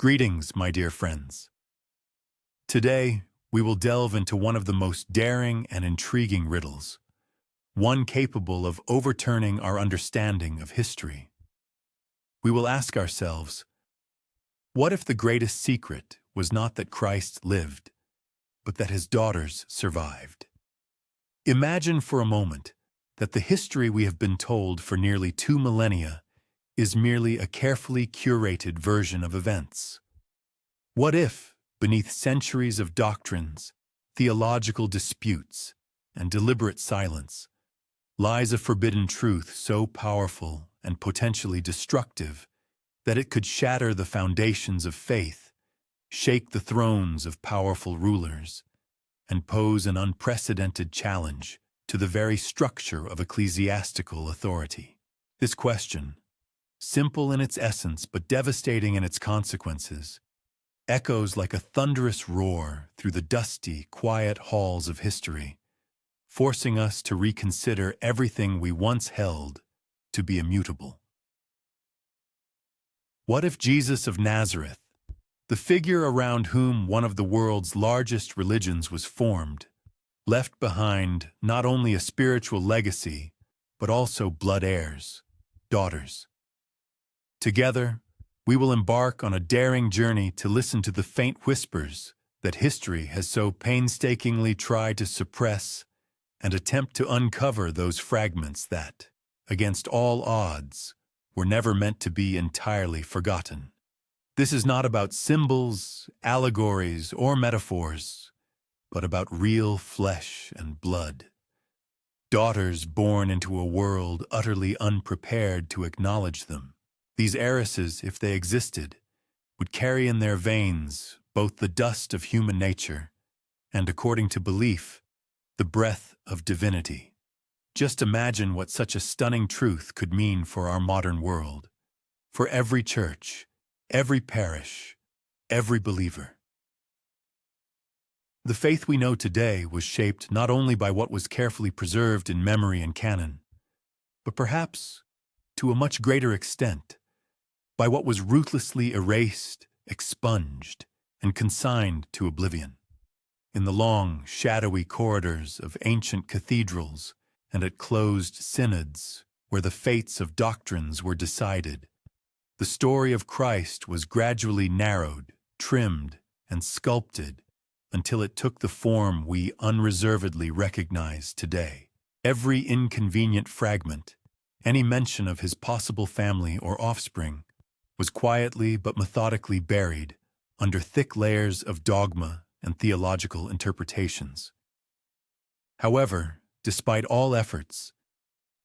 Greetings, my dear friends. Today, we will delve into one of the most daring and intriguing riddles, one capable of overturning our understanding of history. We will ask ourselves, what if the greatest secret was not that Christ lived, but that his daughters survived? Imagine for a moment that the history we have been told for nearly 2 millennia is merely a carefully curated version of events. What if, beneath centuries of doctrines, theological disputes, and deliberate silence, lies a forbidden truth so powerful and potentially destructive that it could shatter the foundations of faith, shake the thrones of powerful rulers, and pose an unprecedented challenge to the very structure of ecclesiastical authority? This question, simple in its essence but devastating in its consequences, echoes like a thunderous roar through the dusty, quiet halls of history, forcing us to reconsider everything we once held to be immutable. What if Jesus of Nazareth, the figure around whom one of the world's largest religions was formed, left behind not only a spiritual legacy, but also blood heirs, daughters? Together, we will embark on a daring journey to listen to the faint whispers that history has so painstakingly tried to suppress and attempt to uncover those fragments that, against all odds, were never meant to be entirely forgotten. This is not about symbols, allegories, or metaphors, but about real flesh and blood. Daughters born into a world utterly unprepared to acknowledge them. These heiresses, if they existed, would carry in their veins both the dust of human nature and, according to belief, the breath of divinity. Just imagine what such a stunning truth could mean for our modern world, for every church, every parish, every believer. The faith we know today was shaped not only by what was carefully preserved in memory and canon, but perhaps, to a much greater extent, by what was ruthlessly erased, expunged, and consigned to oblivion. In the long, shadowy corridors of ancient cathedrals and at closed synods where the fates of doctrines were decided, the story of Christ was gradually narrowed, trimmed, and sculpted until it took the form we unreservedly recognize today. Every inconvenient fragment, any mention of his possible family or offspring, was quietly but methodically buried under thick layers of dogma and theological interpretations. However, despite all efforts,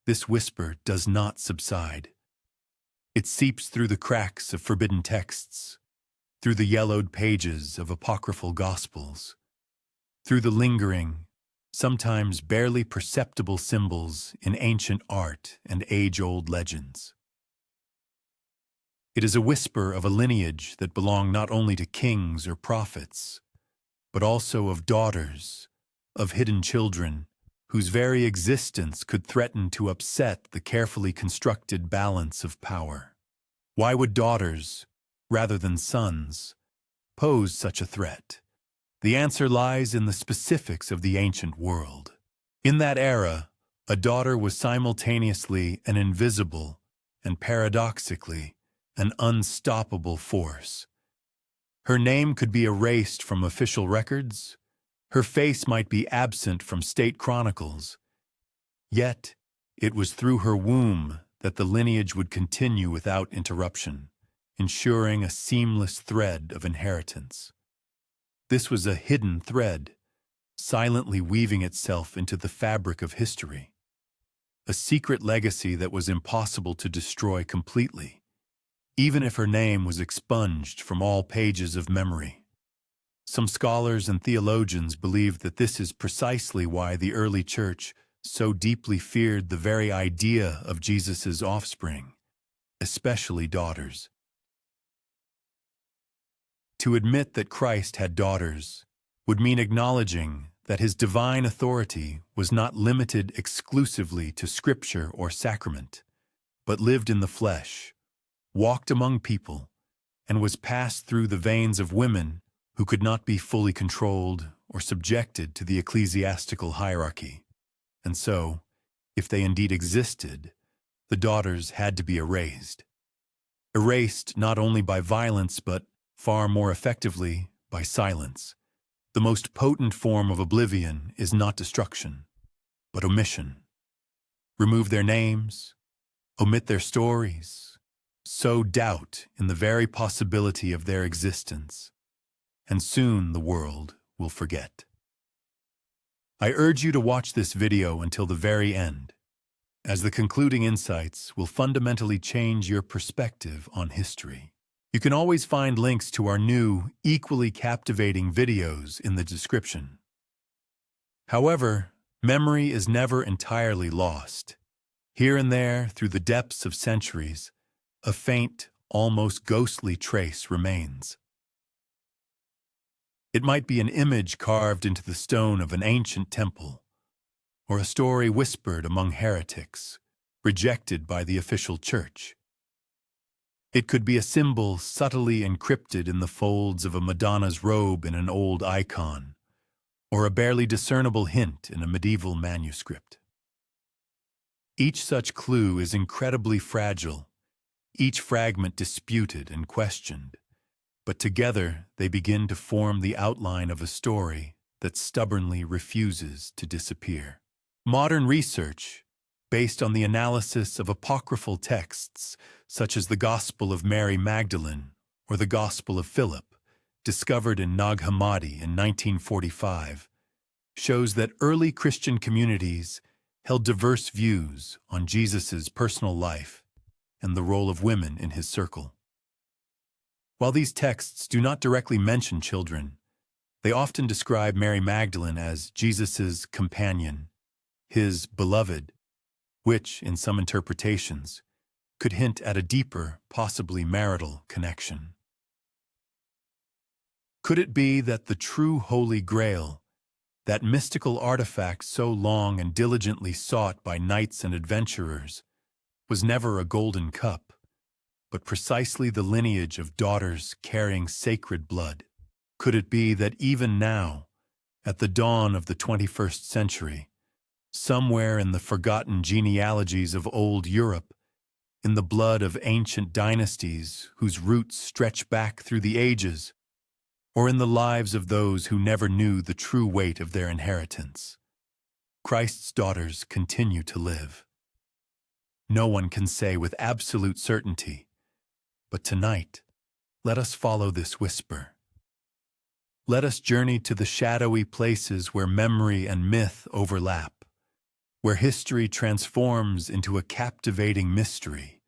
this whisper does not subside. It seeps through the cracks of forbidden texts, through the yellowed pages of apocryphal gospels, through the lingering, sometimes barely perceptible symbols in ancient art and age-old legends. It is a whisper of a lineage that belonged not only to kings or prophets, but also of daughters, of hidden children, whose very existence could threaten to upset the carefully constructed balance of power. Why would daughters, rather than sons, pose such a threat? The answer lies in the specifics of the ancient world. In that era, a daughter was simultaneously an invisible and, paradoxically, an unstoppable force. Her name could be erased from official records, her face might be absent from state chronicles, yet it was through her womb that the lineage would continue without interruption, ensuring a seamless thread of inheritance. This was a hidden thread, silently weaving itself into the fabric of history, a secret legacy that was impossible to destroy completely, even if her name was expunged from all pages of memory. Some scholars and theologians believe that this is precisely why the early church so deeply feared the very idea of Jesus' offspring, especially daughters. To admit that Christ had daughters would mean acknowledging that his divine authority was not limited exclusively to scripture or sacrament, but lived in the flesh, walked among people, and was passed through the veins of women who could not be fully controlled or subjected to the ecclesiastical hierarchy. And so, if they indeed existed, the daughters had to be erased. Erased not only by violence, but far more effectively by silence. The most potent form of oblivion is not destruction, but omission. Remove their names, omit their stories, sow doubt in the very possibility of their existence, and soon the world will forget. I urge you to watch this video until the very end, as the concluding insights will fundamentally change your perspective on history. You can always find links to our new, equally captivating videos in the description. However, memory is never entirely lost. Here and there, through the depths of centuries, a faint, almost ghostly trace remains. It might be an image carved into the stone of an ancient temple, or a story whispered among heretics, rejected by the official church. It could be a symbol subtly encrypted in the folds of a Madonna's robe in an old icon, or a barely discernible hint in a medieval manuscript. Each such clue is incredibly fragile, each fragment disputed and questioned, but together they begin to form the outline of a story that stubbornly refuses to disappear. Modern research, based on the analysis of apocryphal texts such as the Gospel of Mary Magdalene or the Gospel of Philip, discovered in Nag Hammadi in 1945, shows that early Christian communities held diverse views on Jesus' personal life and the role of women in his circle. While these texts do not directly mention children, they often describe Mary Magdalene as Jesus' companion, his beloved, which, in some interpretations, could hint at a deeper, possibly marital connection. Could it be that the true Holy Grail, that mystical artifact so long and diligently sought by knights and adventurers, was never a golden cup, but precisely the lineage of daughters carrying sacred blood? Could it be that even now, at the dawn of the 21st century, somewhere in the forgotten genealogies of old Europe, in the blood of ancient dynasties whose roots stretch back through the ages, or in the lives of those who never knew the true weight of their inheritance, Christ's daughters continue to live? No one can say with absolute certainty, but tonight, let us follow this whisper. Let us journey to the shadowy places where memory and myth overlap, where history transforms into a captivating mystery,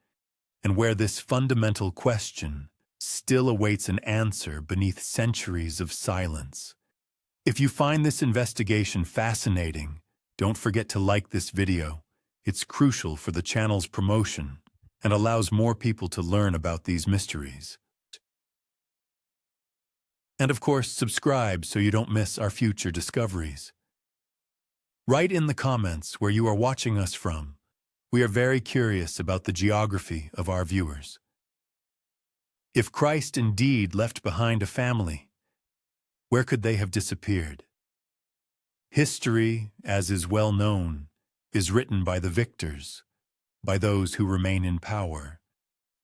and where this fundamental question still awaits an answer beneath centuries of silence. If you find this investigation fascinating, don't forget to like this video. It's crucial for the channel's promotion and allows more people to learn about these mysteries. And of course, subscribe so you don't miss our future discoveries. Write in the comments where you are watching us from. We are very curious about the geography of our viewers. If Christ indeed left behind a family, where could they have disappeared? History, as is well known, is written by the victors, by those who remain in power,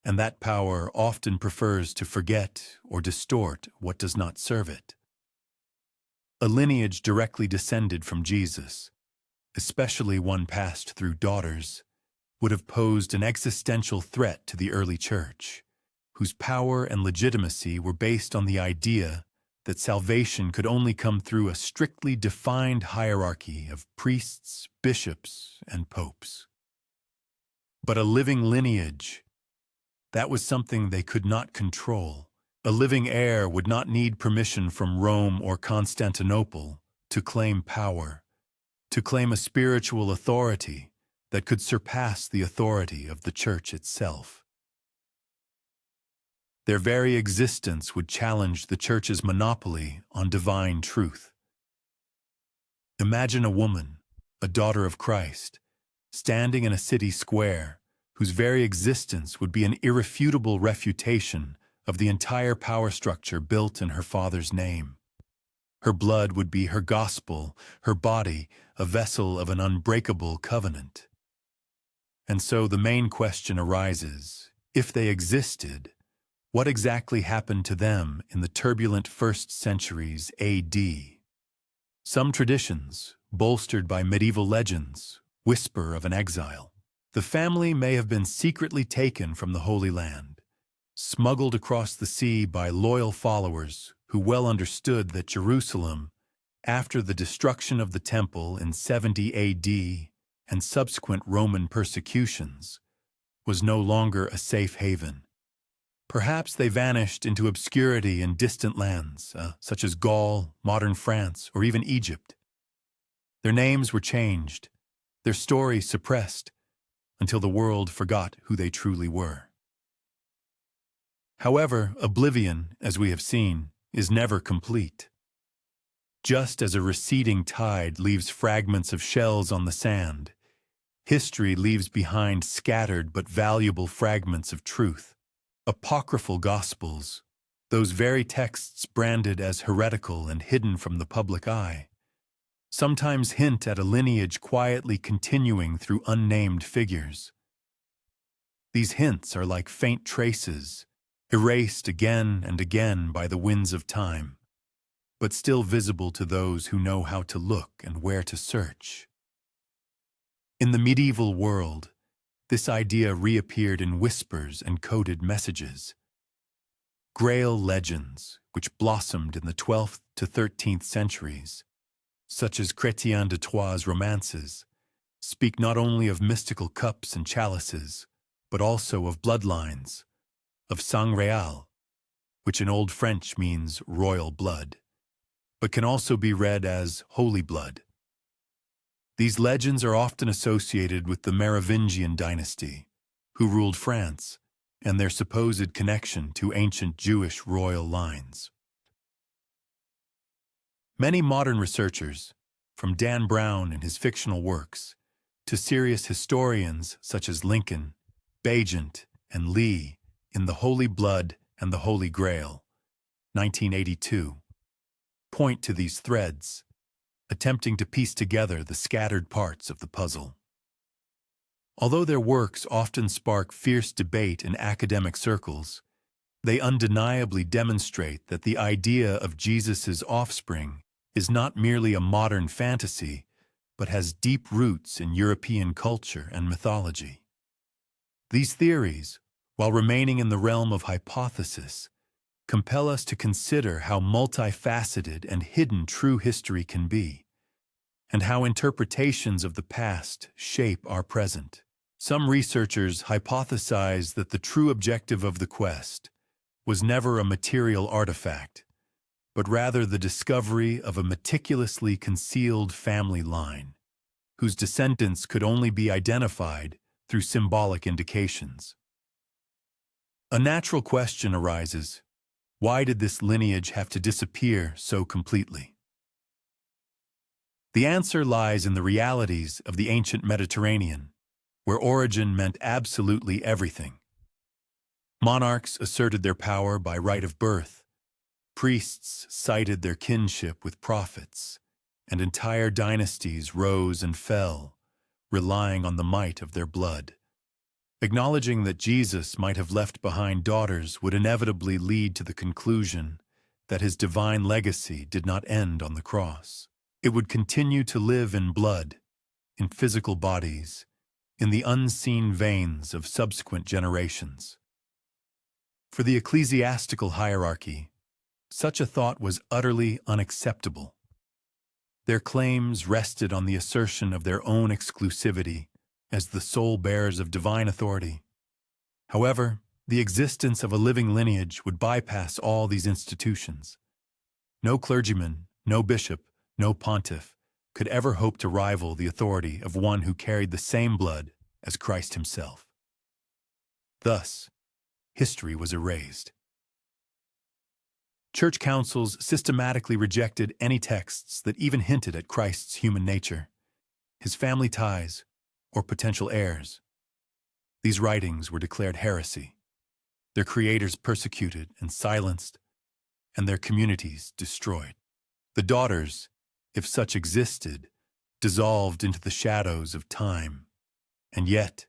and that power often prefers to forget or distort what does not serve it. A lineage directly descended from Jesus, especially one passed through daughters, would have posed an existential threat to the early church, whose power and legitimacy were based on the idea that salvation could only come through a strictly defined hierarchy of priests, bishops, and popes. But a living lineage, that was something they could not control. A living heir would not need permission from Rome or Constantinople to claim power, to claim a spiritual authority that could surpass the authority of the church itself. Their very existence would challenge the church's monopoly on divine truth. Imagine a woman, a daughter of Christ, standing in a city square whose very existence would be an irrefutable refutation of the entire power structure built in her father's name. Her blood would be her gospel, her body a vessel of an unbreakable covenant. And so the main question arises, if they existed, what exactly happened to them in the turbulent first centuries A.D.? Some traditions, bolstered by medieval legends, whisper of an exile. The family may have been secretly taken from the Holy Land, smuggled across the sea by loyal followers who well understood that Jerusalem, after the destruction of the Temple in 70 A.D. and subsequent Roman persecutions, was no longer a safe haven. Perhaps they vanished into obscurity in distant lands, such as Gaul, modern France, or even Egypt. Their names were changed, their story suppressed, until the world forgot who they truly were. However, oblivion, as we have seen, is never complete. Just as a receding tide leaves fragments of shells on the sand, history leaves behind scattered but valuable fragments of truth. Apocryphal Gospels, those very texts branded as heretical and hidden from the public eye, sometimes hint at a lineage quietly continuing through unnamed figures. These hints are like faint traces, erased again and again by the winds of time, but still visible to those who know how to look and where to search. In the medieval world, this idea reappeared in whispers and coded messages. Grail legends, which blossomed in the 12th to 13th centuries, such as Chrétien de Troyes' romances, speak not only of mystical cups and chalices, but also of bloodlines, of sang réal, which in Old French means royal blood, but can also be read as holy blood. These legends are often associated with the Merovingian dynasty, who ruled France, and their supposed connection to ancient Jewish royal lines. Many modern researchers, from Dan Brown in his fictional works, to serious historians such as Lincoln, Bagent, and Lee in The Holy Blood and the Holy Grail, 1982, point to these threads, attempting to piece together the scattered parts of the puzzle. Although their works often spark fierce debate in academic circles, they undeniably demonstrate that the idea of Jesus' offspring is not merely a modern fantasy, but has deep roots in European culture and mythology. These theories, while remaining in the realm of hypothesis, compel us to consider how multifaceted and hidden true history can be, and how interpretations of the past shape our present. Some researchers hypothesize that the true objective of the quest was never a material artifact, but rather the discovery of a meticulously concealed family line, whose descendants could only be identified through symbolic indications. A natural question arises: why did this lineage have to disappear so completely? The answer lies in the realities of the ancient Mediterranean, where origin meant absolutely everything. Monarchs asserted their power by right of birth, priests cited their kinship with prophets, and entire dynasties rose and fell, relying on the might of their blood. Acknowledging that Jesus might have left behind daughters would inevitably lead to the conclusion that his divine legacy did not end on the cross. It would continue to live in blood, in physical bodies, in the unseen veins of subsequent generations. For the ecclesiastical hierarchy, such a thought was utterly unacceptable. Their claims rested on the assertion of their own exclusivity as the sole bearers of divine authority. However, the existence of a living lineage would bypass all these institutions. No clergyman, no bishop, no pontiff could ever hope to rival the authority of one who carried the same blood as Christ himself. Thus, history was erased. Church councils systematically rejected any texts that even hinted at Christ's human nature, his family ties, or potential heirs. These writings were declared heresy. their creators persecuted and silenced, and their communities destroyed. The daughters, if such existed, dissolved into the shadows of time. And yet,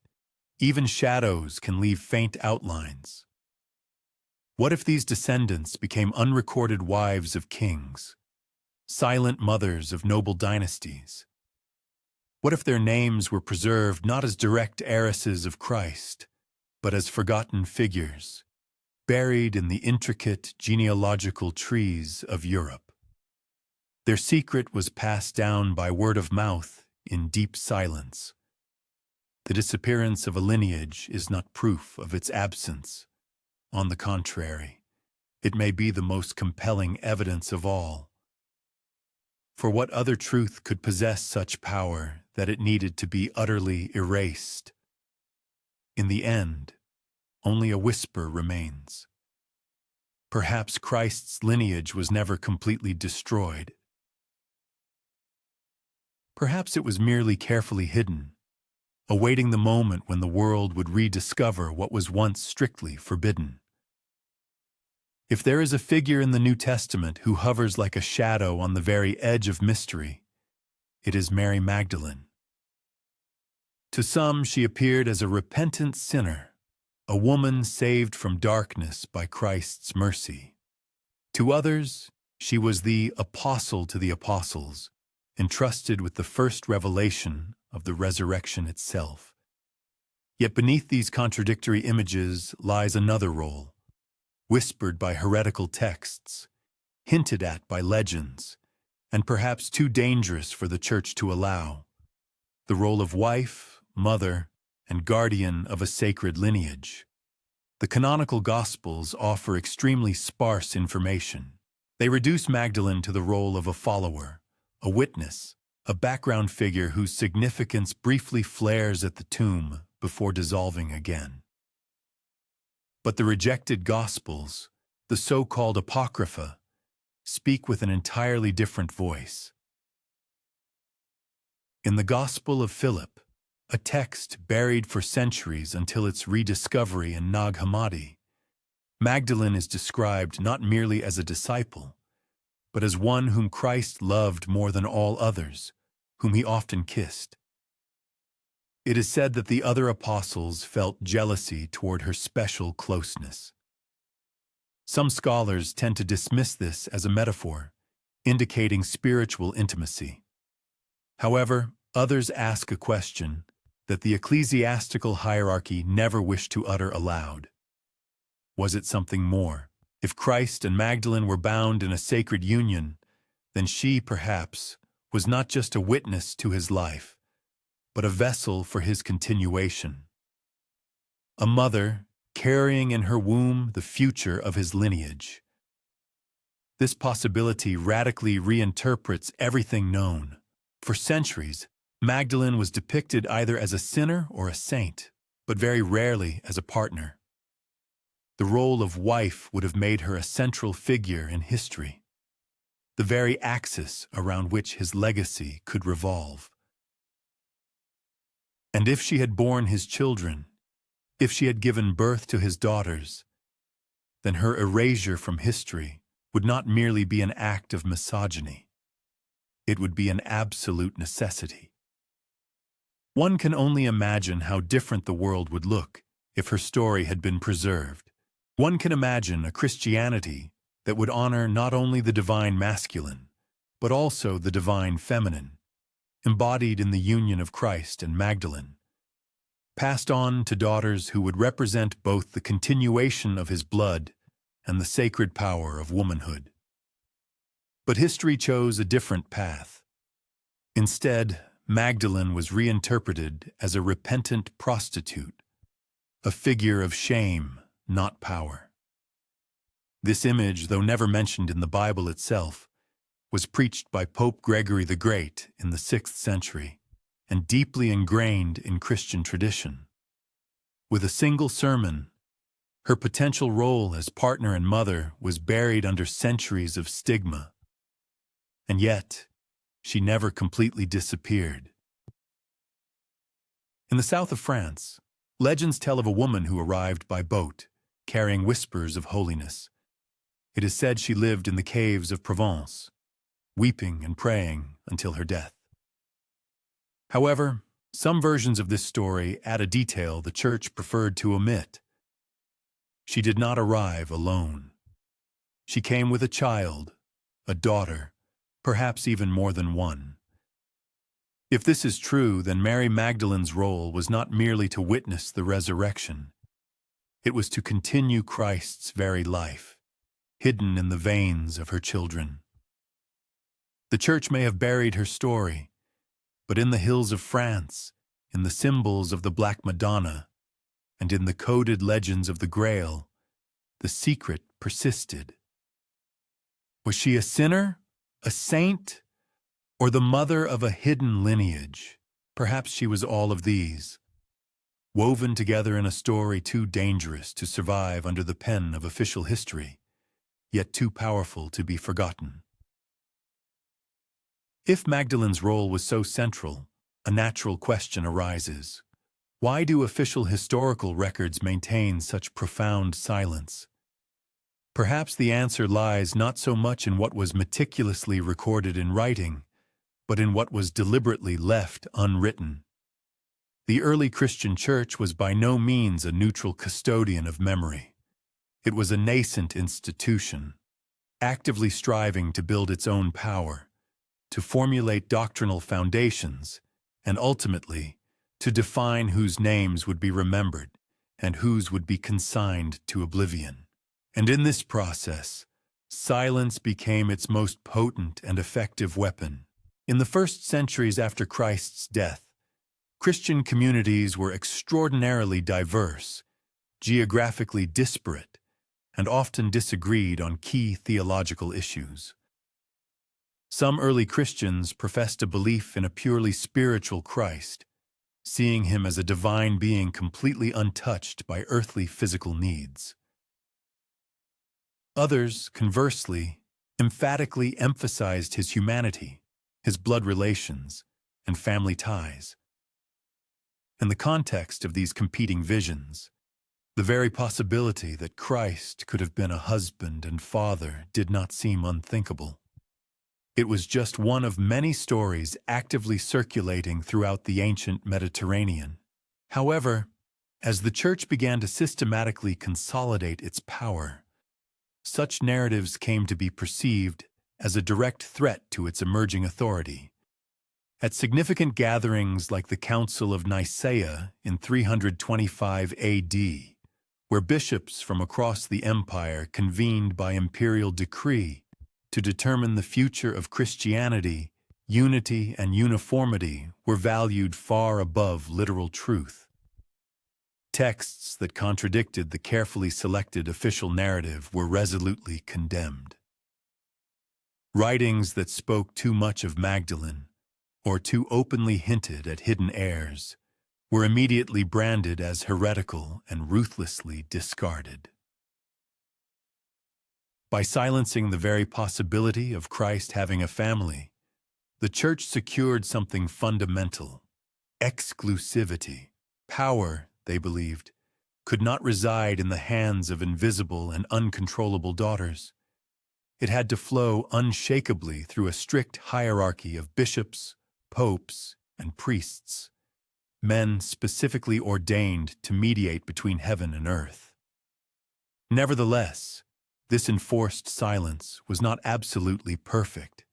even shadows can leave faint outlines. What if these descendants became unrecorded wives of kings, silent mothers of noble dynasties? What if their names were preserved not as direct heiresses of Christ, but as forgotten figures, buried in the intricate genealogical trees of Europe? Their secret was passed down by word of mouth in deep silence. The disappearance of a lineage is not proof of its absence. On the contrary, it may be the most compelling evidence of all. For what other truth could possess such power that it needed to be utterly erased? In the end, only a whisper remains. Perhaps Christ's lineage was never completely destroyed. Perhaps it was merely carefully hidden, awaiting the moment when the world would rediscover what was once strictly forbidden. If there is a figure in the New Testament who hovers like a shadow on the very edge of mystery, it is Mary Magdalene. To some, she appeared as a repentant sinner, a woman saved from darkness by Christ's mercy. To others, she was the apostle to the apostles, entrusted with the first revelation of the resurrection itself. Yet beneath these contradictory images lies another role, whispered by heretical texts, hinted at by legends, and perhaps too dangerous for the Church to allow: the role of wife, mother, and guardian of a sacred lineage. The canonical Gospels offer extremely sparse information. They reduce Magdalene to the role of a follower, a witness, a background figure whose significance briefly flares at the tomb before dissolving again. But the rejected Gospels, the so-called Apocrypha, speak with an entirely different voice. In the Gospel of Philip, a text buried for centuries until its rediscovery in Nag Hammadi, Magdalene is described not merely as a disciple, but as one whom Christ loved more than all others, whom he often kissed. It is said that the other apostles felt jealousy toward her special closeness. Some scholars tend to dismiss this as a metaphor, indicating spiritual intimacy. However, others ask a question that the ecclesiastical hierarchy never wished to utter aloud. Was it something more? If Christ and Magdalene were bound in a sacred union, then she, perhaps, was not just a witness to his life, but a vessel for his continuation. A mother carrying in her womb the future of his lineage. This possibility radically reinterprets everything known. For centuries, Magdalene was depicted either as a sinner or a saint, but very rarely as a partner. The role of wife would have made her a central figure in history, the very axis around which his legacy could revolve. And if she had borne his children, if she had given birth to his daughters, then her erasure from history would not merely be an act of misogyny. It would be an absolute necessity. One can only imagine how different the world would look if her story had been preserved. One can imagine a Christianity that would honor not only the divine masculine, but also the divine feminine, embodied in the union of Christ and Magdalene, passed on to daughters who would represent both the continuation of his blood and the sacred power of womanhood. But history chose a different path. Instead, Magdalene was reinterpreted as a repentant prostitute, a figure of shame, not power. This image, though never mentioned in the Bible itself, was preached by Pope Gregory the Great in the 6th century and deeply ingrained in Christian tradition. With a single sermon, her potential role as partner and mother was buried under centuries of stigma. And yet, she never completely disappeared. In the south of France, legends tell of a woman who arrived by boat, carrying whispers of holiness. It is said she lived in the caves of Provence, weeping and praying until her death. However, some versions of this story add a detail the Church preferred to omit. She did not arrive alone. She came with a child, a daughter, perhaps even more than one. If this is true, then Mary Magdalene's role was not merely to witness the resurrection. It was to continue Christ's very life, hidden in the veins of her children. The Church may have buried her story, but in the hills of France, in the symbols of the Black Madonna, and in the coded legends of the Grail, the secret persisted. Was she a sinner, a saint, or the mother of a hidden lineage? Perhaps she was all of these, woven together in a story too dangerous to survive under the pen of official history, yet too powerful to be forgotten. If Magdalene's role was so central, a natural question arises. Why do official historical records maintain such profound silence? Perhaps the answer lies not so much in what was meticulously recorded in writing, but in what was deliberately left unwritten. The early Christian Church was by no means a neutral custodian of memory. It was a nascent institution, actively striving to build its own power, to formulate doctrinal foundations, and ultimately, to define whose names would be remembered and whose would be consigned to oblivion. And in this process, silence became its most potent and effective weapon. In the first centuries after Christ's death, Christian communities were extraordinarily diverse, geographically disparate, and often disagreed on key theological issues. Some early Christians professed a belief in a purely spiritual Christ, seeing him as a divine being completely untouched by earthly physical needs. Others, conversely, emphatically emphasized his humanity, his blood relations, and family ties. In the context of these competing visions, the very possibility that Christ could have been a husband and father did not seem unthinkable. It was just one of many stories actively circulating throughout the ancient Mediterranean. However, as the Church began to systematically consolidate its power, such narratives came to be perceived as a direct threat to its emerging authority. At significant gatherings like the Council of Nicaea in 325 AD, where bishops from across the empire convened by imperial decree to determine the future of Christianity, unity and uniformity were valued far above literal truth. Texts that contradicted the carefully selected official narrative were resolutely condemned. Writings that spoke too much of Magdalene, or too openly hinted at hidden heirs, were immediately branded as heretical and ruthlessly discarded. By silencing the very possibility of Christ having a family, the Church secured something fundamental: exclusivity. Power, they believed, could not reside in the hands of invisible and uncontrollable daughters. It had to flow unshakably through a strict hierarchy of bishops, popes, and priests, men specifically ordained to mediate between heaven and earth. Nevertheless, this enforced silence was not absolutely perfect.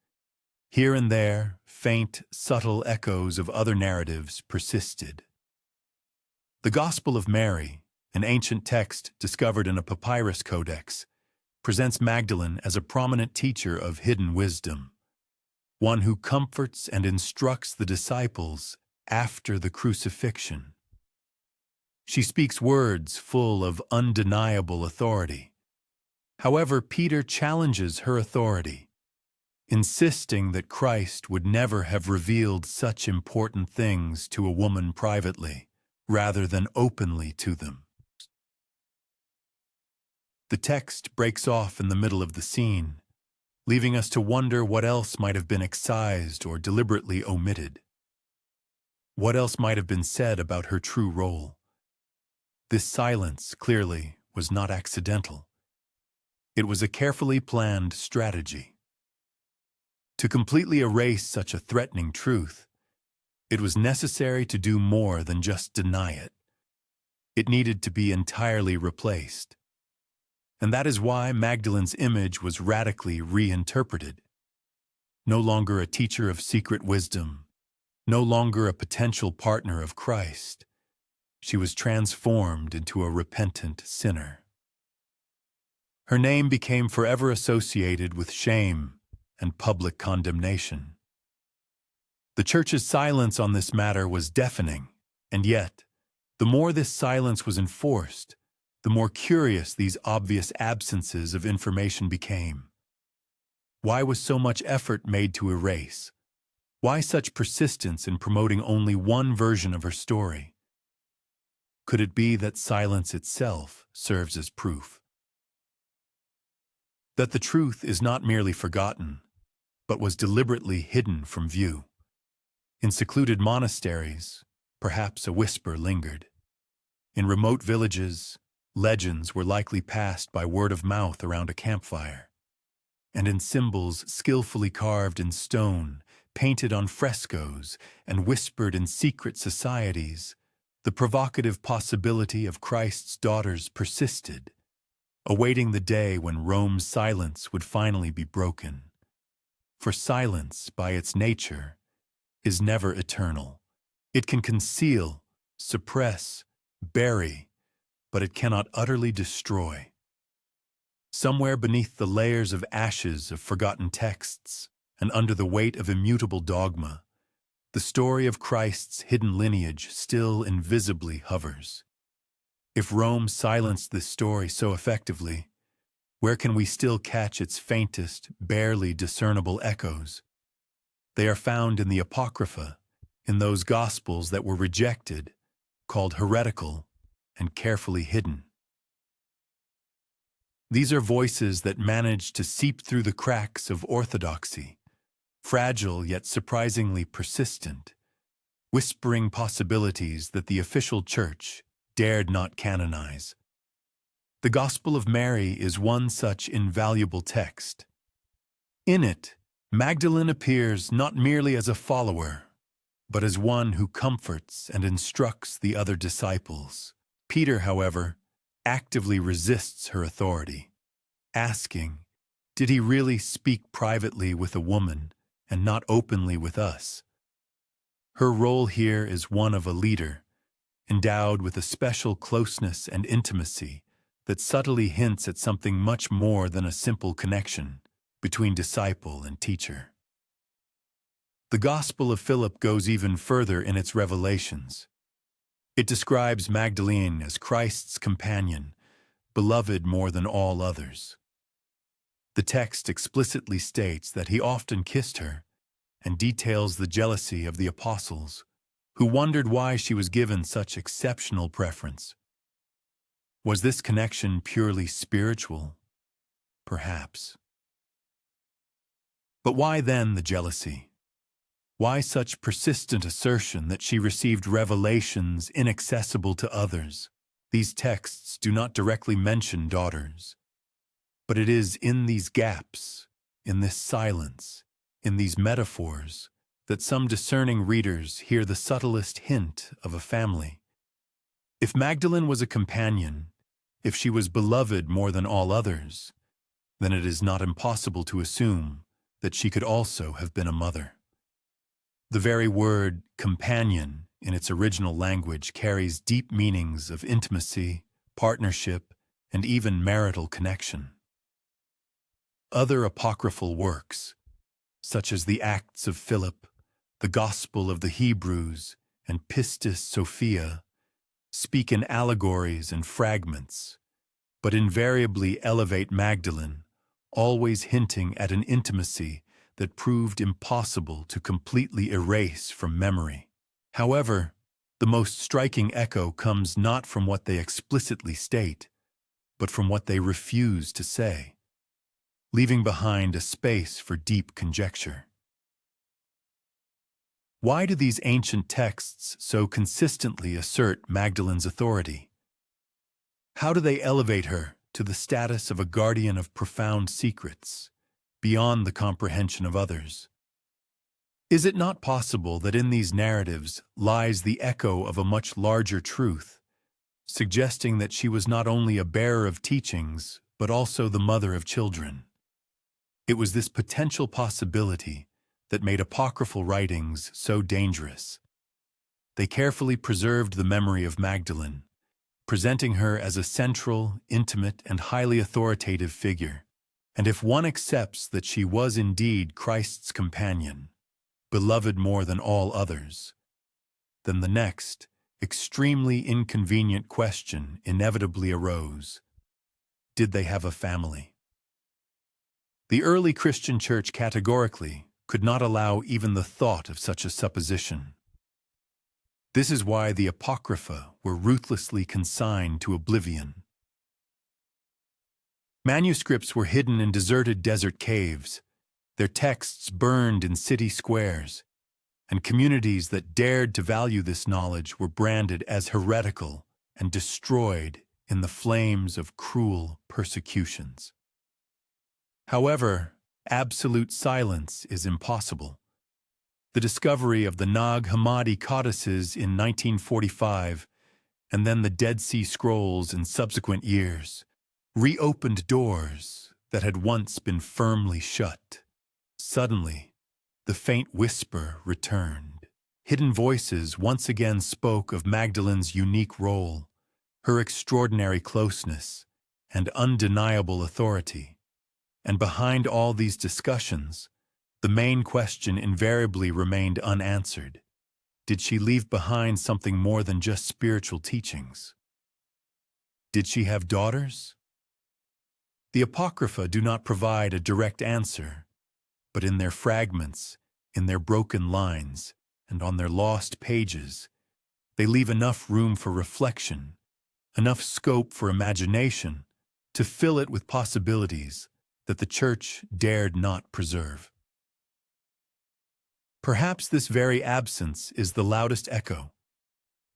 Here and there, faint, subtle echoes of other narratives persisted. The Gospel of Mary, an ancient text discovered in a papyrus codex, presents Magdalene as a prominent teacher of hidden wisdom, one who comforts and instructs the disciples after the crucifixion. She speaks words full of undeniable authority. However, Peter challenges her authority, insisting that Christ would never have revealed such important things to a woman privately, rather than openly to them. The text breaks off in the middle of the scene, leaving us to wonder what else might have been excised or deliberately omitted. What else might have been said about her true role? This silence, clearly, was not accidental. It was a carefully planned strategy. To completely erase such a threatening truth, it was necessary to do more than just deny it. It needed to be entirely replaced. And that is why Magdalene's image was radically reinterpreted. No longer a teacher of secret wisdom, no longer a potential partner of Christ, she was transformed into a repentant sinner. Her name became forever associated with shame and public condemnation. The Church's silence on this matter was deafening, and yet, the more this silence was enforced, the more curious these obvious absences of information became. Why was so much effort made to erase? Why such persistence in promoting only one version of her story? Could it be that silence itself serves as proof? That the truth is not merely forgotten, but was deliberately hidden from view. In secluded monasteries, perhaps a whisper lingered. In remote villages, legends were likely passed by word of mouth around a campfire. And in symbols skillfully carved in stone, painted on frescoes, and whispered in secret societies, the provocative possibility of Christ's daughters persisted, awaiting the day when Rome's silence would finally be broken. For silence, by its nature, is never eternal. It can conceal, suppress, bury, but it cannot utterly destroy. Somewhere beneath the layers of ashes of forgotten texts and under the weight of immutable dogma, the story of Christ's hidden lineage still invisibly hovers. If Rome silenced this story so effectively, where can we still catch its faintest, barely discernible echoes? They are found in the Apocrypha, in those Gospels that were rejected, called heretical, and carefully hidden. These are voices that manage to seep through the cracks of orthodoxy, fragile yet surprisingly persistent, whispering possibilities that the official church dared not canonize. The Gospel of Mary is one such invaluable text. In it, Magdalene appears not merely as a follower, but as one who comforts and instructs the other disciples. Peter, however, actively resists her authority, asking, "Did he really speak privately with a woman and not openly with us?" Her role here is one of a leader, endowed with a special closeness and intimacy that subtly hints at something much more than a simple connection between disciple and teacher. The Gospel of Philip goes even further in its revelations. It describes Magdalene as Christ's companion, beloved more than all others. The text explicitly states that he often kissed her and details the jealousy of the apostles, who wondered why she was given such exceptional preference. Was this connection purely spiritual? Perhaps. But why then the jealousy? Why such persistent assertion that she received revelations inaccessible to others? These texts do not directly mention daughters, but it is in these gaps, in this silence, in these metaphors, that some discerning readers hear the subtlest hint of a family. If Magdalene was a companion, if she was beloved more than all others, then it is not impossible to assume that she could also have been a mother. The very word companion in its original language carries deep meanings of intimacy, partnership, and even marital connection. Other apocryphal works, such as the Acts of Philip, the Gospel of the Hebrews, and Pistis Sophia, speak in allegories and fragments, but invariably elevate Magdalene, always hinting at an intimacy that proved impossible to completely erase from memory. However, the most striking echo comes not from what they explicitly state, but from what they refuse to say, leaving behind a space for deep conjecture. Why do these ancient texts so consistently assert Magdalene's authority? How do they elevate her to the status of a guardian of profound secrets, beyond the comprehension of others? Is it not possible that in these narratives lies the echo of a much larger truth, suggesting that she was not only a bearer of teachings, but also the mother of children? It was this potential possibility that made apocryphal writings so dangerous. They carefully preserved the memory of Magdalene, presenting her as a central, intimate, and highly authoritative figure. And if one accepts that she was indeed Christ's companion, beloved more than all others, then the next, extremely inconvenient question inevitably arose: did they have a family? The early Christian Church categorically could not allow even the thought of such a supposition. This is why the Apocrypha were ruthlessly consigned to oblivion. Manuscripts were hidden in deserted desert caves, their texts burned in city squares, and communities that dared to value this knowledge were branded as heretical and destroyed in the flames of cruel persecutions. However, absolute silence is impossible. The discovery of the Nag Hammadi codices in 1945, and then the Dead Sea Scrolls in subsequent years, reopened doors that had once been firmly shut. Suddenly, the faint whisper returned. Hidden voices once again spoke of Magdalene's unique role, her extraordinary closeness, and undeniable authority. And behind all these discussions, the main question invariably remained unanswered. Did she leave behind something more than just spiritual teachings? Did she have daughters? The Apocrypha do not provide a direct answer, but in their fragments, in their broken lines, and on their lost pages, they leave enough room for reflection, enough scope for imagination, to fill it with possibilities that the Church dared not preserve. Perhaps this very absence is the loudest echo.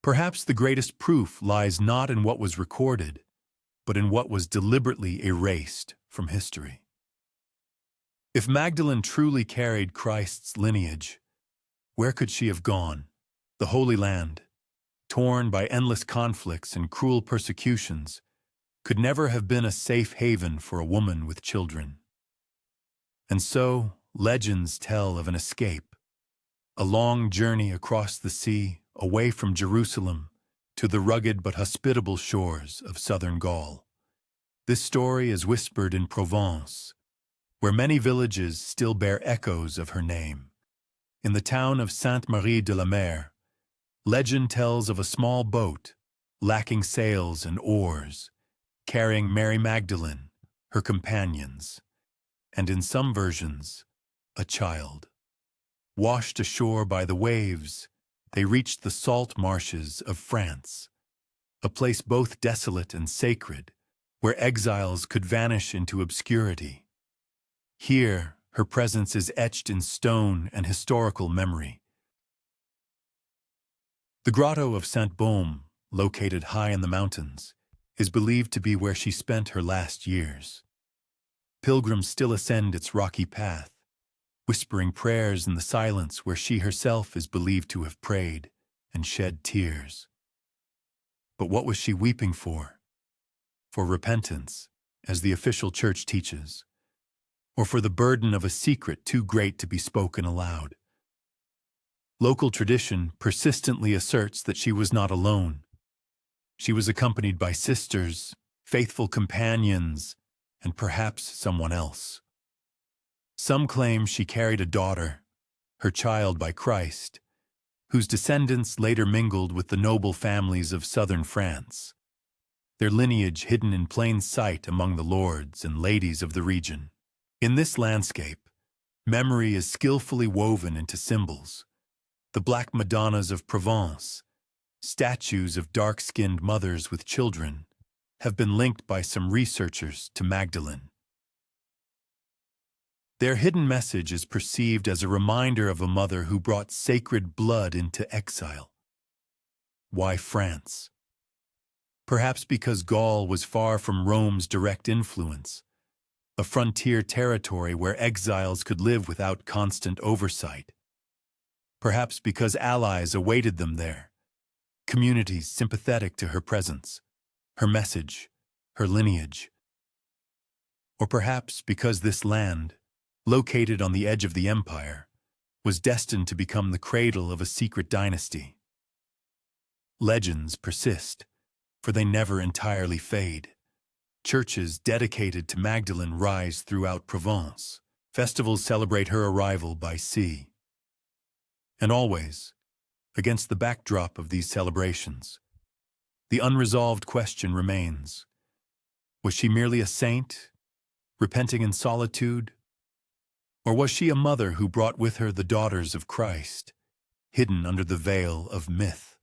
Perhaps the greatest proof lies not in what was recorded, but in what was deliberately erased from history. If Magdalene truly carried Christ's lineage, where could she have gone? The Holy Land, torn by endless conflicts and cruel persecutions, could never have been a safe haven for a woman with children. And so, legends tell of an escape, a long journey across the sea, away from Jerusalem, to the rugged but hospitable shores of southern Gaul. This story is whispered in Provence, where many villages still bear echoes of her name. In the town of Sainte-Marie-de-la-Mer, legend tells of a small boat, lacking sails and oars, carrying Mary Magdalene, her companions, and in some versions, a child. Washed ashore by the waves, they reached the salt marshes of France, a place both desolate and sacred, where exiles could vanish into obscurity. Here, her presence is etched in stone and historical memory. The grotto of Saint-Baume, located high in the mountains, is believed to be where she spent her last years. Pilgrims still ascend its rocky path, whispering prayers in the silence where she herself is believed to have prayed and shed tears. But what was she weeping for? For repentance, as the official church teaches, or for the burden of a secret too great to be spoken aloud? Local tradition persistently asserts that she was not alone. She was accompanied by sisters, faithful companions, and perhaps someone else. Some claim she carried a daughter, her child by Christ, whose descendants later mingled with the noble families of southern France, their lineage hidden in plain sight among the lords and ladies of the region. In this landscape, memory is skillfully woven into symbols. The Black Madonnas of Provence, statues of dark-skinned mothers with children, have been linked by some researchers to Magdalene. Their hidden message is perceived as a reminder of a mother who brought sacred blood into exile. Why France? Perhaps because Gaul was far from Rome's direct influence, a frontier territory where exiles could live without constant oversight. Perhaps because allies awaited them there, communities sympathetic to her presence, her message, her lineage. Or perhaps because this land, located on the edge of the empire, was destined to become the cradle of a secret dynasty. Legends persist, for they never entirely fade. Churches dedicated to Magdalene rise throughout Provence. Festivals celebrate her arrival by sea. And always, against the backdrop of these celebrations, the unresolved question remains: was she merely a saint, repenting in solitude? Or was she a mother who brought with her the daughters of Christ, hidden under the veil of myth?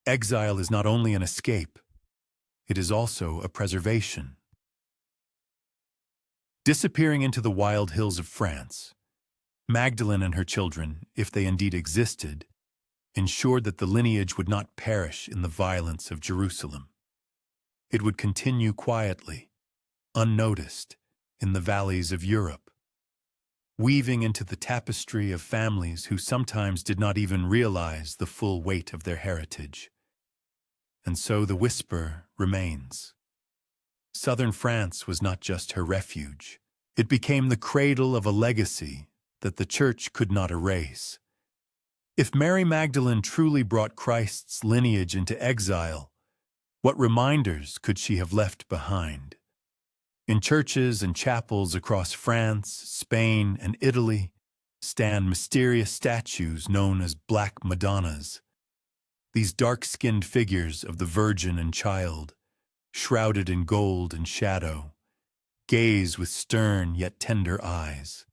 Exile is not only an escape, it is also a preservation. Disappearing into the wild hills of France, Magdalene and her children, if they indeed existed, ensured that the lineage would not perish in the violence of Jerusalem. It would continue quietly, unnoticed, in the valleys of Europe, weaving into the tapestry of families who sometimes did not even realize the full weight of their heritage. And so the whisper remains. Southern France was not just her refuge. It became the cradle of a legacy that the Church could not erase. If Mary Magdalene truly brought Christ's lineage into exile, what reminders could she have left behind? In churches and chapels across France, Spain, and Italy stand mysterious statues known as Black Madonnas. These dark-skinned figures of the Virgin and Child, shrouded in gold and shadow, gaze with stern yet tender eyes.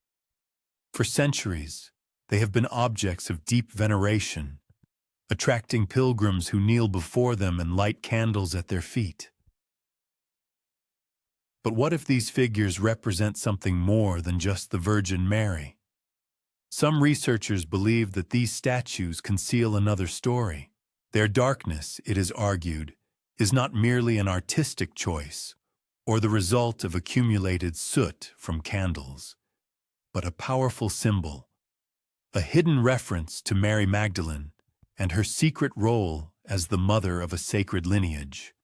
For centuries, they have been objects of deep veneration, attracting pilgrims who kneel before them and light candles at their feet. But what if these figures represent something more than just the Virgin Mary? Some researchers believe that these statues conceal another story. Their darkness, it is argued, is not merely an artistic choice or the result of accumulated soot from candles, but a powerful symbol, a hidden reference to Mary Magdalene and her secret role as the mother of a sacred lineage.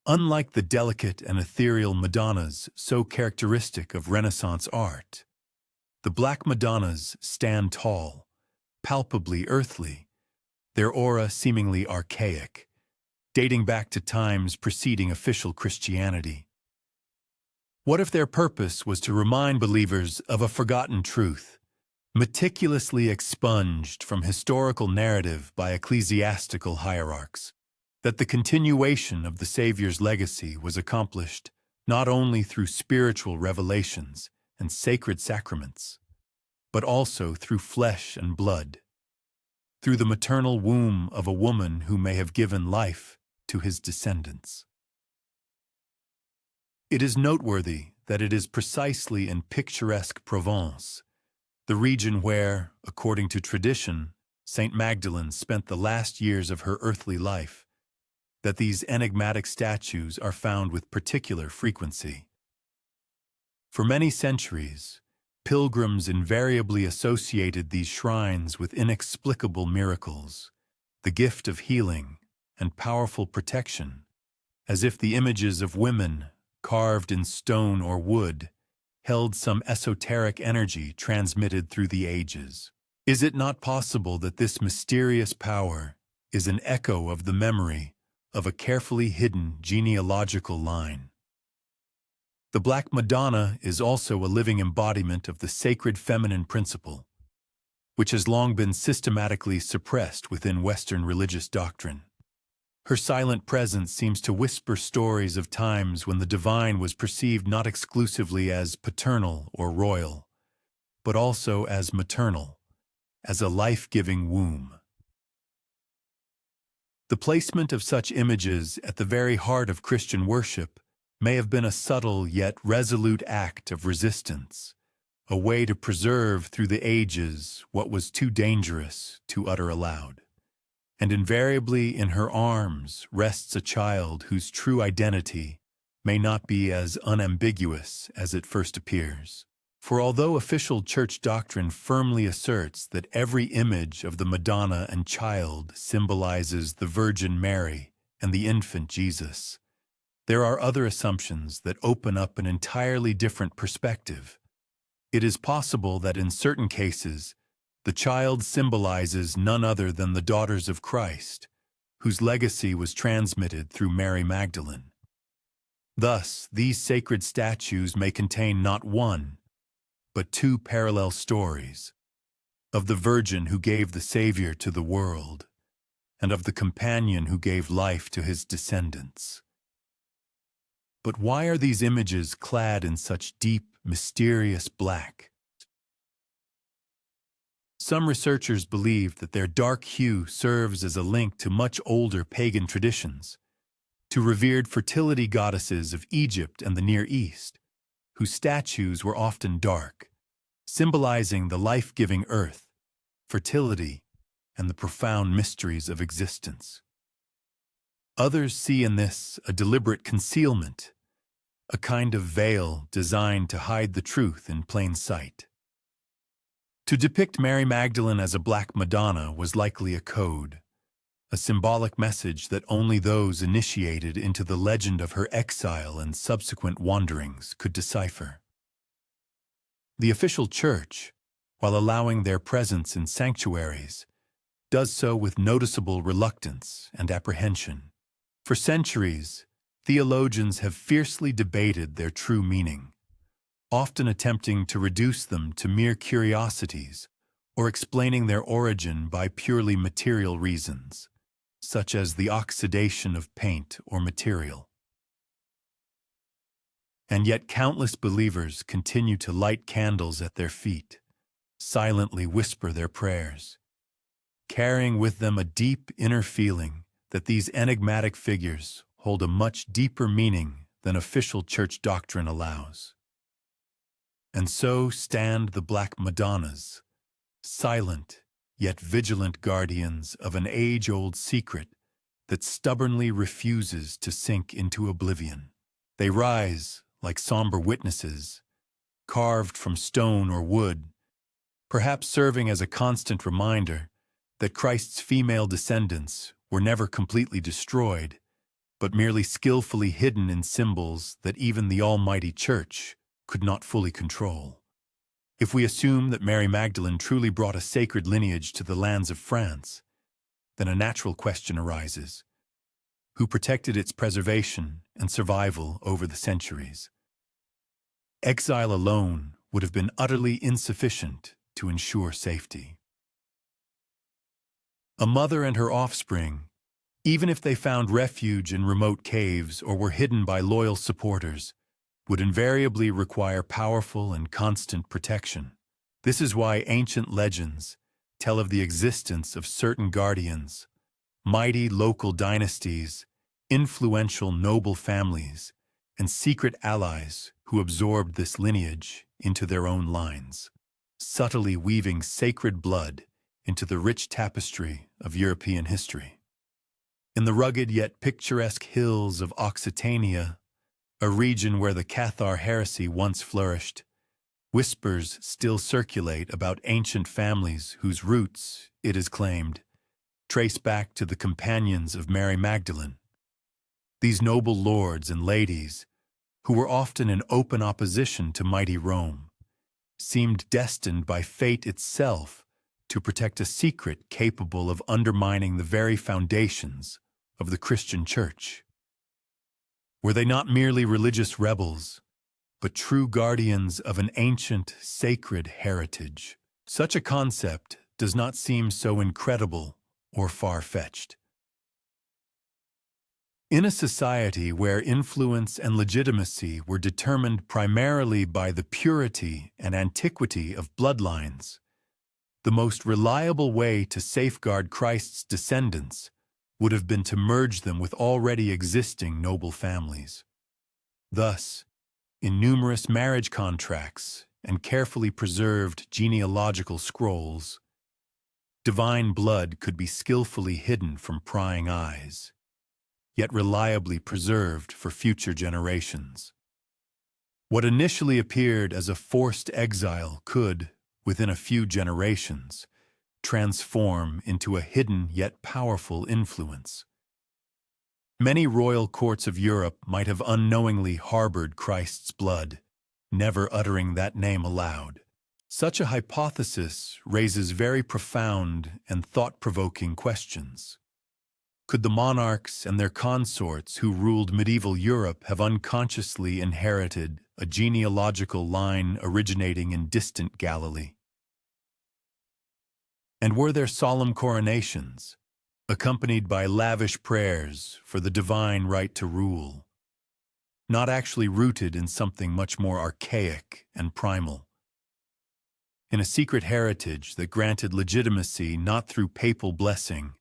Unlike the delicate and ethereal Madonnas so characteristic of Renaissance art, the Black Madonnas stand tall, palpably earthly, their aura seemingly archaic, dating back to times preceding official Christianity. What if their purpose was to remind believers of a forgotten truth, meticulously expunged from historical narrative by ecclesiastical hierarchs, that the continuation of the Savior's legacy was accomplished not only through spiritual revelations and sacred sacraments, but also through flesh and blood, through the maternal womb of a woman who may have given life to his descendants. It is noteworthy that it is precisely in picturesque Provence, the region where, according to tradition, Saint Magdalene spent the last years of her earthly life, that these enigmatic statues are found with particular frequency. For many centuries, pilgrims invariably associated these shrines with inexplicable miracles, the gift of healing and powerful protection, as if the images of women, carved in stone or wood, held some esoteric energy transmitted through the ages. Is it not possible that this mysterious power is an echo of the memory of a carefully hidden genealogical line? The Black Madonna is also a living embodiment of the sacred feminine principle, which has long been systematically suppressed within Western religious doctrine. Her silent presence seems to whisper stories of times when the divine was perceived not exclusively as paternal or royal, but also as maternal, as a life-giving womb. The placement of such images at the very heart of Christian worship may have been a subtle yet resolute act of resistance, a way to preserve through the ages what was too dangerous to utter aloud. and invariably in her arms rests a child whose true identity may not be as unambiguous as it first appears. For although official church doctrine firmly asserts that every image of the Madonna and child symbolizes the Virgin Mary and the infant Jesus, there are other assumptions that open up an entirely different perspective. It is possible that in certain cases, the child symbolizes none other than the daughters of Christ, whose legacy was transmitted through Mary Magdalene. Thus, these sacred statues may contain not one, but two parallel stories, of the Virgin who gave the Savior to the world, and of the companion who gave life to his descendants. But why are these images clad in such deep, mysterious black? Some researchers believe that their dark hue serves as a link to much older pagan traditions, to revered fertility goddesses of Egypt and the Near East, whose statues were often dark, symbolizing the life-giving earth, fertility, and the profound mysteries of existence. Others see in this a deliberate concealment, a kind of veil designed to hide the truth in plain sight. To depict Mary Magdalene as a Black Madonna was likely a code, a symbolic message that only those initiated into the legend of her exile and subsequent wanderings could decipher. The official church, while allowing their presence in sanctuaries, does so with noticeable reluctance and apprehension. For centuries, theologians have fiercely debated their true meaning, often attempting to reduce them to mere curiosities or explaining their origin by purely material reasons, such as the oxidation of paint or material. And yet countless believers continue to light candles at their feet, silently whisper their prayers, carrying with them a deep inner feeling that these enigmatic figures hold a much deeper meaning than official church doctrine allows. And so stand the Black Madonnas, silent yet vigilant guardians of an age-old secret that stubbornly refuses to sink into oblivion. They rise like somber witnesses, carved from stone or wood, perhaps serving as a constant reminder that Christ's female descendants were never completely destroyed, but merely skillfully hidden in symbols that even the Almighty Church could not fully control. If we assume that Mary Magdalene truly brought a sacred lineage to the lands of France, then a natural question arises: who protected its preservation and survival over the centuries? Exile alone would have been utterly insufficient to ensure safety. A mother and her offspring, even if they found refuge in remote caves or were hidden by loyal supporters, would invariably require powerful and constant protection. This is why ancient legends tell of the existence of certain guardians, mighty local dynasties, influential noble families, and secret allies who absorbed this lineage into their own lines, subtly weaving sacred blood into the rich tapestry of European history. In the rugged yet picturesque hills of Occitania, a region where the Cathar heresy once flourished, whispers still circulate about ancient families whose roots, it is claimed, trace back to the companions of Mary Magdalene. These noble lords and ladies, who were often in open opposition to mighty Rome, seemed destined by fate itself to protect a secret capable of undermining the very foundations of the Christian Church. Were they not merely religious rebels, but true guardians of an ancient, sacred heritage? Such a concept does not seem so incredible or far-fetched. In a society where influence and legitimacy were determined primarily by the purity and antiquity of bloodlines, the most reliable way to safeguard Christ's descendants would have been to merge them with already existing noble families. Thus, in numerous marriage contracts and carefully preserved genealogical scrolls, Divine blood could be skillfully hidden from prying eyes, yet reliably preserved for future generations. What initially appeared as a forced exile could, within a few generations, transform into a hidden yet powerful influence. Many royal courts of Europe might have unknowingly harbored Christ's blood, never uttering that name aloud. Such a hypothesis raises very profound and thought-provoking questions. Could the monarchs and their consorts who ruled medieval Europe have unconsciously inherited a genealogical line originating in distant Galilee? And were there solemn coronations, accompanied by lavish prayers for the divine right to rule, not actually rooted in something much more archaic and primal? In a secret heritage that granted legitimacy not through papal blessing,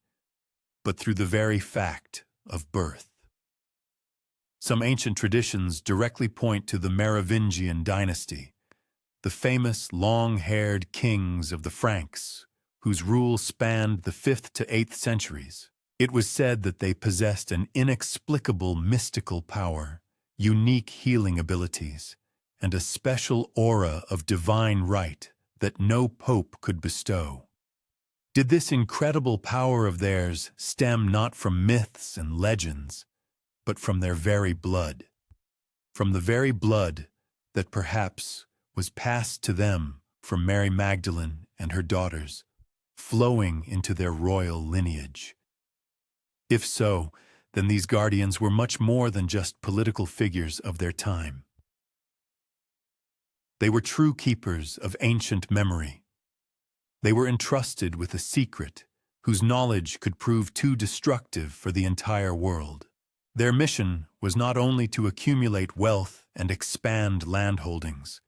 but through the very fact of birth. Some ancient traditions directly point to the Merovingian dynasty, the famous long-haired kings of the Franks, whose rule spanned the 5th to 8th centuries. It was said that they possessed an inexplicable mystical power, unique healing abilities, and a special aura of divine right that no pope could bestow. Did this incredible power of theirs stem not from myths and legends, but from their very blood? From the very blood that perhaps was passed to them from Mary Magdalene and her daughters, flowing into their royal lineage? If so, then these guardians were much more than just political figures of their time. They were true keepers of ancient memory. They were entrusted with a secret whose knowledge could prove too destructive for the entire world. Their mission was not only to accumulate wealth and expand landholdings,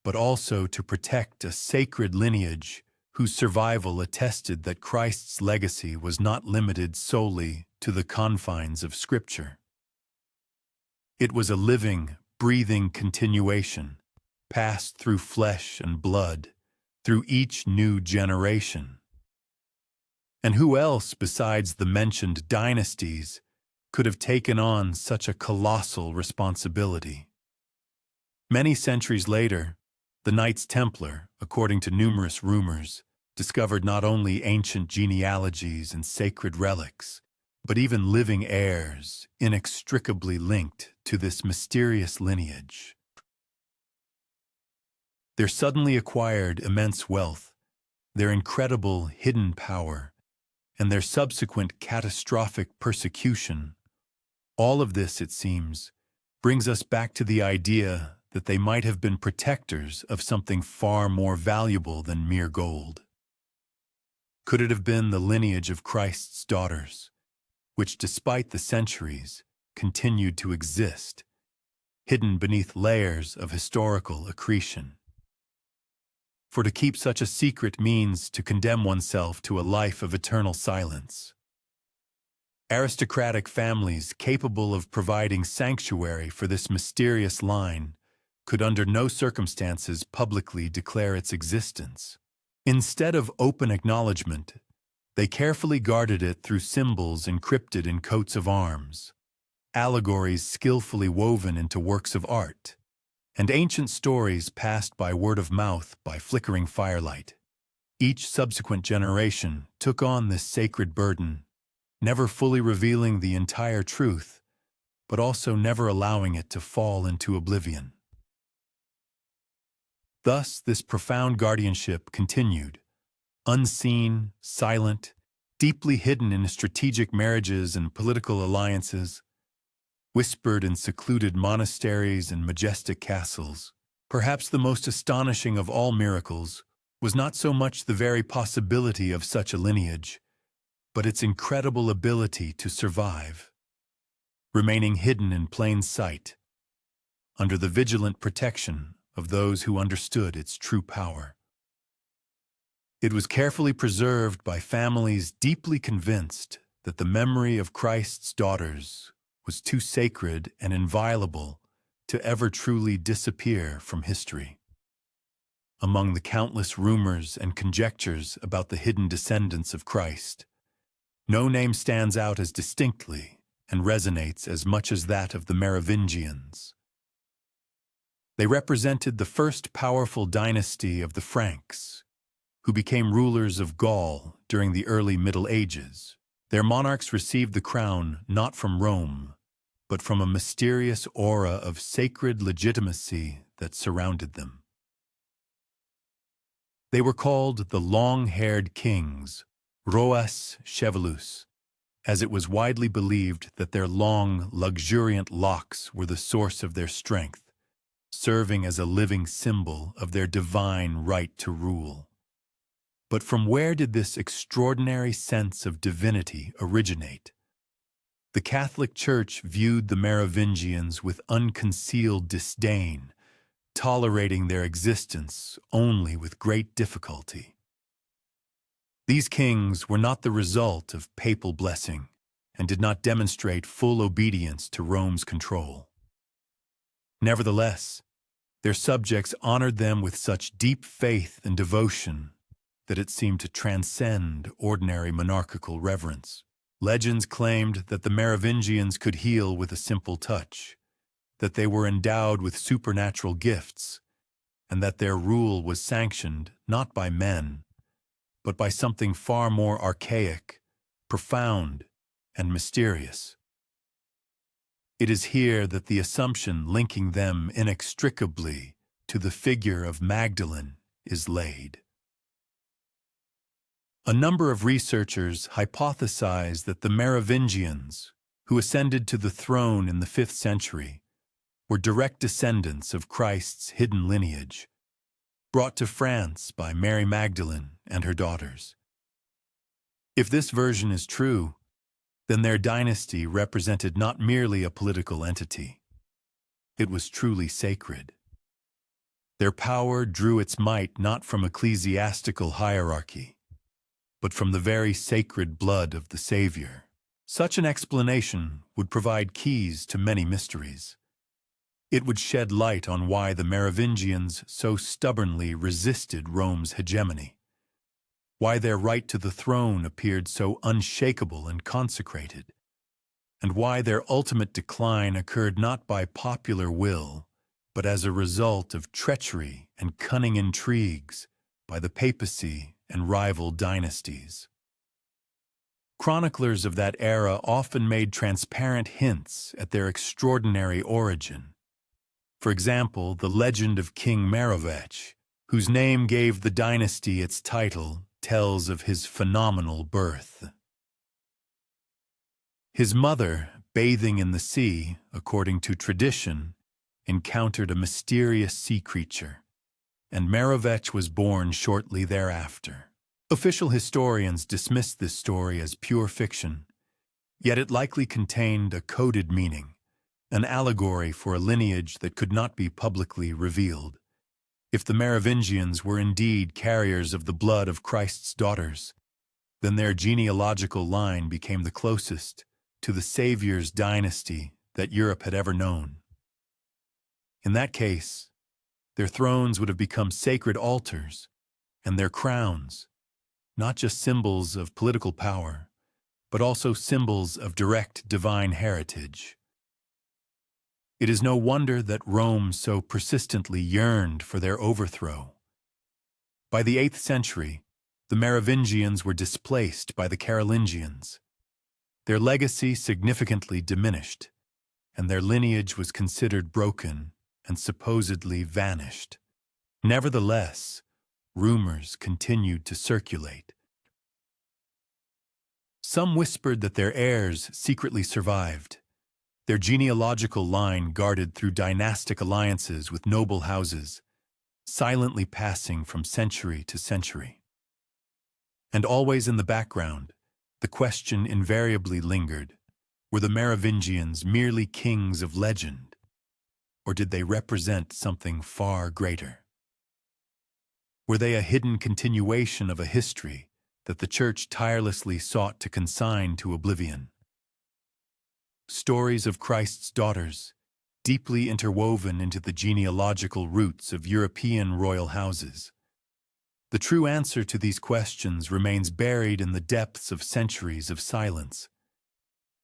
but also to protect a sacred lineage whose survival attested that Christ's legacy was not limited solely to the confines of Scripture. It was a living, breathing continuation, passed through flesh and blood, through each new generation. And who else besides the mentioned dynasties could have taken on such a colossal responsibility? Many centuries later, the Knights Templar, according to numerous rumors, discovered not only ancient genealogies and sacred relics, but even living heirs inextricably linked to this mysterious lineage. Their suddenly acquired immense wealth, their incredible hidden power, and their subsequent catastrophic persecution, all of this, it seems, brings us back to the idea that they might have been protectors of something far more valuable than mere gold. Could it have been the lineage of Christ's daughters, which, despite the centuries, continued to exist, hidden beneath layers of historical accretion? For to keep such a secret means to condemn oneself to a life of eternal silence. Aristocratic families capable of providing sanctuary for this mysterious line could under no circumstances publicly declare its existence. Instead of open acknowledgement, they carefully guarded it through symbols encrypted in coats of arms, allegories skillfully woven into works of art, and ancient stories passed by word of mouth by flickering firelight. Each subsequent generation took on this sacred burden, never fully revealing the entire truth, but also never allowing it to fall into oblivion. Thus, this profound guardianship continued, unseen, silent, deeply hidden in strategic marriages and political alliances, whispered in secluded monasteries and majestic castles. Perhaps the most astonishing of all miracles was not so much the very possibility of such a lineage, but its incredible ability to survive, remaining hidden in plain sight, under the vigilant protection of those who understood its true power. It was carefully preserved by families deeply convinced that the memory of Christ's daughters was too sacred and inviolable to ever truly disappear from history. among the countless rumors and conjectures about the hidden descendants of Christ. No name stands out as distinctly and resonates as much as that of the Merovingians. They represented the first powerful dynasty of the Franks, who became rulers of Gaul during the early Middle Ages. Their monarchs received the crown not from Rome, but from a mysterious aura of sacred legitimacy that surrounded them. They were called the long-haired kings, rois chevelus, as it was widely believed that their long, luxuriant locks were the source of their strength, serving as a living symbol of their divine right to rule. But from where did this extraordinary sense of divinity originate? The Catholic Church viewed the Merovingians with unconcealed disdain, tolerating their existence only with great difficulty. These kings were not the result of papal blessing and did not demonstrate full obedience to Rome's control. Nevertheless, their subjects honored them with such deep faith and devotion that it seemed to transcend ordinary monarchical reverence. Legends claimed that the Merovingians could heal with a simple touch, that they were endowed with supernatural gifts, and that their rule was sanctioned not by men, but by something far more archaic, profound, and mysterious. It is here that the assumption linking them inextricably to the figure of Magdalene is laid. A number of researchers hypothesize that the Merovingians, who ascended to the throne in the 5th century, were direct descendants of Christ's hidden lineage, brought to France by Mary Magdalene and her daughters. If this version is true, then their dynasty represented not merely a political entity. It was truly sacred. Their power drew its might not from ecclesiastical hierarchy, but from the very sacred blood of the Savior. Such an explanation would provide keys to many mysteries. It would shed light on why the Merovingians so stubbornly resisted Rome's hegemony, why their right to the throne appeared so unshakable and consecrated, and why their ultimate decline occurred not by popular will, but as a result of treachery and cunning intrigues by the papacy and rival dynasties. Chroniclers of that era often made transparent hints at their extraordinary origin. For example, the legend of King Merovingian, whose name gave the dynasty its title, tells of his phenomenal birth. His mother, bathing in the sea, according to tradition, encountered a mysterious sea creature, and Merovingian was born shortly thereafter. Official historians dismissed this story as pure fiction, yet it likely contained a coded meaning, an allegory for a lineage that could not be publicly revealed. If the Merovingians were indeed carriers of the blood of Christ's daughters, then their genealogical line became the closest to the Savior's dynasty that Europe had ever known. In that case, their thrones would have become sacred altars, and their crowns, not just symbols of political power, but also symbols of direct divine heritage. It is no wonder that Rome so persistently yearned for their overthrow. By the 8th century, the Merovingians were displaced by the Carolingians. Their legacy significantly diminished, and their lineage was considered broken and supposedly vanished. Nevertheless, rumors continued to circulate. Some whispered that their heirs secretly survived, their genealogical line guarded through dynastic alliances with noble houses, silently passing from century to century. And always in the background, the question invariably lingered, were the Merovingians merely kings of legend, or did they represent something far greater? Were they a hidden continuation of a history that the Church tirelessly sought to consign to oblivion? Stories of Christ's daughters, deeply interwoven into the genealogical roots of European royal houses. The true answer to these questions remains buried in the depths of centuries of silence.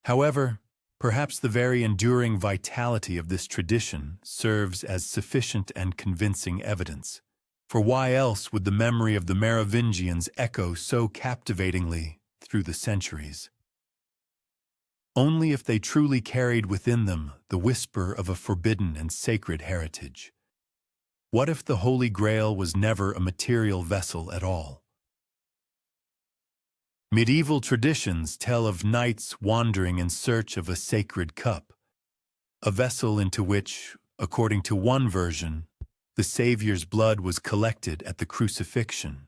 However, perhaps the very enduring vitality of this tradition serves as sufficient and convincing evidence. For why else would the memory of the Merovingians echo so captivatingly through the centuries? Only if they truly carried within them the whisper of a forbidden and sacred heritage. What if the Holy Grail was never a material vessel at all? Medieval traditions tell of knights wandering in search of a sacred cup, a vessel into which, according to one version, the Savior's blood was collected at the crucifixion,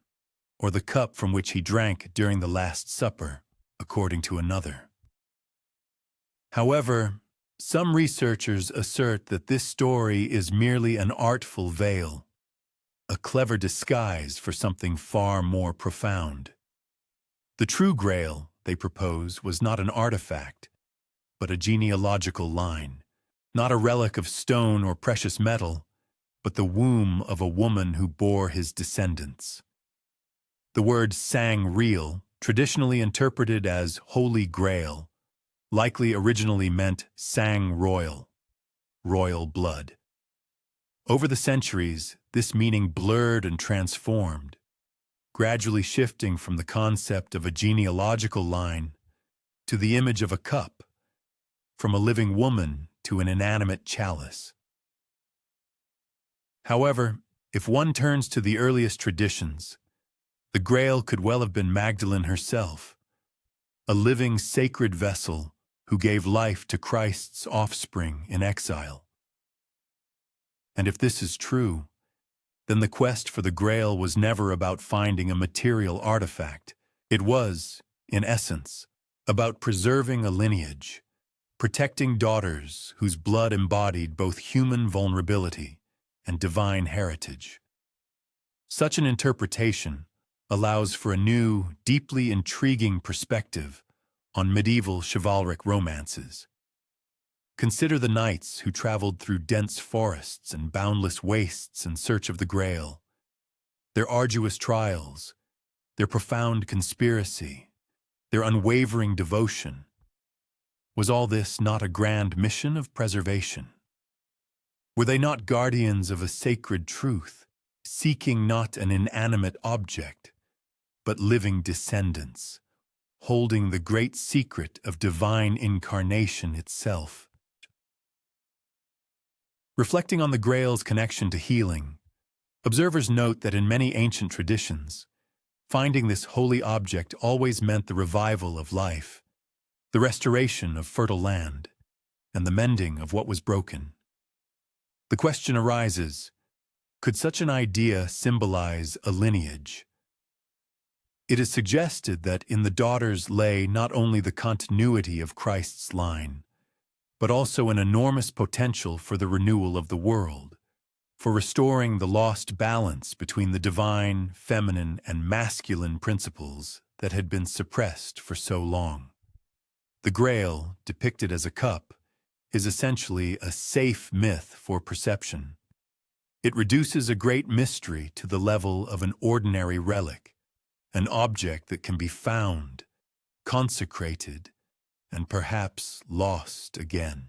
or the cup from which he drank during the Last Supper, according to another. However, some researchers assert that this story is merely an artful veil, a clever disguise for something far more profound. The true Grail, they propose, was not an artifact, but a genealogical line, not a relic of stone or precious metal, but the womb of a woman who bore his descendants. The word sang real, traditionally interpreted as Holy Grail, likely originally meant sang royal, royal blood. Over the centuries, this meaning blurred and transformed, gradually shifting from the concept of a genealogical line to the image of a cup, from a living woman to an inanimate chalice. However, if one turns to the earliest traditions, the Grail could well have been Magdalene herself, a living sacred vessel who gave life to Christ's offspring in exile. And if this is true, then the quest for the Grail was never about finding a material artifact. It was, in essence, about preserving a lineage, protecting daughters whose blood embodied both human vulnerability and divine heritage. Such an interpretation allows for a new, deeply intriguing perspective on medieval chivalric romances. Consider the knights who traveled through dense forests and boundless wastes in search of the Grail, their arduous trials, their profound conspiracy, their unwavering devotion. Was all this not a grand mission of preservation? Were they not guardians of a sacred truth, seeking not an inanimate object, but living descendants, holding the great secret of divine incarnation itself? Reflecting on the Grail's connection to healing, observers note that in many ancient traditions, finding this holy object always meant the revival of life, the restoration of fertile land, and the mending of what was broken. The question arises, could such an idea symbolize a lineage? It is suggested that in the daughters lay not only the continuity of Christ's line, but also an enormous potential for the renewal of the world, for restoring the lost balance between the divine, feminine, and masculine principles that had been suppressed for so long. The Grail, depicted as a cup, is essentially a safe myth for perception. It reduces a great mystery to the level of an ordinary relic, an object that can be found, consecrated, and perhaps lost again.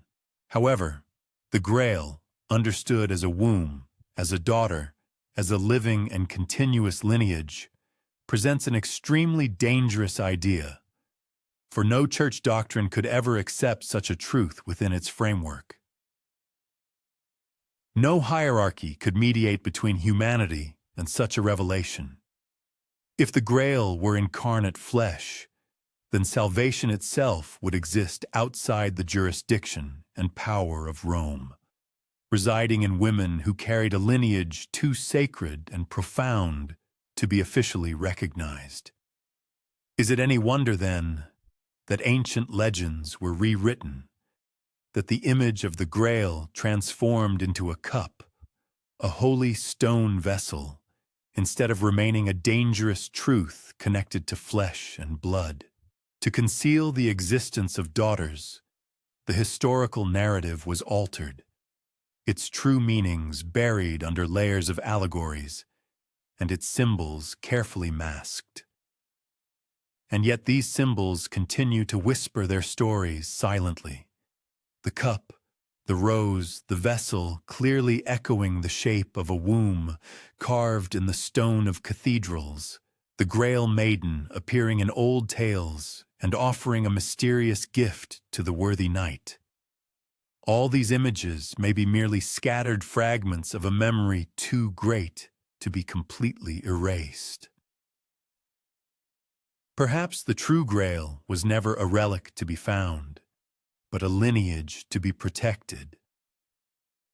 However, the Grail, understood as a womb, as a daughter, as a living and continuous lineage, presents an extremely dangerous idea, for no church doctrine could ever accept such a truth within its framework. No hierarchy could mediate between humanity and such a revelation. If the Grail were incarnate flesh, then salvation itself would exist outside the jurisdiction and power of Rome, residing in women who carried a lineage too sacred and profound to be officially recognized. Is it any wonder, then, that ancient legends were rewritten, that the image of the Grail transformed into a cup, a holy stone vessel, instead of remaining a dangerous truth connected to flesh and blood? To conceal the existence of daughters, the historical narrative was altered, its true meanings buried under layers of allegories, and its symbols carefully masked. And yet these symbols continue to whisper their stories silently. The cup, the rose, the vessel clearly echoing the shape of a womb carved in the stone of cathedrals, the Grail maiden appearing in old tales and offering a mysterious gift to the worthy knight. All these images may be merely scattered fragments of a memory too great to be completely erased. Perhaps the true Grail was never a relic to be found, but a lineage to be protected.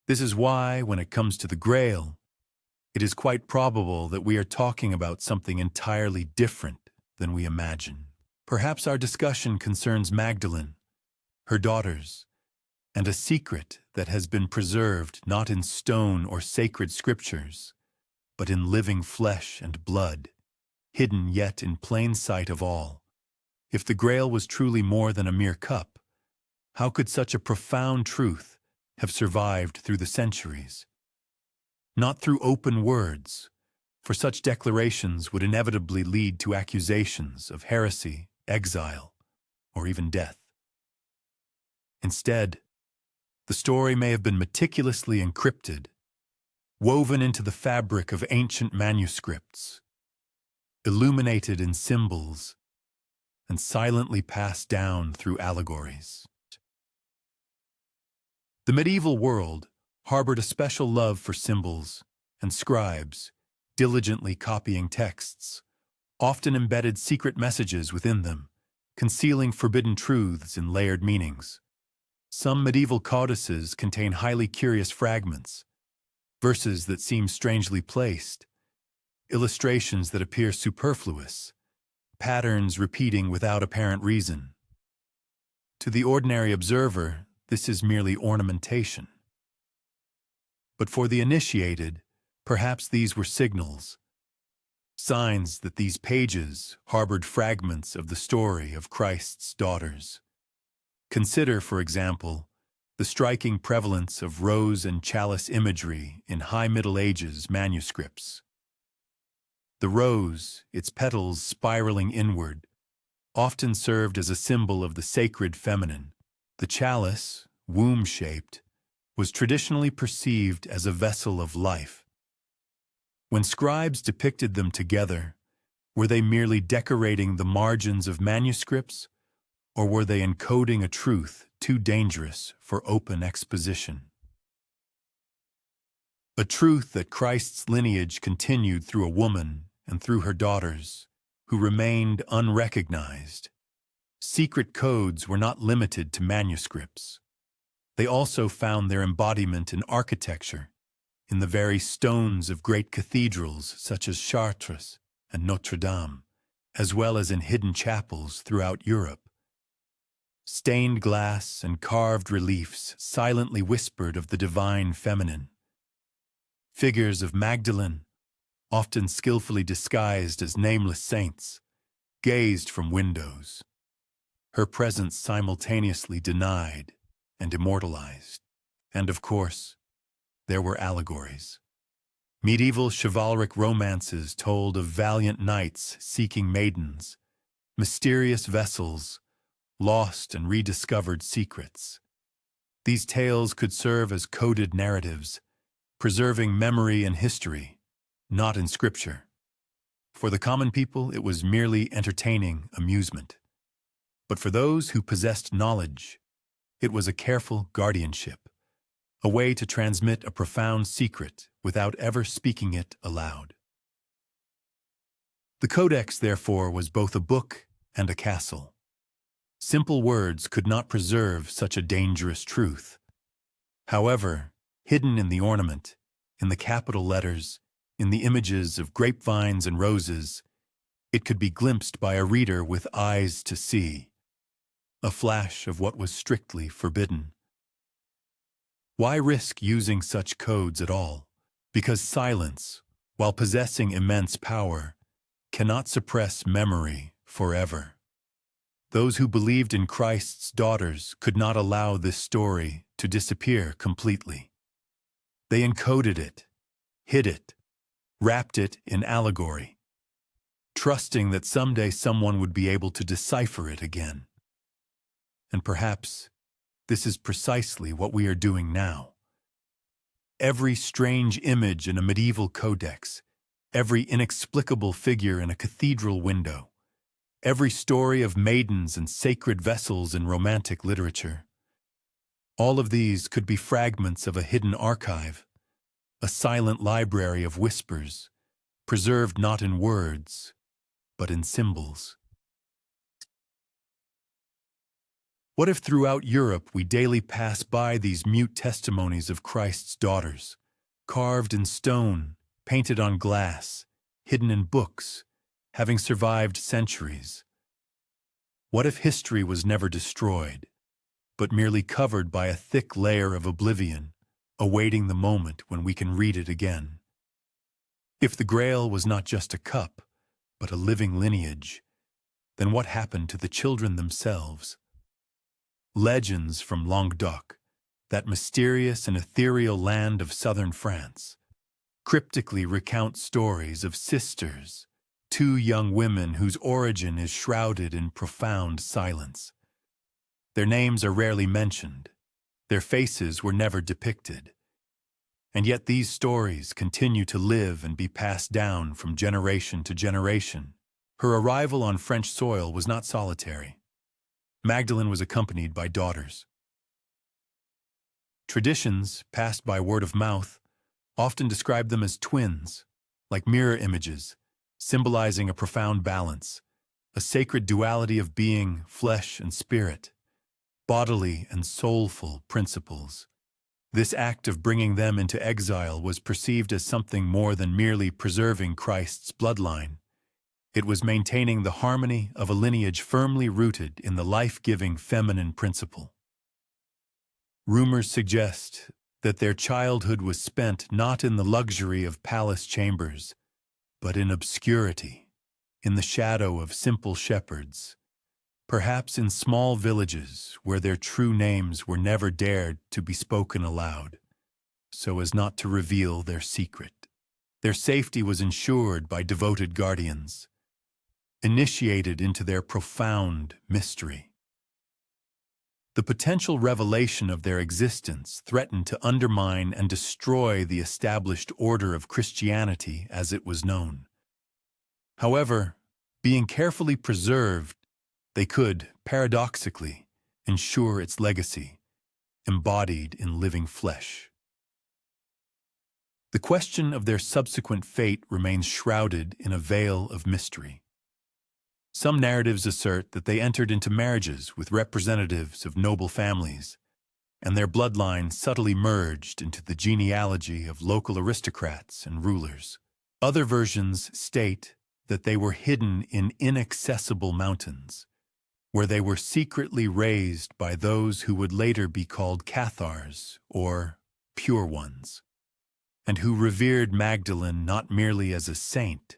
This is why, when it comes to the Grail, it is quite probable that we are talking about something entirely different than we imagine. Perhaps our discussion concerns Magdalene, her daughters, and a secret that has been preserved not in stone or sacred scriptures, but in living flesh and blood, hidden yet in plain sight of all. If the Grail was truly more than a mere cup, how could such a profound truth have survived through the centuries? Not through open words, for such declarations would inevitably lead to accusations of heresy, exile, or even death. Instead, the story may have been meticulously encrypted, woven into the fabric of ancient manuscripts, illuminated in symbols, and silently passed down through allegories. The medieval world harbored a special love for symbols, and scribes, diligently copying texts, often embedded secret messages within them, concealing forbidden truths in layered meanings. Some medieval codices contain highly curious fragments, verses that seem strangely placed, illustrations that appear superfluous, patterns repeating without apparent reason. To the ordinary observer, this is merely ornamentation. But for the initiated, perhaps these were signals, signs that these pages harbored fragments of the story of Christ's daughters. Consider, for example, the striking prevalence of rose and chalice imagery in High Middle Ages manuscripts. The rose, its petals spiraling inward, often served as a symbol of the sacred feminine. The chalice, womb-shaped, was traditionally perceived as a vessel of life. When scribes depicted them together, were they merely decorating the margins of manuscripts, or were they encoding a truth too dangerous for open exposition? A truth that Christ's lineage continued through a woman and through her daughters, who remained unrecognized. Secret codes were not limited to manuscripts. They also found their embodiment in architecture, in the very stones of great cathedrals such as Chartres and Notre Dame, as well as in hidden chapels throughout Europe. Stained glass and carved reliefs silently whispered of the divine feminine. Figures of Magdalene, often skillfully disguised as nameless saints, gazed from windows, her presence simultaneously denied and immortalized. And of course, there were allegories. Medieval chivalric romances told of valiant knights seeking maidens, mysterious vessels, lost and rediscovered secrets. These tales could serve as coded narratives, preserving memory and history, not in scripture. For the common people, it was merely entertaining amusement. But for those who possessed knowledge, it was a careful guardianship, a way to transmit a profound secret without ever speaking it aloud. The Codex, therefore, was both a book and a castle. Simple words could not preserve such a dangerous truth. However, hidden in the ornament, in the capital letters, in the images of grapevines and roses, it could be glimpsed by a reader with eyes to see, a flash of what was strictly forbidden. Why risk using such codes at all? Because silence, while possessing immense power, cannot suppress memory forever. Those who believed in Christ's daughters could not allow this story to disappear completely. They encoded it, hid it, wrapped it in allegory, trusting that someday someone would be able to decipher it again. And perhaps this is precisely what we are doing now. Every strange image in a medieval codex, every inexplicable figure in a cathedral window, every story of maidens and sacred vessels in romantic literature, all of these could be fragments of a hidden archive, a silent library of whispers, preserved not in words, but in symbols. What if throughout Europe we daily pass by these mute testimonies of Christ's daughters, carved in stone, painted on glass, hidden in books, having survived centuries? What if history was never destroyed, but merely covered by a thick layer of oblivion, awaiting the moment when we can read it again? If the Grail was not just a cup, but a living lineage, then what happened to the children themselves? Legends from Languedoc, that mysterious and ethereal land of southern France, cryptically recount stories of sisters, two young women whose origin is shrouded in profound silence. Their names are rarely mentioned, their faces were never depicted, and yet these stories continue to live and be passed down from generation to generation. Her arrival on French soil was not solitary. Magdalene was accompanied by daughters. Traditions, passed by word of mouth, often describe them as twins, like mirror images, symbolizing a profound balance, a sacred duality of being, flesh and spirit, bodily and soulful principles. This act of bringing them into exile was perceived as something more than merely preserving Christ's bloodline. It was maintaining the harmony of a lineage firmly rooted in the life-giving feminine principle. Rumors suggest that their childhood was spent not in the luxury of palace chambers, but in obscurity, in the shadow of simple shepherds, perhaps in small villages where their true names were never dared to be spoken aloud, so as not to reveal their secret. Their safety was ensured by devoted guardians, initiated into their profound mystery. The potential revelation of their existence threatened to undermine and destroy the established order of Christianity as it was known. However, being carefully preserved, they could, paradoxically, ensure its legacy, embodied in living flesh. The question of their subsequent fate remains shrouded in a veil of mystery. Some narratives assert that they entered into marriages with representatives of noble families, and their bloodline subtly merged into the genealogy of local aristocrats and rulers. Other versions state that they were hidden in inaccessible mountains, where they were secretly raised by those who would later be called Cathars, or pure ones, and who revered Magdalene not merely as a saint,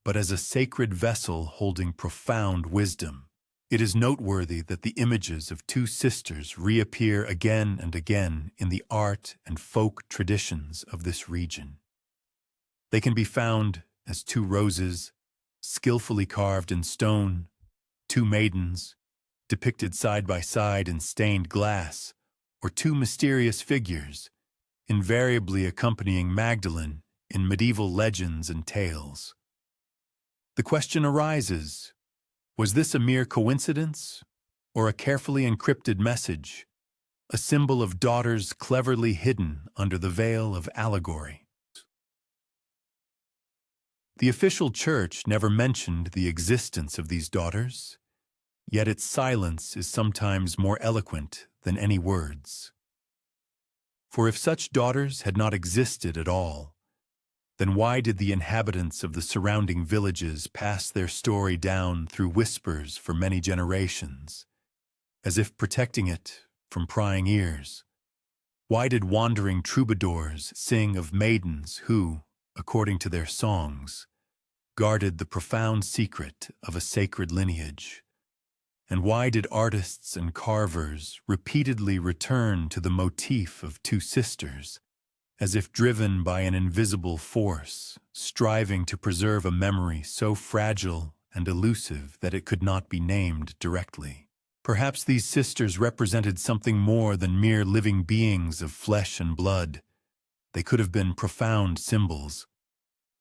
but as a sacred vessel holding profound wisdom. It is noteworthy that the images of two sisters reappear again and again in the art and folk traditions of this region. They can be found as two roses, skillfully carved in stone, two maidens, depicted side by side in stained glass, or two mysterious figures, invariably accompanying Magdalene in medieval legends and tales. The question arises, was this a mere coincidence, or a carefully encrypted message, a symbol of daughters cleverly hidden under the veil of allegory? The official church never mentioned the existence of these daughters, yet its silence is sometimes more eloquent than any words. For if such daughters had not existed at all, then why did the inhabitants of the surrounding villages pass their story down through whispers for many generations, as if protecting it from prying ears? Why did wandering troubadours sing of maidens who, according to their songs, guarded the profound secret of a sacred lineage? And why did artists and carvers repeatedly return to the motif of two sisters, as if driven by an invisible force, striving to preserve a memory so fragile and elusive that it could not be named directly. Perhaps these sisters represented something more than mere living beings of flesh and blood. They could have been profound symbols,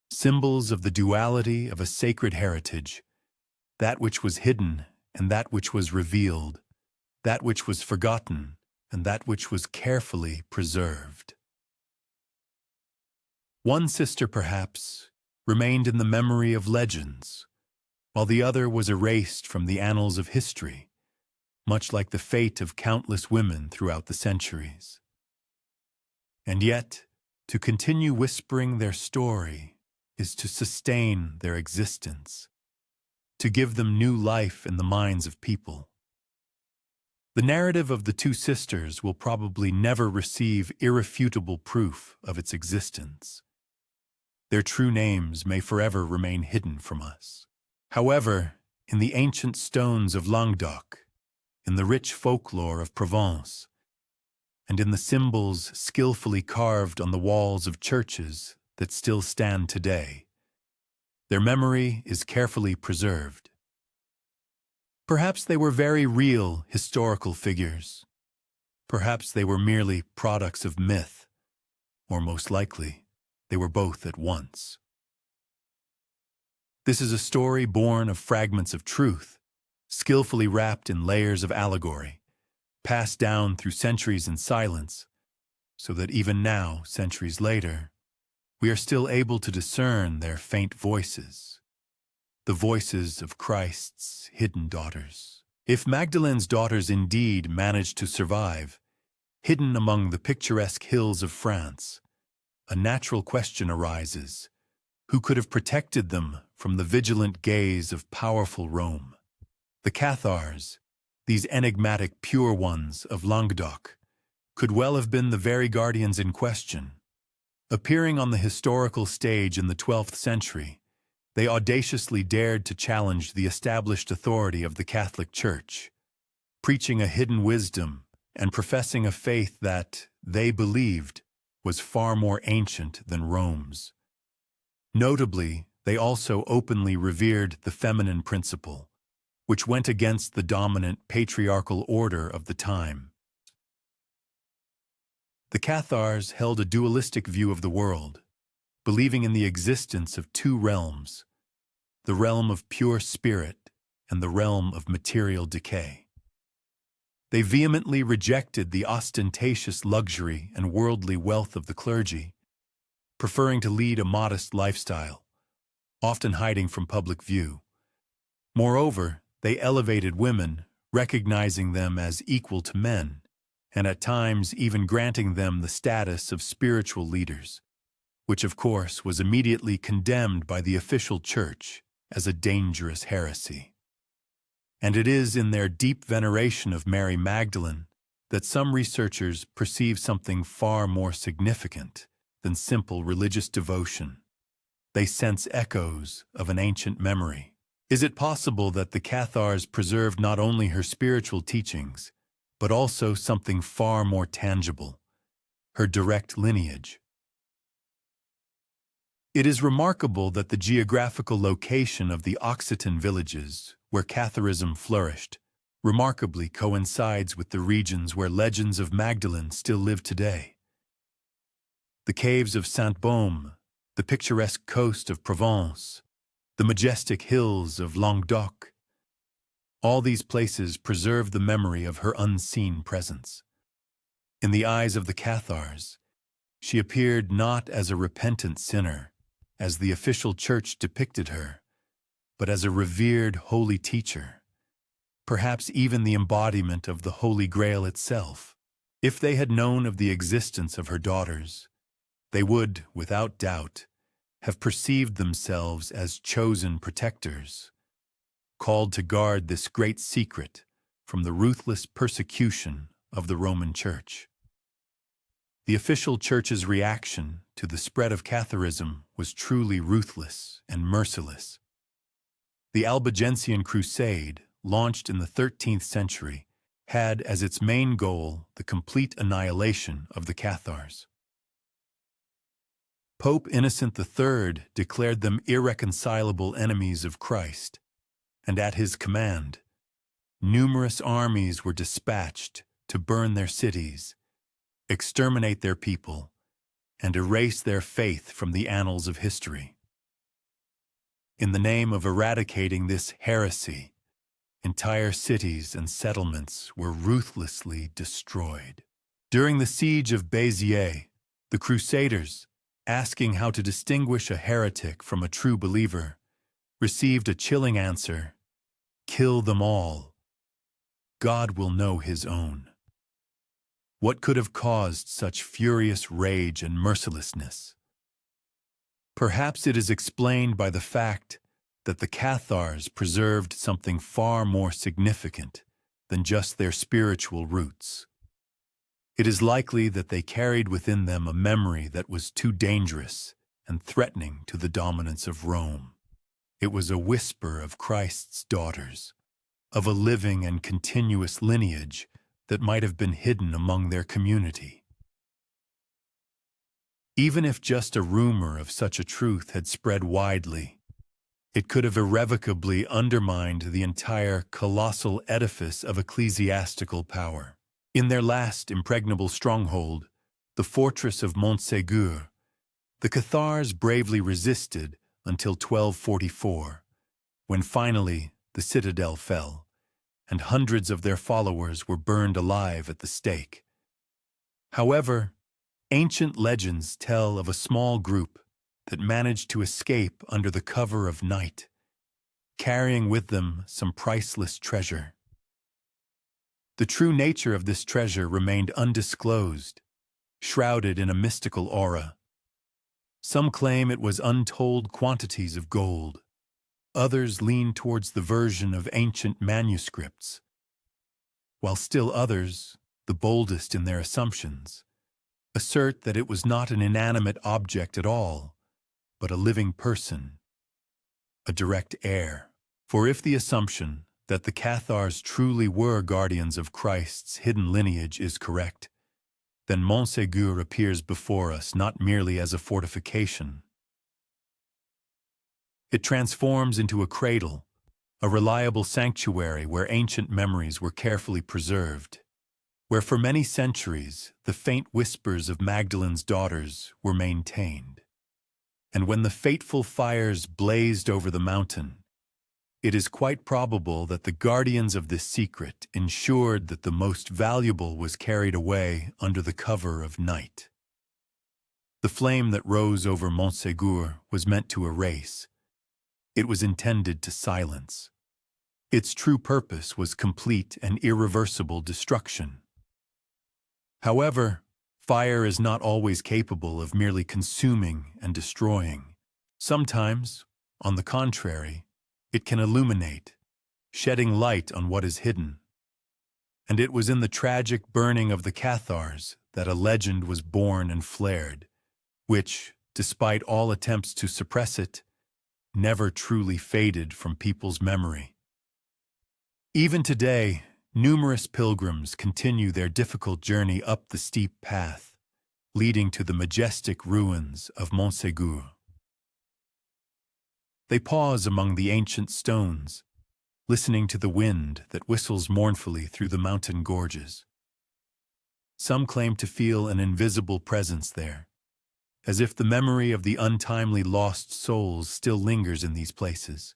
symbols of the duality of a sacred heritage, that which was hidden and that which was revealed, that which was forgotten and that which was carefully preserved. One sister, perhaps, remained in the memory of legends, while the other was erased from the annals of history, much like the fate of countless women throughout the centuries. And yet, to continue whispering their story is to sustain their existence, to give them new life in the minds of people. The narrative of the two sisters will probably never receive irrefutable proof of its existence. Their true names may forever remain hidden from us. However, in the ancient stones of Languedoc, in the rich folklore of Provence, and in the symbols skillfully carved on the walls of churches that still stand today, their memory is carefully preserved. Perhaps they were very real historical figures. Perhaps they were merely products of myth, or most likely, they were both at once. This is a story born of fragments of truth, skillfully wrapped in layers of allegory, passed down through centuries in silence, so that even now, centuries later, we are still able to discern their faint voices, the voices of Christ's hidden daughters. If Magdalene's daughters indeed managed to survive, hidden among the picturesque hills of France, a natural question arises: who could have protected them from the vigilant gaze of powerful Rome? The Cathars, these enigmatic pure ones of Languedoc, could well have been the very guardians in question. Appearing on the historical stage in the 12th century, they audaciously dared to challenge the established authority of the Catholic Church, preaching a hidden wisdom and professing a faith that, they believed, was far more ancient than Rome's. Notably, they also openly revered the feminine principle, which went against the dominant patriarchal order of the time. The Cathars held a dualistic view of the world, believing in the existence of two realms, the realm of pure spirit and the realm of material decay. They vehemently rejected the ostentatious luxury and worldly wealth of the clergy, preferring to lead a modest lifestyle, often hiding from public view. Moreover, they elevated women, recognizing them as equal to men, and at times even granting them the status of spiritual leaders, which of course was immediately condemned by the official church as a dangerous heresy. And it is in their deep veneration of Mary Magdalene that some researchers perceive something far more significant than simple religious devotion. They sense echoes of an ancient memory. Is it possible that the Cathars preserved not only her spiritual teachings, but also something far more tangible, her direct lineage? It is remarkable that the geographical location of the Occitan villages, where Catharism flourished, remarkably coincides with the regions where legends of Magdalene still live today. The caves of Saint-Baume, the picturesque coast of Provence, the majestic hills of Languedoc, all these places preserve the memory of her unseen presence. In the eyes of the Cathars, she appeared not as a repentant sinner, as the official church depicted her, but as a revered holy teacher, perhaps even the embodiment of the Holy Grail itself. If they had known of the existence of her daughters, they would, without doubt, have perceived themselves as chosen protectors, called to guard this great secret from the ruthless persecution of the Roman Church. The official church's reaction to the spread of Catharism was truly ruthless and merciless. The Albigensian Crusade, launched in the 13th century, had as its main goal the complete annihilation of the Cathars. Pope Innocent III declared them irreconcilable enemies of Christ, and at his command, numerous armies were dispatched to burn their cities, exterminate their people, and erase their faith from the annals of history. In the name of eradicating this heresy, entire cities and settlements were ruthlessly destroyed. During the siege of Béziers, the Crusaders, asking how to distinguish a heretic from a true believer, received a chilling answer: kill them all. God will know his own. What could have caused such furious rage and mercilessness? Perhaps it is explained by the fact that the Cathars preserved something far more significant than just their spiritual roots. It is likely that they carried within them a memory that was too dangerous and threatening to the dominance of Rome. It was a whisper of Christ's daughters, of a living and continuous lineage that might have been hidden among their community. Even if just a rumor of such a truth had spread widely, it could have irrevocably undermined the entire colossal edifice of ecclesiastical power. In their last impregnable stronghold, the fortress of Montségur, the Cathars bravely resisted until 1244, when finally the citadel fell, and hundreds of their followers were burned alive at the stake. However, ancient legends tell of a small group that managed to escape under the cover of night, carrying with them some priceless treasure. The true nature of this treasure remained undisclosed, shrouded in a mystical aura. Some claim it was untold quantities of gold. Others lean towards the version of ancient manuscripts, while still others, the boldest in their assumptions, assert that it was not an inanimate object at all, but a living person, a direct heir. For if the assumption that the Cathars truly were guardians of Christ's hidden lineage is correct, then Montségur appears before us not merely as a fortification. It transforms into a cradle, a reliable sanctuary where ancient memories were carefully preserved, where for many centuries the faint whispers of Magdalene's daughters were maintained. And when the fateful fires blazed over the mountain, it is quite probable that the guardians of this secret ensured that the most valuable was carried away under the cover of night. The flame that rose over Montségur was meant to erase. It was intended to silence. Its true purpose was complete and irreversible destruction. However, fire is not always capable of merely consuming and destroying. Sometimes, on the contrary, it can illuminate, shedding light on what is hidden. And it was in the tragic burning of the Cathars that a legend was born and flared, which, despite all attempts to suppress it, never truly faded from people's memory. Even today, numerous pilgrims continue their difficult journey up the steep path, leading to the majestic ruins of Montségur. They pause among the ancient stones, listening to the wind that whistles mournfully through the mountain gorges. Some claim to feel an invisible presence there, as if the memory of the untimely lost souls still lingers in these places.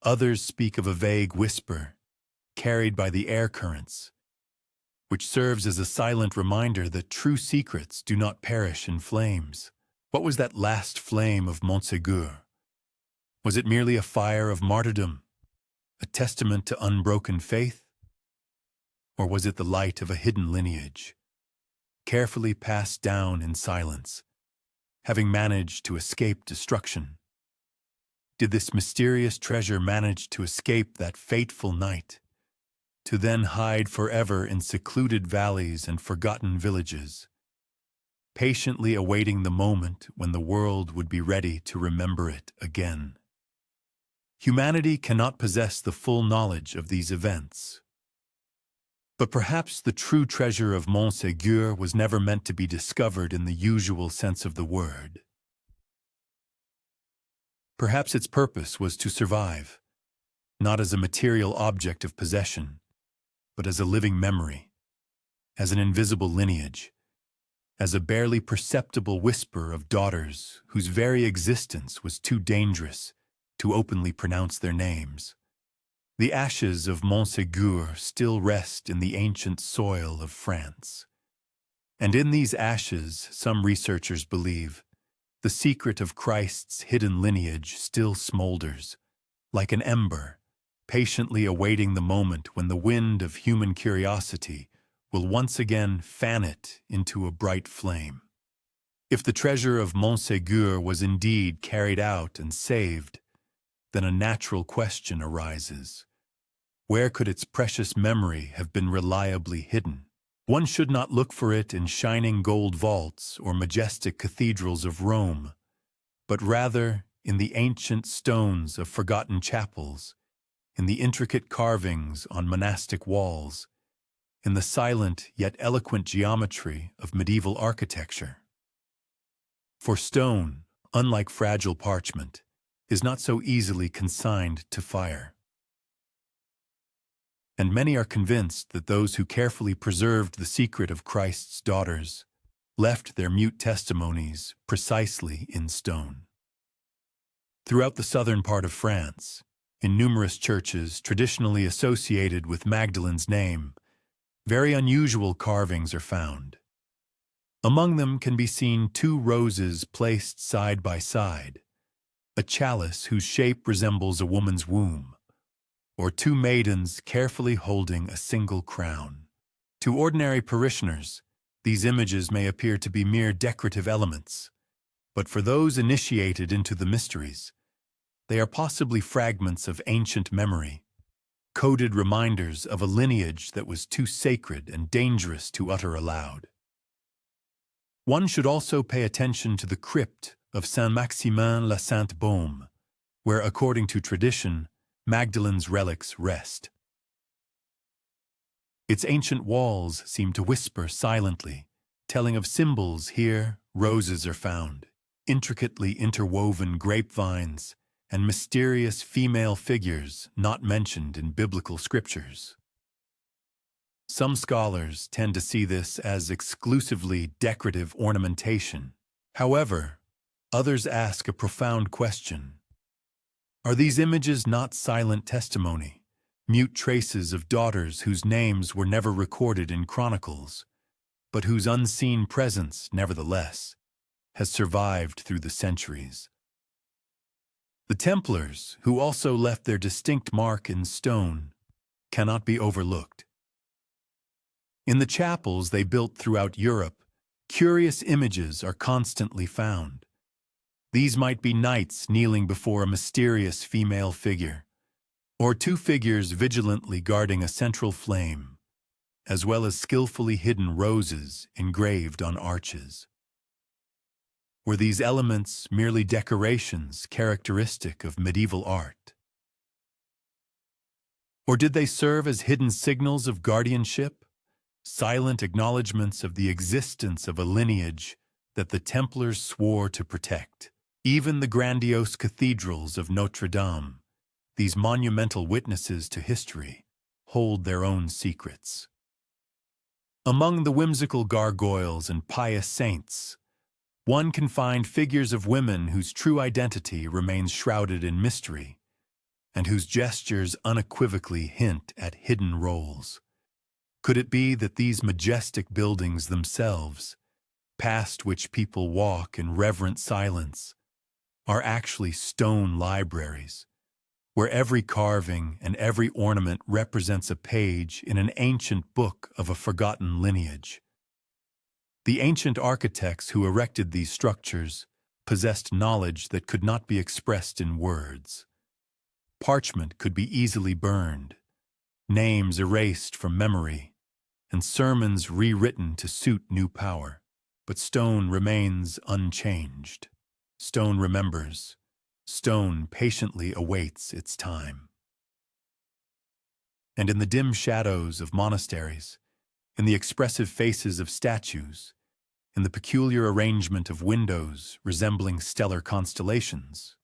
Others speak of a vague whisper, carried by the air currents, which serves as a silent reminder that true secrets do not perish in flames. What was that last flame of Montségur? Was it merely a fire of martyrdom, a testament to unbroken faith? Or was it the light of a hidden lineage, carefully passed down in silence, having managed to escape destruction? Did this mysterious treasure manage to escape that fateful night, to then hide forever in secluded valleys and forgotten villages, patiently awaiting the moment when the world would be ready to remember it again? Humanity cannot possess the full knowledge of these events. But perhaps the true treasure of Montségur was never meant to be discovered in the usual sense of the word. Perhaps its purpose was to survive, not as a material object of possession, but as a living memory, as an invisible lineage, as a barely perceptible whisper of daughters whose very existence was too dangerous to openly pronounce their names. The ashes of Montségur still rest in the ancient soil of France. And in these ashes, some researchers believe, the secret of Christ's hidden lineage still smolders, like an ember, patiently awaiting the moment when the wind of human curiosity will once again fan it into a bright flame. If the treasure of Montségur was indeed carried out and saved, then a natural question arises. Where could its precious memory have been reliably hidden? One should not look for it in shining gold vaults or majestic cathedrals of Rome, but rather in the ancient stones of forgotten chapels, in the intricate carvings on monastic walls, in the silent yet eloquent geometry of medieval architecture. For stone, unlike fragile parchment, is not so easily consigned to fire. And many are convinced that those who carefully preserved the secret of Christ's daughters left their mute testimonies precisely in stone. Throughout the southern part of France, in numerous churches traditionally associated with Magdalene's name, very unusual carvings are found. Among them can be seen 2 roses placed side by side, a chalice whose shape resembles a woman's womb, or 2 maidens carefully holding a single crown. To ordinary parishioners, these images may appear to be mere decorative elements, but for those initiated into the mysteries, they are possibly fragments of ancient memory, coded reminders of a lineage that was too sacred and dangerous to utter aloud. One should also pay attention to the crypt of Saint-Maximin-la-Sainte-Baume, where, according to tradition, Magdalene's relics rest. Its ancient walls seem to whisper silently, telling of symbols here roses are found, intricately interwoven grapevines, and mysterious female figures not mentioned in biblical scriptures. Some scholars tend to see this as exclusively decorative ornamentation. However, others ask a profound question. Are these images not silent testimony, mute traces of daughters whose names were never recorded in chronicles, but whose unseen presence, nevertheless, has survived through the centuries? The Templars, who also left their distinct mark in stone, cannot be overlooked. In the chapels they built throughout Europe, curious images are constantly found. These might be knights kneeling before a mysterious female figure, or 2 figures vigilantly guarding a central flame, as well as skillfully hidden roses engraved on arches. Were these elements merely decorations characteristic of medieval art? Or did they serve as hidden signals of guardianship, silent acknowledgments of the existence of a lineage that the Templars swore to protect? Even the grandiose cathedrals of Notre Dame, these monumental witnesses to history, hold their own secrets. Among the whimsical gargoyles and pious saints, one can find figures of women whose true identity remains shrouded in mystery, and whose gestures unequivocally hint at hidden roles. Could it be that these majestic buildings themselves, past which people walk in reverent silence, are actually stone libraries, where every carving and every ornament represents a page in an ancient book of a forgotten lineage? The ancient architects who erected these structures possessed knowledge that could not be expressed in words. Parchment could be easily burned, names erased from memory, and sermons rewritten to suit new power. But stone remains unchanged. Stone remembers. Stone patiently awaits its time. And in the dim shadows of monasteries, in the expressive faces of statues, in the peculiar arrangement of windows resembling stellar constellations,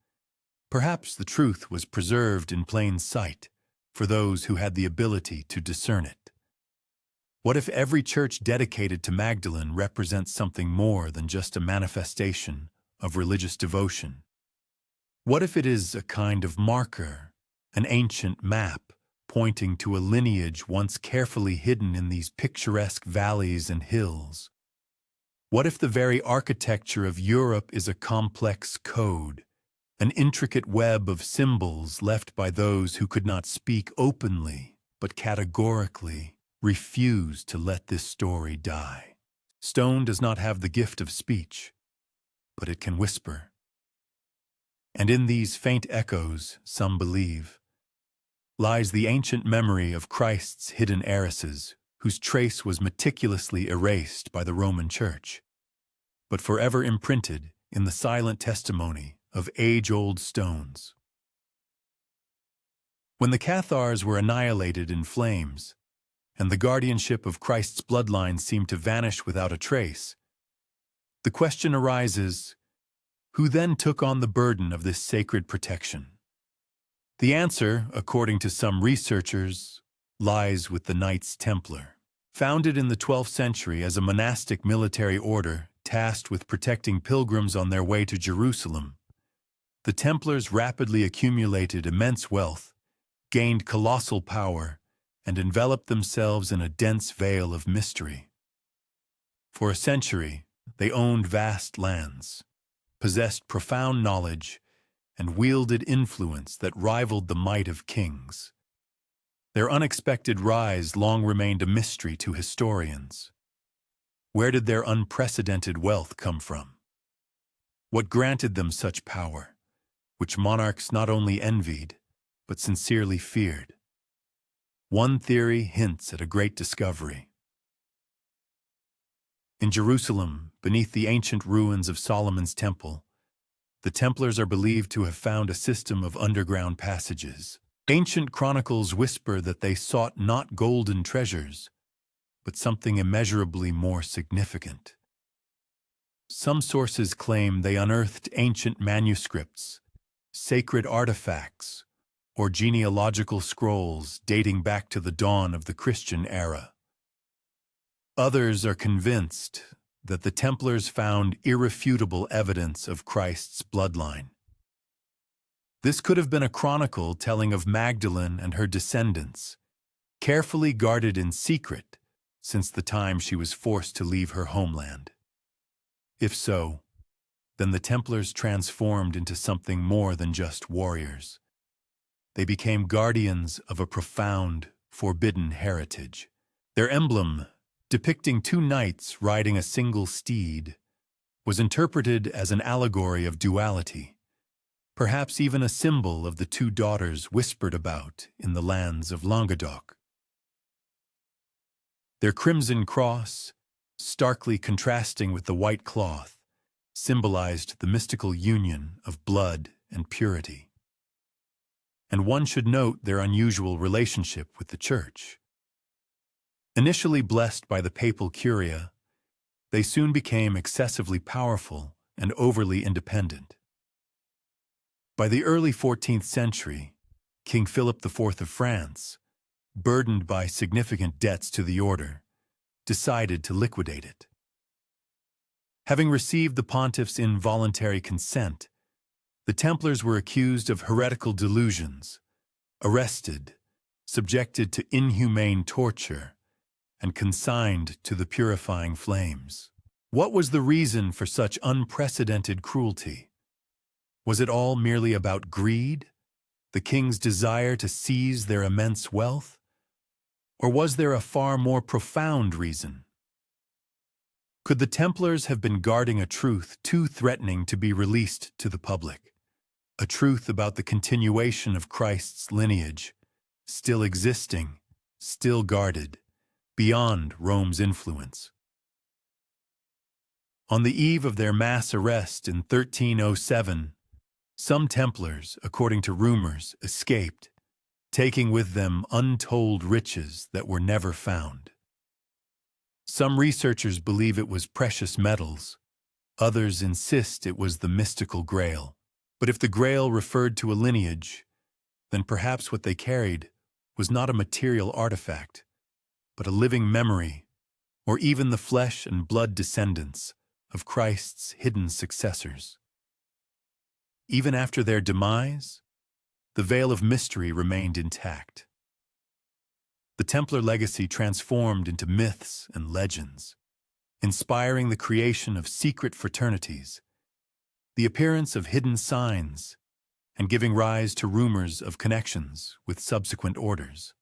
perhaps the truth was preserved in plain sight for those who had the ability to discern it. What if every church dedicated to Magdalene represents something more than just a manifestation of religious devotion? What if it is a kind of marker, an ancient map pointing to a lineage once carefully hidden in these picturesque valleys and hills? What if the very architecture of Europe is a complex code, an intricate web of symbols left by those who could not speak openly, but categorically refused to let this story die? Stone does not have the gift of speech, but it can whisper. And in these faint echoes, some believe, lies the ancient memory of Christ's hidden heiresses, whose trace was meticulously erased by the Roman Church, but forever imprinted in the silent testimony of age-old stones. When the Cathars were annihilated in flames, and the guardianship of Christ's bloodline seemed to vanish without a trace, the question arises, who then took on the burden of this sacred protection? The answer, according to some researchers, lies with the Knights Templar. Founded in the 12th century as a monastic military order tasked with protecting pilgrims on their way to Jerusalem, the Templars rapidly accumulated immense wealth, gained colossal power, and enveloped themselves in a dense veil of mystery. For a century, they owned vast lands, possessed profound knowledge, and wielded influence that rivaled the might of kings. Their unexpected rise long remained a mystery to historians. Where did their unprecedented wealth come from? What granted them such power, which monarchs not only envied, but sincerely feared? One theory hints at a great discovery. In Jerusalem, beneath the ancient ruins of Solomon's Temple, the Templars are believed to have found a system of underground passages. Ancient chronicles whisper that they sought not golden treasures, but something immeasurably more significant. Some sources claim they unearthed ancient manuscripts, sacred artifacts, or genealogical scrolls dating back to the dawn of the Christian era. Others are convinced that the Templars found irrefutable evidence of Christ's bloodline. This could have been a chronicle telling of Magdalene and her descendants, carefully guarded in secret since the time she was forced to leave her homeland. If so, then the Templars transformed into something more than just warriors. They became guardians of a profound, forbidden heritage. Their emblem, depicting two knights riding a single steed, was interpreted as an allegory of duality, perhaps even a symbol of the two daughters whispered about in the lands of Languedoc. Their crimson cross, starkly contrasting with the white cloth, symbolized the mystical union of blood and purity. And one should note their unusual relationship with the Church. Initially blessed by the papal curia, they soon became excessively powerful and overly independent. By the early 14th century, King Philip IV of France, burdened by significant debts to the order, decided to liquidate it. Having received the pontiff's involuntary consent, the Templars were accused of heretical delusions, arrested, subjected to inhumane torture, and consigned to the purifying flames. What was the reason for such unprecedented cruelty? Was it all merely about greed, the king's desire to seize their immense wealth? Or was there a far more profound reason? Could the Templars have been guarding a truth too threatening to be released to the public? A truth about the continuation of Christ's lineage, still existing, still guarded, beyond Rome's influence. On the eve of their mass arrest in 1307, some Templars, according to rumors, escaped, taking with them untold riches that were never found. Some researchers believe it was precious metals. Others insist it was the mystical Grail. But if the Grail referred to a lineage, then perhaps what they carried was not a material artifact, but a living memory, or even the flesh and blood descendants of Christ's hidden successors. Even after their demise, the veil of mystery remained intact. The Templar legacy transformed into myths and legends, inspiring the creation of secret fraternities, the appearance of hidden signs, and giving rise to rumors of connections with subsequent orders.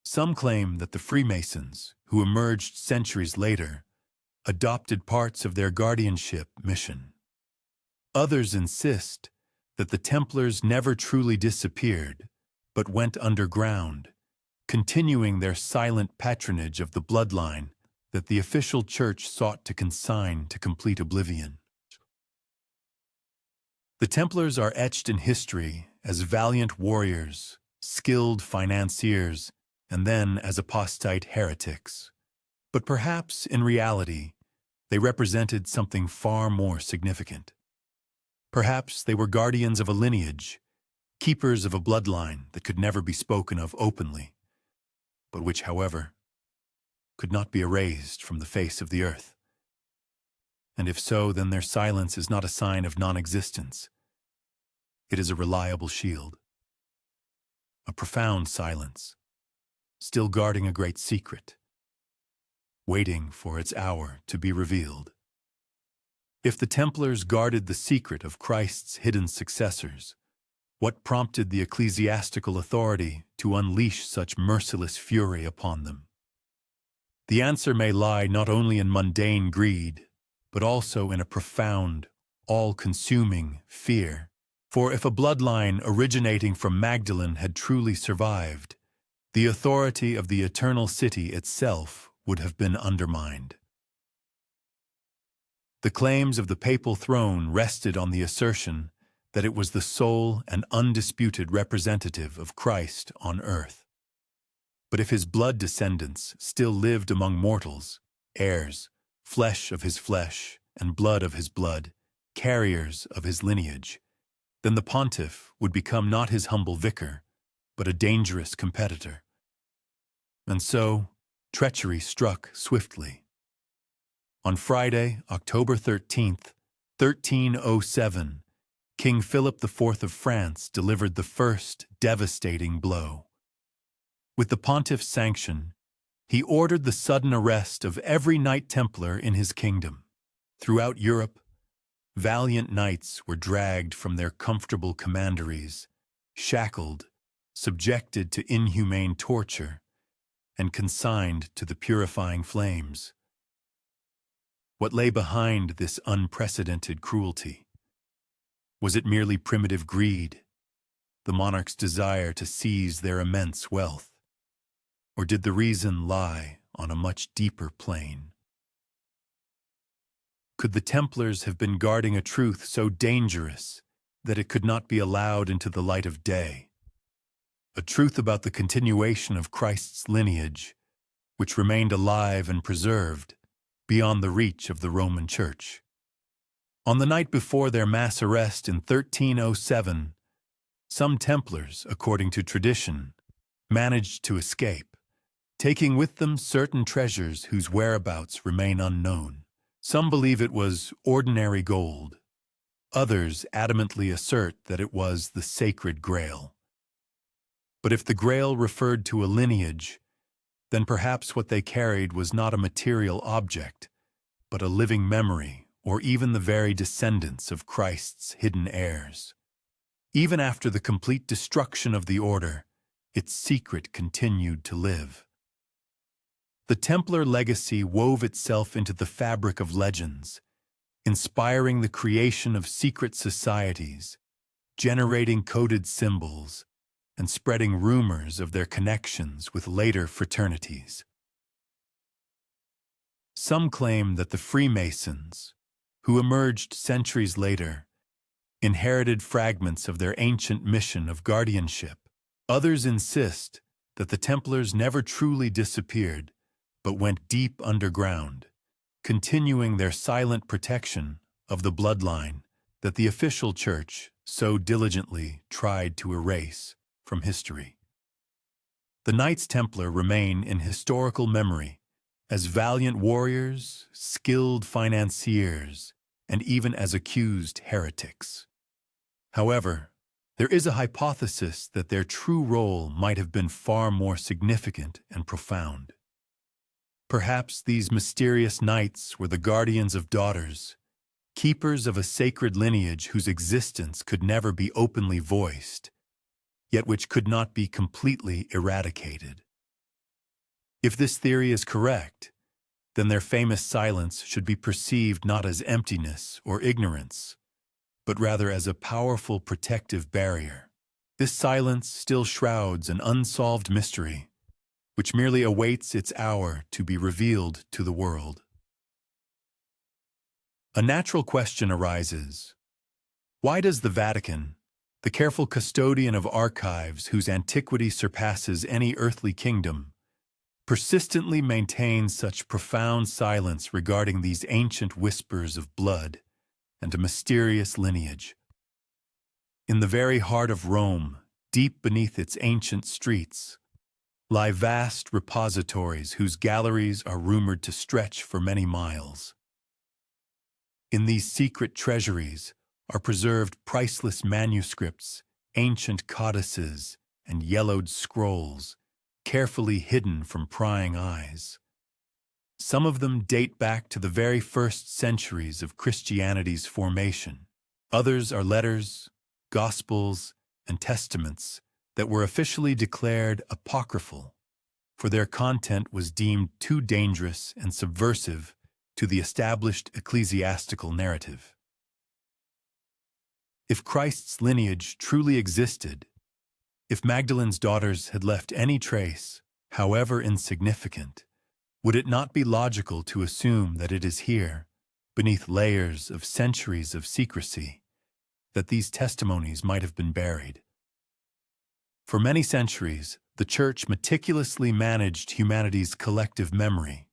Some claim that the Freemasons, who emerged centuries later, adopted parts of their guardianship mission. Others insist that the Templars never truly disappeared, but went underground, continuing their silent patronage of the bloodline that the official church sought to consign to complete oblivion. The Templars are etched in history as valiant warriors, skilled financiers, and then as apostate heretics. But perhaps, in reality, they represented something far more significant. Perhaps they were guardians of a lineage, keepers of a bloodline that could never be spoken of openly, but which, however, could not be erased from the face of the earth. And if so, then their silence is not a sign of non-existence. It is a reliable shield. A profound silence, still guarding a great secret, waiting for its hour to be revealed. If the Templars guarded the secret of Christ's hidden successors, what prompted the ecclesiastical authority to unleash such merciless fury upon them? The answer may lie not only in mundane greed, but also in a profound, all-consuming fear. For if a bloodline originating from Magdalene had truly survived, the authority of the eternal city itself would have been undermined. The claims of the papal throne rested on the assertion that it was the sole and undisputed representative of Christ on earth. But if his blood descendants still lived among mortals, heirs, flesh of his flesh and blood of his blood, carriers of his lineage, then the pontiff would become not his humble vicar, but a dangerous competitor. And so, treachery struck swiftly. On Friday, October 13th, 1307, King Philip IV of France delivered the first devastating blow. With the pontiff's sanction, he ordered the sudden arrest of every Knight Templar in his kingdom. Throughout Europe, valiant knights were dragged from their comfortable commanderies, shackled, subjected to inhumane torture, and consigned to the purifying flames. What lay behind this unprecedented cruelty? Was it merely primitive greed, the monarch's desire to seize their immense wealth? Or did the reason lie on a much deeper plane? Could the Templars have been guarding a truth so dangerous that it could not be allowed into the light of day? A truth about the continuation of Christ's lineage, which remained alive and preserved beyond the reach of the Roman Church. On the night before their mass arrest in 1307, some Templars, according to tradition, managed to escape, taking with them certain treasures whose whereabouts remain unknown. Some believe it was ordinary gold. Others adamantly assert that it was the sacred Grail. But if the Grail referred to a lineage, then perhaps what they carried was not a material object, but a living memory, or even the very descendants of Christ's hidden heirs. Even after the complete destruction of the order, its secret continued to live. The Templar legacy wove itself into the fabric of legends, inspiring the creation of secret societies, generating coded symbols, and spreading rumors of their connections with later fraternities. Some claim that the Freemasons, who emerged centuries later, inherited fragments of their ancient mission of guardianship, Others insist that the Templars never truly disappeared, but went deep underground, continuing their silent protection of the bloodline that the official church so diligently tried to erase from history. The Knights Templar remain in historical memory as valiant warriors, skilled financiers, and even as accused heretics. However, there is a hypothesis that their true role might have been far more significant and profound. Perhaps these mysterious knights were the guardians of daughters, keepers of a sacred lineage whose existence could never be openly voiced, yet which could not be completely eradicated. If this theory is correct, then their famous silence should be perceived not as emptiness or ignorance, but rather as a powerful protective barrier. This silence still shrouds an unsolved mystery, which merely awaits its hour to be revealed to the world. A natural question arises: why does the Vatican, the careful custodian of archives whose antiquity surpasses any earthly kingdom, persistently maintain such profound silence regarding these ancient whispers of blood and a mysterious lineage? In the very heart of Rome, deep beneath its ancient streets, lie vast repositories whose galleries are rumored to stretch for many miles. In these secret treasuries are preserved priceless manuscripts, ancient codices, and yellowed scrolls, carefully hidden from prying eyes. Some of them date back to the very first centuries of Christianity's formation. Others are letters, gospels, and testaments that were officially declared apocryphal, for their content was deemed too dangerous and subversive to the established ecclesiastical narrative. If Christ's lineage truly existed, if Magdalene's daughters had left any trace, however insignificant, would it not be logical to assume that it is here, beneath layers of centuries of secrecy, that these testimonies might have been buried? For many centuries, the Church meticulously managed humanity's collective memory.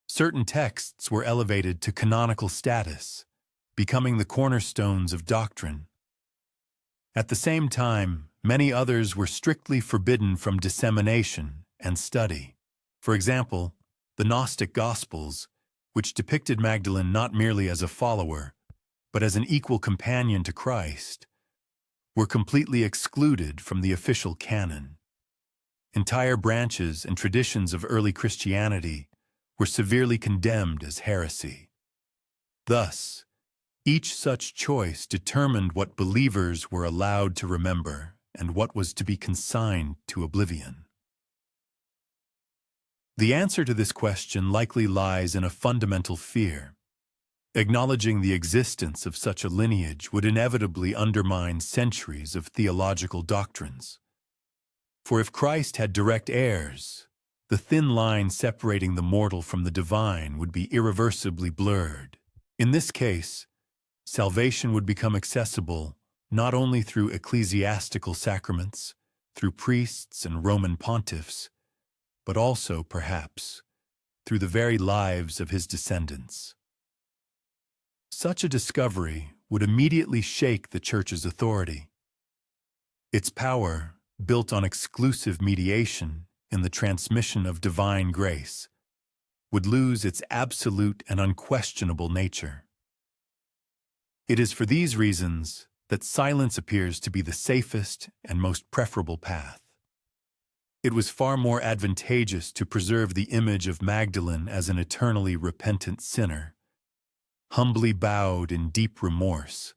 Certain texts were elevated to canonical status, becoming the cornerstones of doctrine. At the same time, many others were strictly forbidden from dissemination and study. For example, the Gnostic Gospels, which depicted Magdalene not merely as a follower, but as an equal companion to Christ, were completely excluded from the official canon. Entire branches and traditions of early Christianity were severely condemned as heresy. Thus, each such choice determined what believers were allowed to remember and what was to be consigned to oblivion. The answer to this question likely lies in a fundamental fear. Acknowledging the existence of such a lineage would inevitably undermine centuries of theological doctrines. For if Christ had direct heirs, the thin line separating the mortal from the divine would be irreversibly blurred. In this case, salvation would become accessible not only through ecclesiastical sacraments, through priests and Roman pontiffs, but also, perhaps, through the very lives of his descendants. Such a discovery would immediately shake the Church's authority. Its power, built on exclusive mediation in the transmission of divine grace, would lose its absolute and unquestionable nature. It is for these reasons that silence appears to be the safest and most preferable path. It was far more advantageous to preserve the image of Magdalene as an eternally repentant sinner, humbly bowed in deep remorse,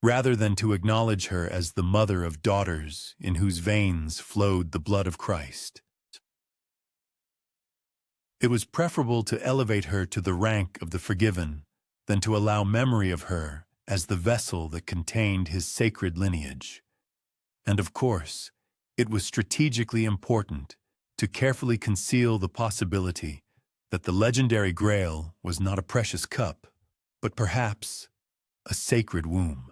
rather than to acknowledge her as the mother of daughters in whose veins flowed the blood of Christ. It was preferable to elevate her to the rank of the forgiven than to allow memory of her as the vessel that contained his sacred lineage. And of course, it was strategically important to carefully conceal the possibility that the legendary Grail was not a precious cup, but perhaps a sacred womb.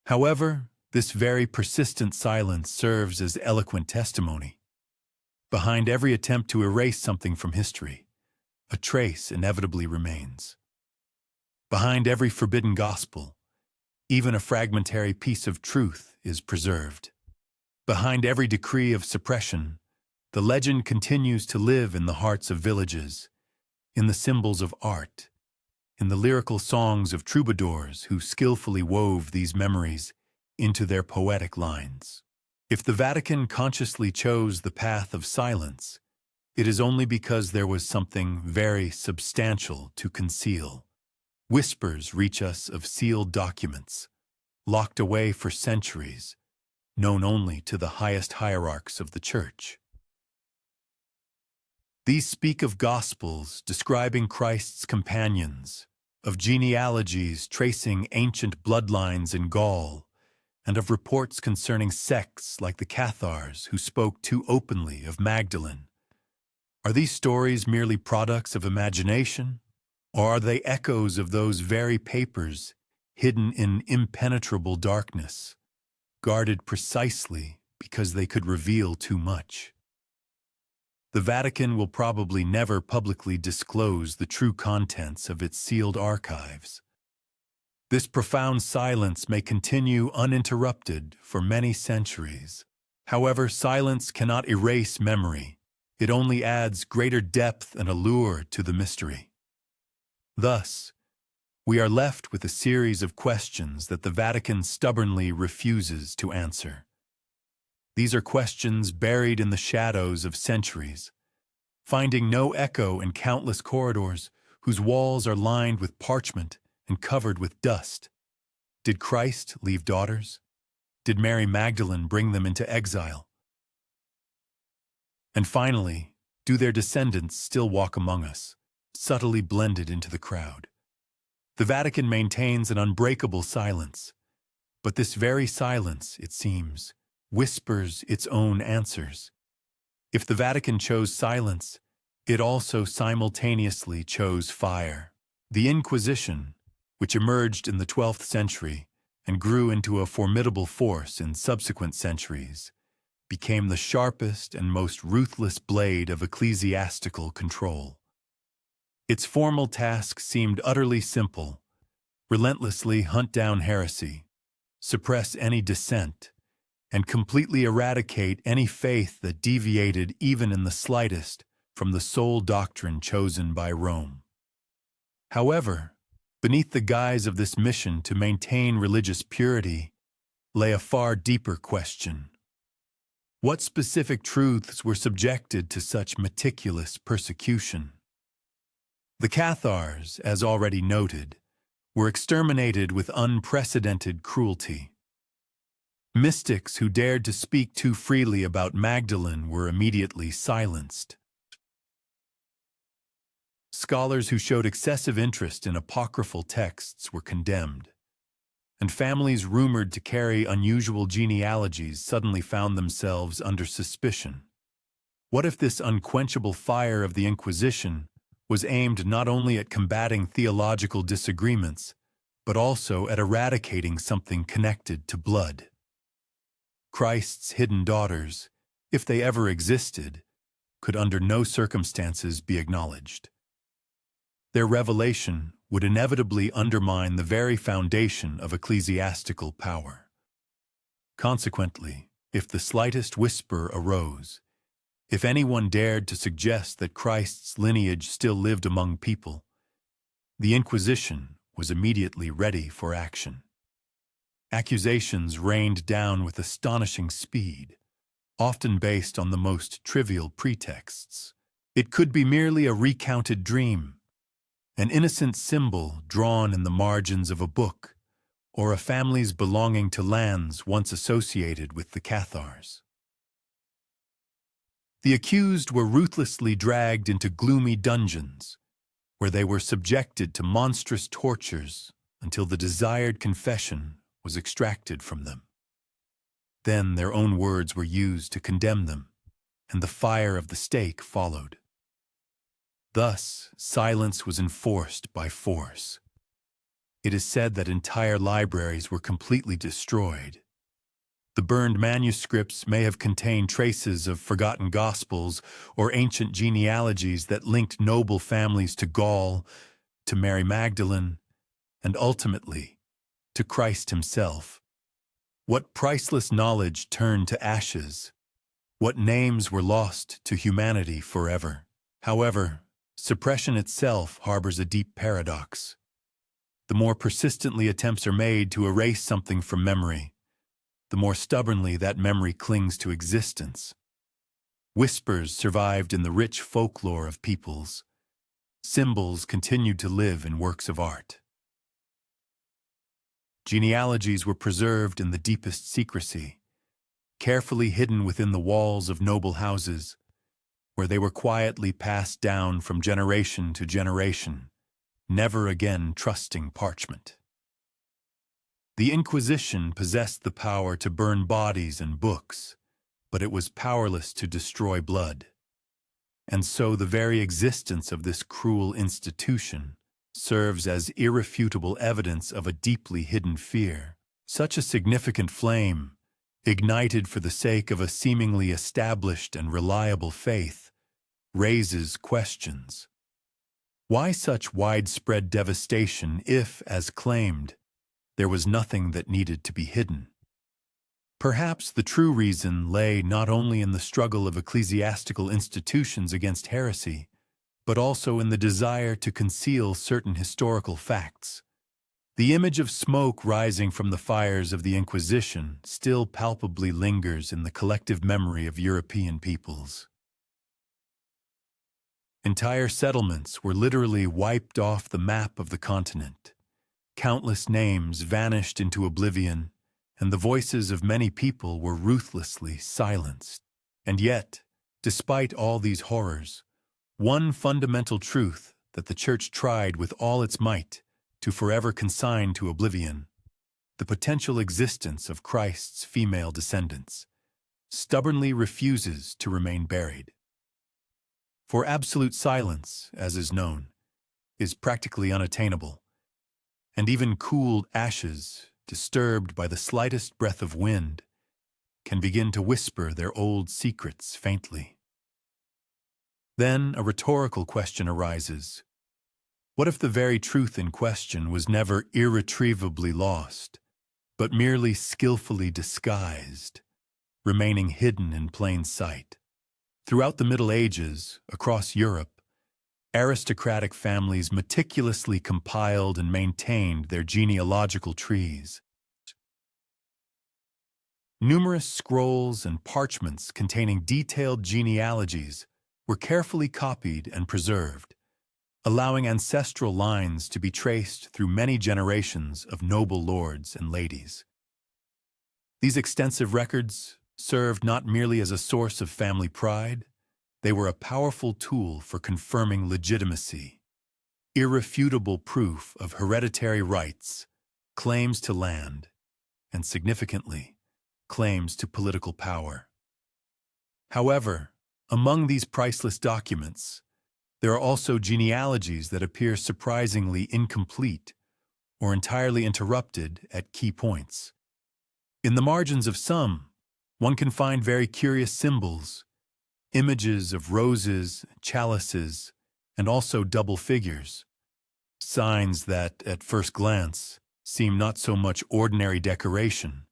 However, This very persistent silence serves as eloquent testimony. Behind every attempt to erase something from history, a trace inevitably remains. Behind every forbidden gospel, even a fragmentary piece of truth is preserved. Behind every decree of suppression, the legend continues to live in the hearts of villages, in the symbols of art, in the lyrical songs of troubadours who skillfully wove these memories into their poetic lines. If the Vatican consciously chose the path of silence, it is only because there was something very substantial to conceal. Whispers reach us of sealed documents, locked away for centuries, known only to the highest hierarchs of the Church. These speak of gospels describing Christ's companions, of genealogies tracing ancient bloodlines in Gaul, and of reports concerning sects like the Cathars who spoke too openly of Magdalene. Are these stories merely products of imagination, or are they echoes of those very papers hidden in impenetrable darkness, guarded precisely because they could reveal too much? The Vatican will probably never publicly disclose the true contents of its sealed archives. This profound silence may continue uninterrupted for many centuries. However, silence cannot erase memory. It only adds greater depth and allure to the mystery. Thus, we are left with a series of questions that the Vatican stubbornly refuses to answer. These are questions buried in the shadows of centuries, finding no echo in countless corridors whose walls are lined with parchment and covered with dust. Did Christ leave daughters? Did Mary Magdalene bring them into exile? And finally, do their descendants still walk among us, subtly blended into the crowd? The Vatican maintains an unbreakable silence, but this very silence, it seems, whispers its own answers. If the Vatican chose silence, it also simultaneously chose fire. The Inquisition, which emerged in the 12th century and grew into a formidable force in subsequent centuries, became the sharpest and most ruthless blade of ecclesiastical control. Its formal task seemed utterly simple: relentlessly hunt down heresy, suppress any dissent, and completely eradicate any faith that deviated even in the slightest from the sole doctrine chosen by Rome. However, beneath the guise of this mission to maintain religious purity lay a far deeper question. What specific truths were subjected to such meticulous persecution? The Cathars, as already noted, were exterminated with unprecedented cruelty. Mystics who dared to speak too freely about Magdalene were immediately silenced. Scholars who showed excessive interest in apocryphal texts were condemned, and families rumored to carry unusual genealogies suddenly found themselves under suspicion. What if this unquenchable fire of the Inquisition was aimed not only at combating theological disagreements, but also at eradicating something connected to blood? Christ's hidden daughters, if they ever existed, could under no circumstances be acknowledged. Their revelation would inevitably undermine the very foundation of ecclesiastical power. Consequently, if the slightest whisper arose, if anyone dared to suggest that Christ's lineage still lived among people, the Inquisition was immediately ready for action. Accusations rained down with astonishing speed, often based on the most trivial pretexts. It could be merely a recounted dream, an innocent symbol drawn in the margins of a book, or a family's belonging to lands once associated with the Cathars. The accused were ruthlessly dragged into gloomy dungeons, where they were subjected to monstrous tortures until the desired confession was extracted from them. Then their own words were used to condemn them, and the fire of the stake followed. Thus, silence was enforced by force. It is said that entire libraries were completely destroyed, The burned manuscripts may have contained traces of forgotten gospels or ancient genealogies that linked noble families to Gaul, to Mary Magdalene, and ultimately to Christ himself. What priceless knowledge turned to ashes? What names were lost to humanity forever? However, suppression itself harbors a deep paradox. The more persistently attempts are made to erase something from memory, the more stubbornly that memory clings to existence. Whispers survived in the rich folklore of peoples. Symbols continued to live in works of art. Genealogies were preserved in the deepest secrecy, carefully hidden within the walls of noble houses, where they were quietly passed down from generation to generation, never again trusting parchment. The Inquisition possessed the power to burn bodies and books, but it was powerless to destroy blood. And so the very existence of this cruel institution serves as irrefutable evidence of a deeply hidden fear. Such a significant flame, ignited for the sake of a seemingly established and reliable faith, raises questions. Why such widespread devastation if, as claimed, there was nothing that needed to be hidden? Perhaps the true reason lay not only in the struggle of ecclesiastical institutions against heresy, but also in the desire to conceal certain historical facts. The image of smoke rising from the fires of the Inquisition still palpably lingers in the collective memory of European peoples. Entire settlements were literally wiped off the map of the continent. Countless names vanished into oblivion, and the voices of many people were ruthlessly silenced. And yet, despite all these horrors, one fundamental truth that the Church tried with all its might to forever consign to oblivion, the potential existence of Christ's female descendants, stubbornly refuses to remain buried. For absolute silence, as is known, is practically unattainable, and even cooled ashes, disturbed by the slightest breath of wind, can begin to whisper their old secrets faintly. Then a rhetorical question arises. What if the very truth in question was never irretrievably lost, but merely skillfully disguised, remaining hidden in plain sight? Throughout the Middle Ages, across Europe, aristocratic families meticulously compiled and maintained their genealogical trees. Numerous scrolls and parchments containing detailed genealogies were carefully copied and preserved, allowing ancestral lines to be traced through many generations of noble lords and ladies. These extensive records served not merely as a source of family pride, they were a powerful tool for confirming legitimacy, irrefutable proof of hereditary rights, claims to land, and significantly, claims to political power. However, among these priceless documents, there are also genealogies that appear surprisingly incomplete or entirely interrupted at key points. In the margins of some, one can find very curious symbols, images of roses, chalices, and also double figures, signs that, at first glance, seem not so much ordinary decoration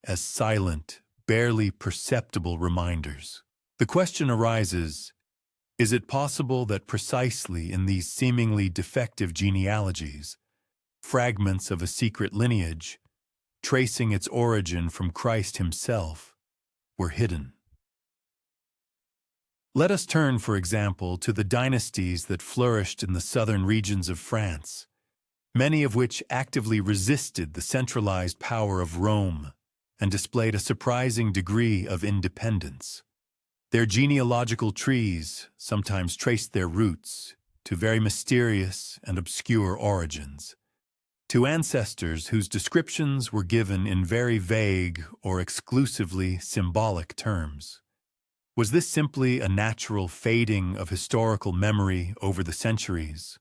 as silent, barely perceptible reminders. The question arises, is it possible that precisely in these seemingly defective genealogies, fragments of a secret lineage, tracing its origin from Christ himself, were hidden? Let us turn, for example, to the dynasties that flourished in the southern regions of France, many of which actively resisted the centralized power of Rome and displayed a surprising degree of independence. Their genealogical trees sometimes traced their roots to very mysterious and obscure origins, to ancestors whose descriptions were given in very vague or exclusively symbolic terms. Was this simply a natural fading of historical memory over the centuries,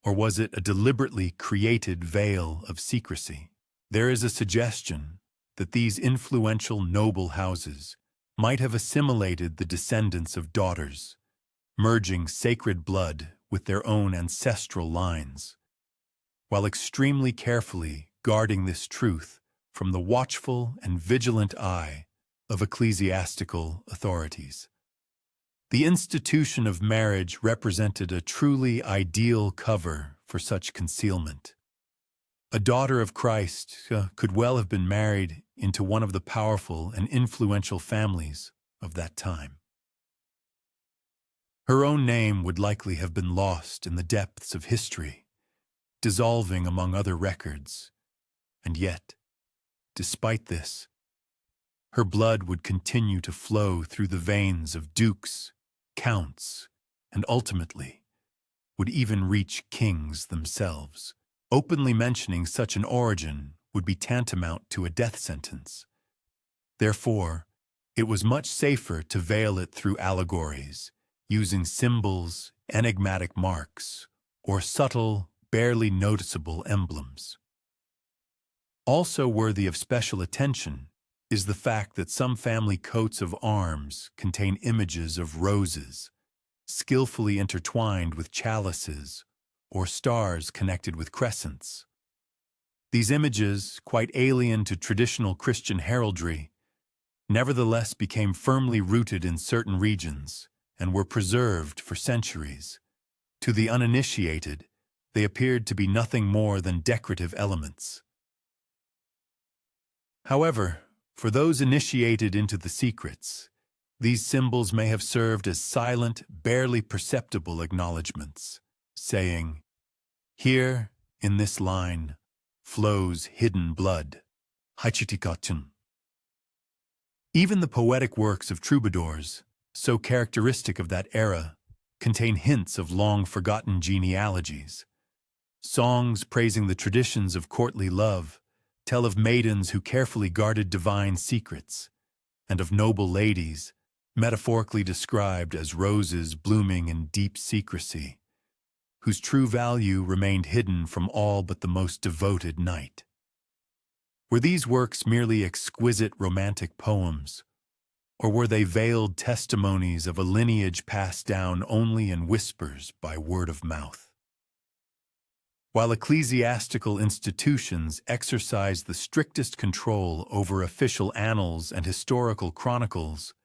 or was it a deliberately created veil of secrecy? There is a suggestion that these influential noble houses might have assimilated the descendants of daughters, merging sacred blood with their own ancestral lines, while extremely carefully guarding this truth from the watchful and vigilant eye of ecclesiastical authorities. The institution of marriage represented a truly ideal cover for such concealment. A daughter of Christ could well have been married into one of the powerful and influential families of that time. Her own name would likely have been lost in the depths of history, dissolving among other records, and yet, despite this, her blood would continue to flow through the veins of dukes, counts, and ultimately would even reach kings themselves. Openly mentioning such an origin would be tantamount to a death sentence. Therefore, it was much safer to veil it through allegories, using symbols, enigmatic marks, or subtle, barely noticeable emblems. Also worthy of special attention is the fact that some family coats of arms contain images of roses, skillfully intertwined with chalices, or stars connected with crescents. These images, quite alien to traditional Christian heraldry, nevertheless became firmly rooted in certain regions and were preserved for centuries. To the uninitiated, they appeared to be nothing more than decorative elements. However, for those initiated into the secrets, these symbols may have served as silent, barely perceptible acknowledgments, saying, "Here, in this line, flows hidden blood." Even the poetic works of troubadours, so characteristic of that era, contain hints of long-forgotten genealogies. Songs praising the traditions of courtly love tell of maidens who carefully guarded divine secrets, and of noble ladies, metaphorically described as roses blooming in deep secrecy, whose true value remained hidden from all but the most devoted knight. Were these works merely exquisite romantic poems, or were they veiled testimonies of a lineage passed down only in whispers by word of mouth? While ecclesiastical institutions exercised the strictest control over official annals and historical chronicles,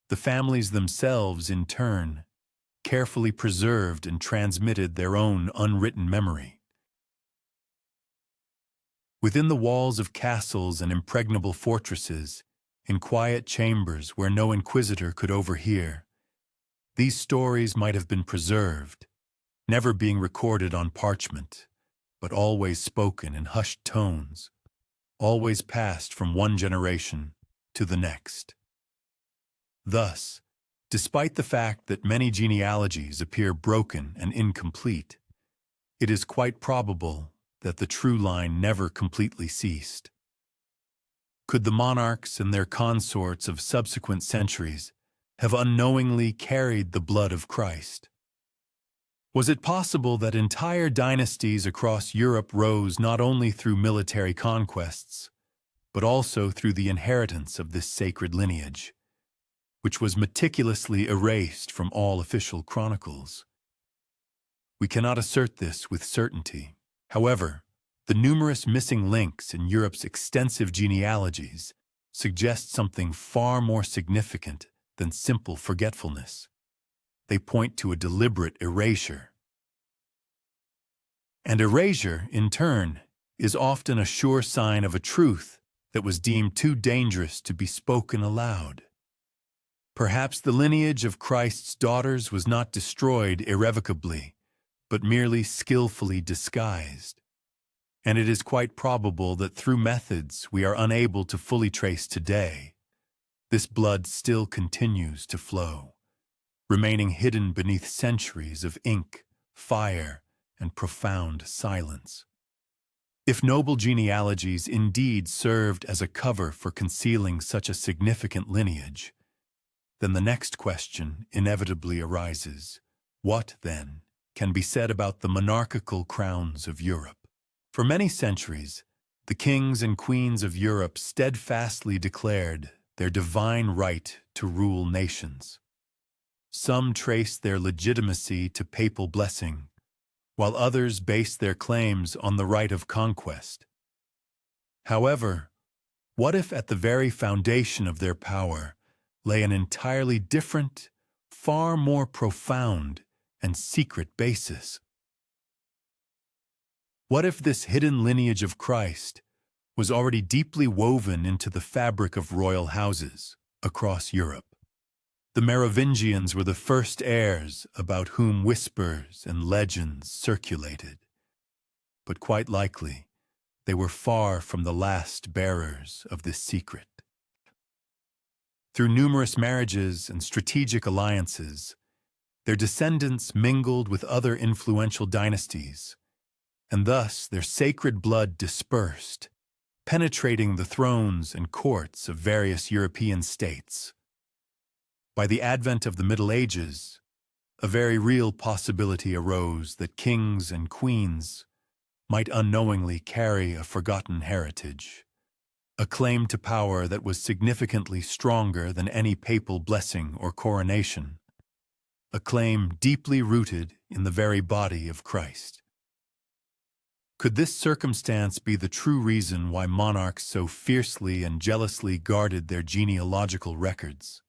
the families themselves, in turn, carefully preserved and transmitted their own unwritten memory. Within the walls of castles and impregnable fortresses, in quiet chambers where no inquisitor could overhear, these stories might have been preserved, never being recorded on parchment, but always spoken in hushed tones, always passed from one generation to the next. Thus, despite the fact that many genealogies appear broken and incomplete, it is quite probable that the true line never completely ceased. Could the monarchs and their consorts of subsequent centuries have unknowingly carried the blood of Christ? Was it possible that entire dynasties across Europe rose not only through military conquests, but also through the inheritance of this sacred lineage, which was meticulously erased from all official chronicles? We cannot assert this with certainty. However, the numerous missing links in Europe's extensive genealogies suggest something far more significant than simple forgetfulness. They point to a deliberate erasure. And erasure, in turn, is often a sure sign of a truth that was deemed too dangerous to be spoken aloud. Perhaps the lineage of Christ's daughters was not destroyed irrevocably, but merely skillfully disguised. And it is quite probable that through methods we are unable to fully trace today, this blood still continues to flow, remaining hidden beneath centuries of ink, fire, and profound silence. If noble genealogies indeed served as a cover for concealing such a significant lineage, then the next question inevitably arises: what, then, can be said about the monarchical crowns of Europe? For many centuries, the kings and queens of Europe steadfastly declared their divine right to rule nations. Some traced their legitimacy to papal blessing, while others based their claims on the right of conquest. However, what if at the very foundation of their power lay an entirely different, far more profound and secret basis? What if this hidden lineage of Christ was already deeply woven into the fabric of royal houses across Europe? The Merovingians were the first heirs about whom whispers and legends circulated, but quite likely they were far from the last bearers of this secret. Through numerous marriages and strategic alliances, their descendants mingled with other influential dynasties, and thus their sacred blood dispersed, penetrating the thrones and courts of various European states. By the advent of the Middle Ages, a very real possibility arose that kings and queens might unknowingly carry a forgotten heritage, a claim to power that was significantly stronger than any papal blessing or coronation, a claim deeply rooted in the very body of Christ. Could this circumstance be the true reason why monarchs so fiercely and jealously guarded their genealogical records?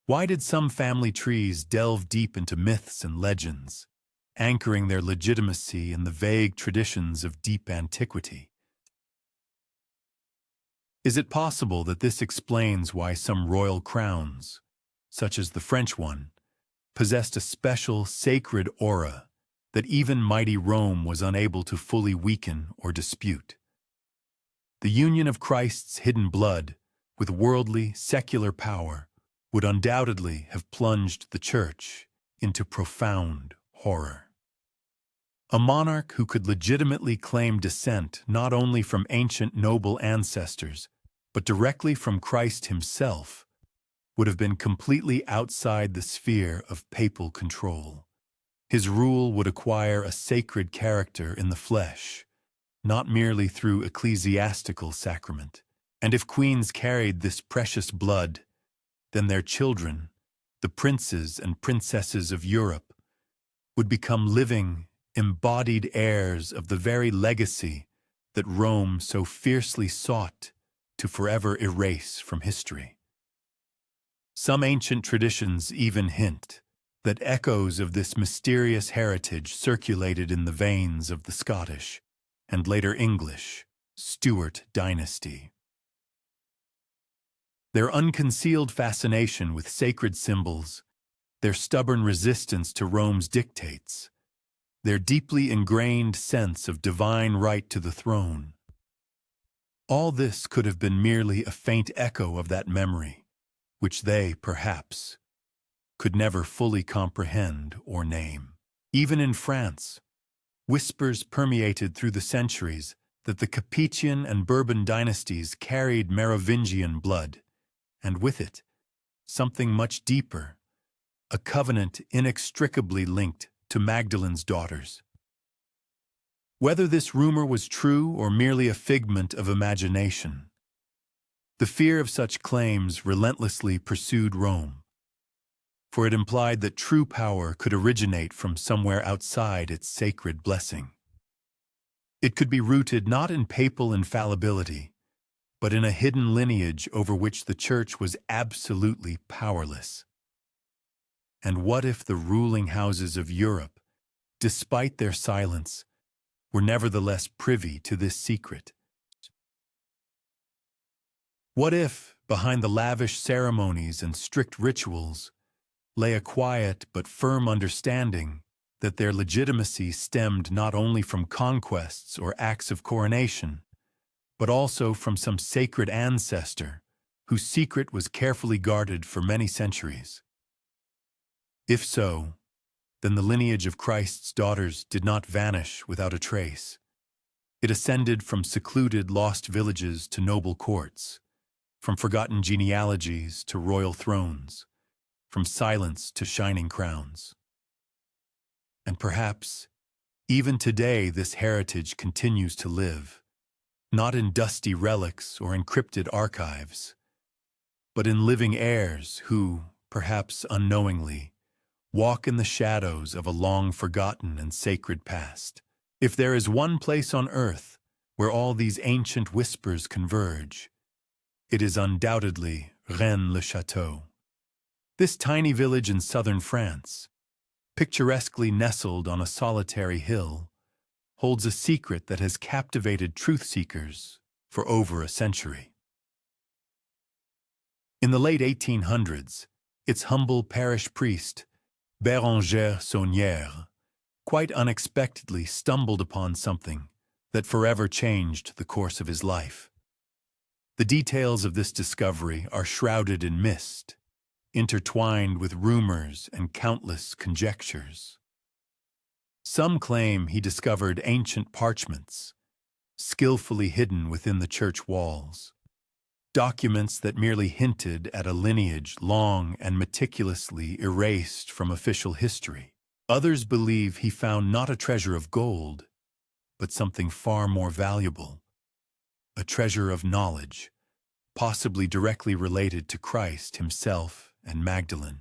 Why did some family trees delve deep into myths and legends, anchoring their legitimacy in the vague traditions of deep antiquity? Is it possible that this explains why some royal crowns, such as the French one, possessed a special sacred aura that even mighty Rome was unable to fully weaken or dispute? The union of Christ's hidden blood with worldly, secular power would undoubtedly have plunged the Church into profound horror. A monarch who could legitimately claim descent not only from ancient noble ancestors, but directly from Christ himself, would have been completely outside the sphere of papal control. His rule would acquire a sacred character in the flesh, not merely through ecclesiastical sacrament. And if queens carried this precious blood, then their children, the princes and princesses of Europe, would become living, embodied heirs of the very legacy that Rome so fiercely sought to forever erase from history. Some ancient traditions even hint that echoes of this mysterious heritage circulated in the veins of the Scottish, and later English, Stuart dynasty. Their unconcealed fascination with sacred symbols, their stubborn resistance to Rome's dictates, their deeply ingrained sense of divine right to the throne. All this could have been merely a faint echo of that memory, which they, perhaps, could never fully comprehend or name. Even in France, whispers permeated through the centuries that the Capetian and Bourbon dynasties carried Merovingian blood, and with it, something much deeper, a covenant inextricably linked to Magdalene's daughters. Whether this rumor was true or merely a figment of imagination, the fear of such claims relentlessly pursued Rome, for it implied that true power could originate from somewhere outside its sacred blessing. It could be rooted not in papal infallibility, but in a hidden lineage over which the Church was absolutely powerless. And what if the ruling houses of Europe, despite their silence, were nevertheless privy to this secret? What if, behind the lavish ceremonies and strict rituals, lay a quiet but firm understanding that their legitimacy stemmed not only from conquests or acts of coronation, but also from some sacred ancestor whose secret was carefully guarded for many centuries? If so, then the lineage of Christ's daughters did not vanish without a trace. It ascended from secluded lost villages to noble courts, from forgotten genealogies to royal thrones, from silence to shining crowns. And perhaps, even today this heritage continues to live, not in dusty relics or encrypted archives, but in living heirs who, perhaps unknowingly, walk in the shadows of a long-forgotten and sacred past. If there is one place on earth where all these ancient whispers converge, it is undoubtedly Rennes-le-Château. This tiny village in southern France, picturesquely nestled on a solitary hill, holds a secret that has captivated truth-seekers for over a century. In the late 1800s, its humble parish priest, Béranger Saunière, quite unexpectedly stumbled upon something that forever changed the course of his life. The details of this discovery are shrouded in mist, intertwined with rumors and countless conjectures. Some claim he discovered ancient parchments, skillfully hidden within the church walls, documents that merely hinted at a lineage long and meticulously erased from official history. Others believe he found not a treasure of gold, but something far more valuable, a treasure of knowledge, possibly directly related to Christ himself and Magdalene.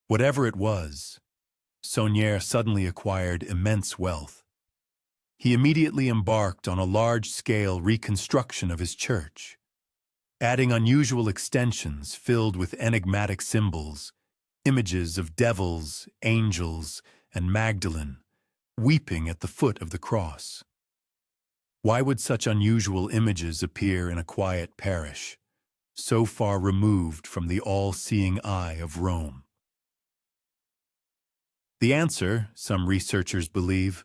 Whatever it was, Saunière suddenly acquired immense wealth. He immediately embarked on a large-scale reconstruction of his church, adding unusual extensions filled with enigmatic symbols, images of devils, angels, and Magdalene, weeping at the foot of the cross. Why would such unusual images appear in a quiet parish, so far removed from the all-seeing eye of Rome? The answer, some researchers believe,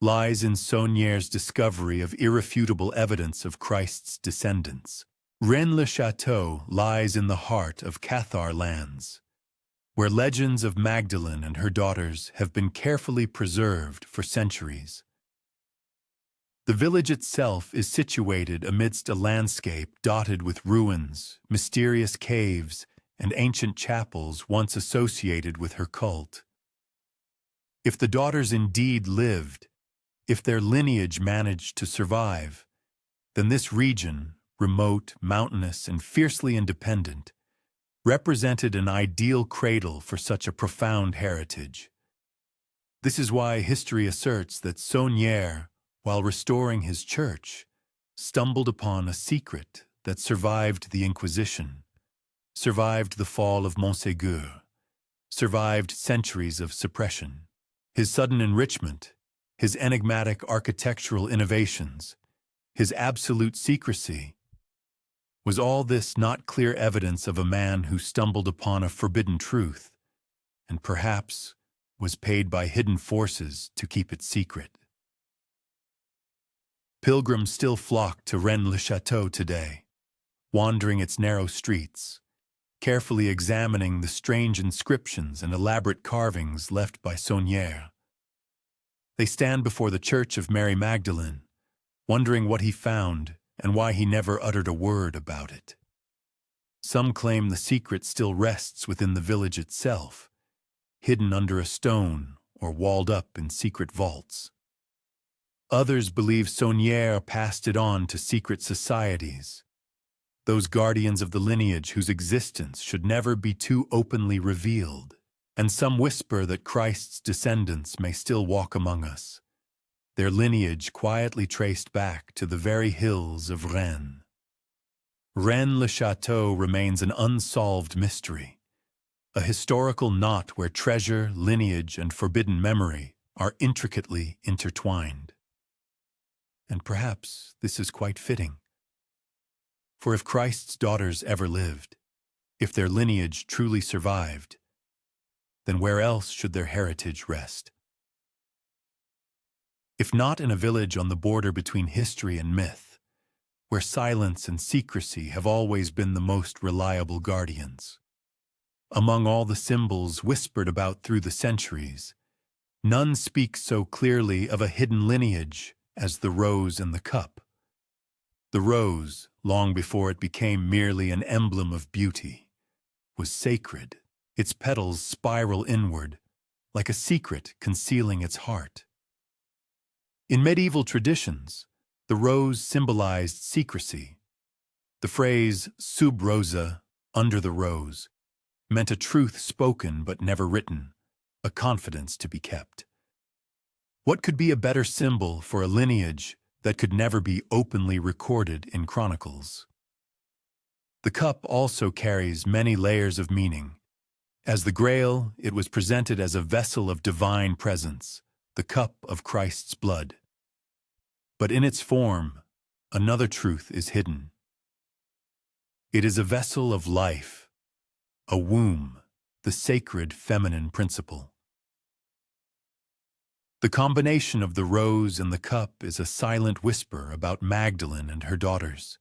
lies in Saunière's discovery of irrefutable evidence of Christ's descendants. Rennes-le-Château lies in the heart of Cathar lands, where legends of Magdalene and her daughters have been carefully preserved for centuries. The village itself is situated amidst a landscape dotted with ruins, mysterious caves, and ancient chapels once associated with her cult. If the daughters indeed lived, if their lineage managed to survive, then this region, remote, mountainous, and fiercely independent, represented an ideal cradle for such a profound heritage. This is why history asserts that Saunière, while restoring his church, stumbled upon a secret that survived the Inquisition, survived the fall of Montségur, survived centuries of suppression. His sudden enrichment, his enigmatic architectural innovations, his absolute secrecy, was all this not clear evidence of a man who stumbled upon a forbidden truth, and perhaps was paid by hidden forces to keep it secret? Pilgrims still flock to Rennes-le-Château today, wandering its narrow streets, carefully examining the strange inscriptions and elaborate carvings left by Saunière. They stand before the church of Mary Magdalene, wondering what he found and why he never uttered a word about it. Some claim the secret still rests within the village itself, hidden under a stone or walled up in secret vaults. Others believe Saunière passed it on to secret societies, those guardians of the lineage whose existence should never be too openly revealed, and some whisper that Christ's descendants may still walk among us, their lineage quietly traced back to the very hills of Rennes. Rennes-le-Château remains an unsolved mystery, a historical knot where treasure, lineage, and forbidden memory are intricately intertwined. And perhaps this is quite fitting. For if Christ's daughters ever lived, if their lineage truly survived, then where else should their heritage rest? If not in a village on the border between history and myth, where silence and secrecy have always been the most reliable guardians. Among all the symbols whispered about through the centuries, none speaks so clearly of a hidden lineage as the rose and the cup. The rose, long before it became merely an emblem of beauty, was sacred, its petals spiral inward, like a secret concealing its heart. In medieval traditions, The rose symbolized secrecy. The phrase sub rosa, under the rose, meant a truth spoken but never written, a confidence to be kept. What could be a better symbol for a lineage that could never be openly recorded in chronicles? The cup also carries many layers of meaning. As the Grail, it was presented as a vessel of divine presence, the cup of Christ's blood. But in its form, another truth is hidden. It is a vessel of life, a womb, the sacred feminine principle. The combination of the rose and the cup is a silent whisper about Magdalene and her daughters,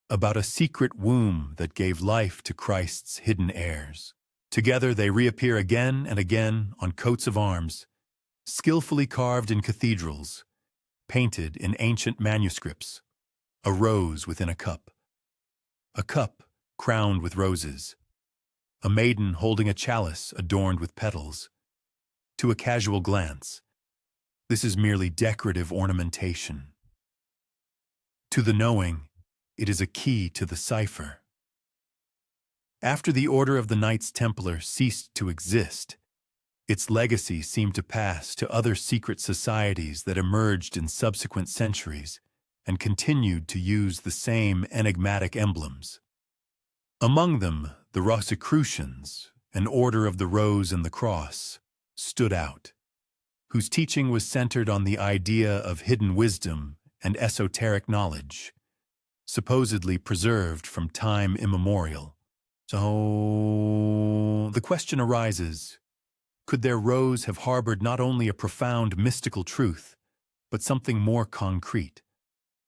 about a secret womb that gave life to Christ's hidden heirs. Together they reappear again and again on coats of arms, skillfully carved in cathedrals, painted in ancient manuscripts, a rose within a cup crowned with roses, a maiden holding a chalice adorned with petals. To a casual glance, this is merely decorative ornamentation. To the knowing, it is a key to the cipher. After the Order of the Knights Templar ceased to exist, its legacy seemed to pass to other secret societies that emerged in subsequent centuries and continued to use the same enigmatic emblems. Among them, the Rosicrucians, an order of the Rose and the Cross, stood out, whose teaching was centered on the idea of hidden wisdom and esoteric knowledge, supposedly preserved from time immemorial. So, the question arises, could their rose have harbored not only a profound mystical truth, but something more concrete,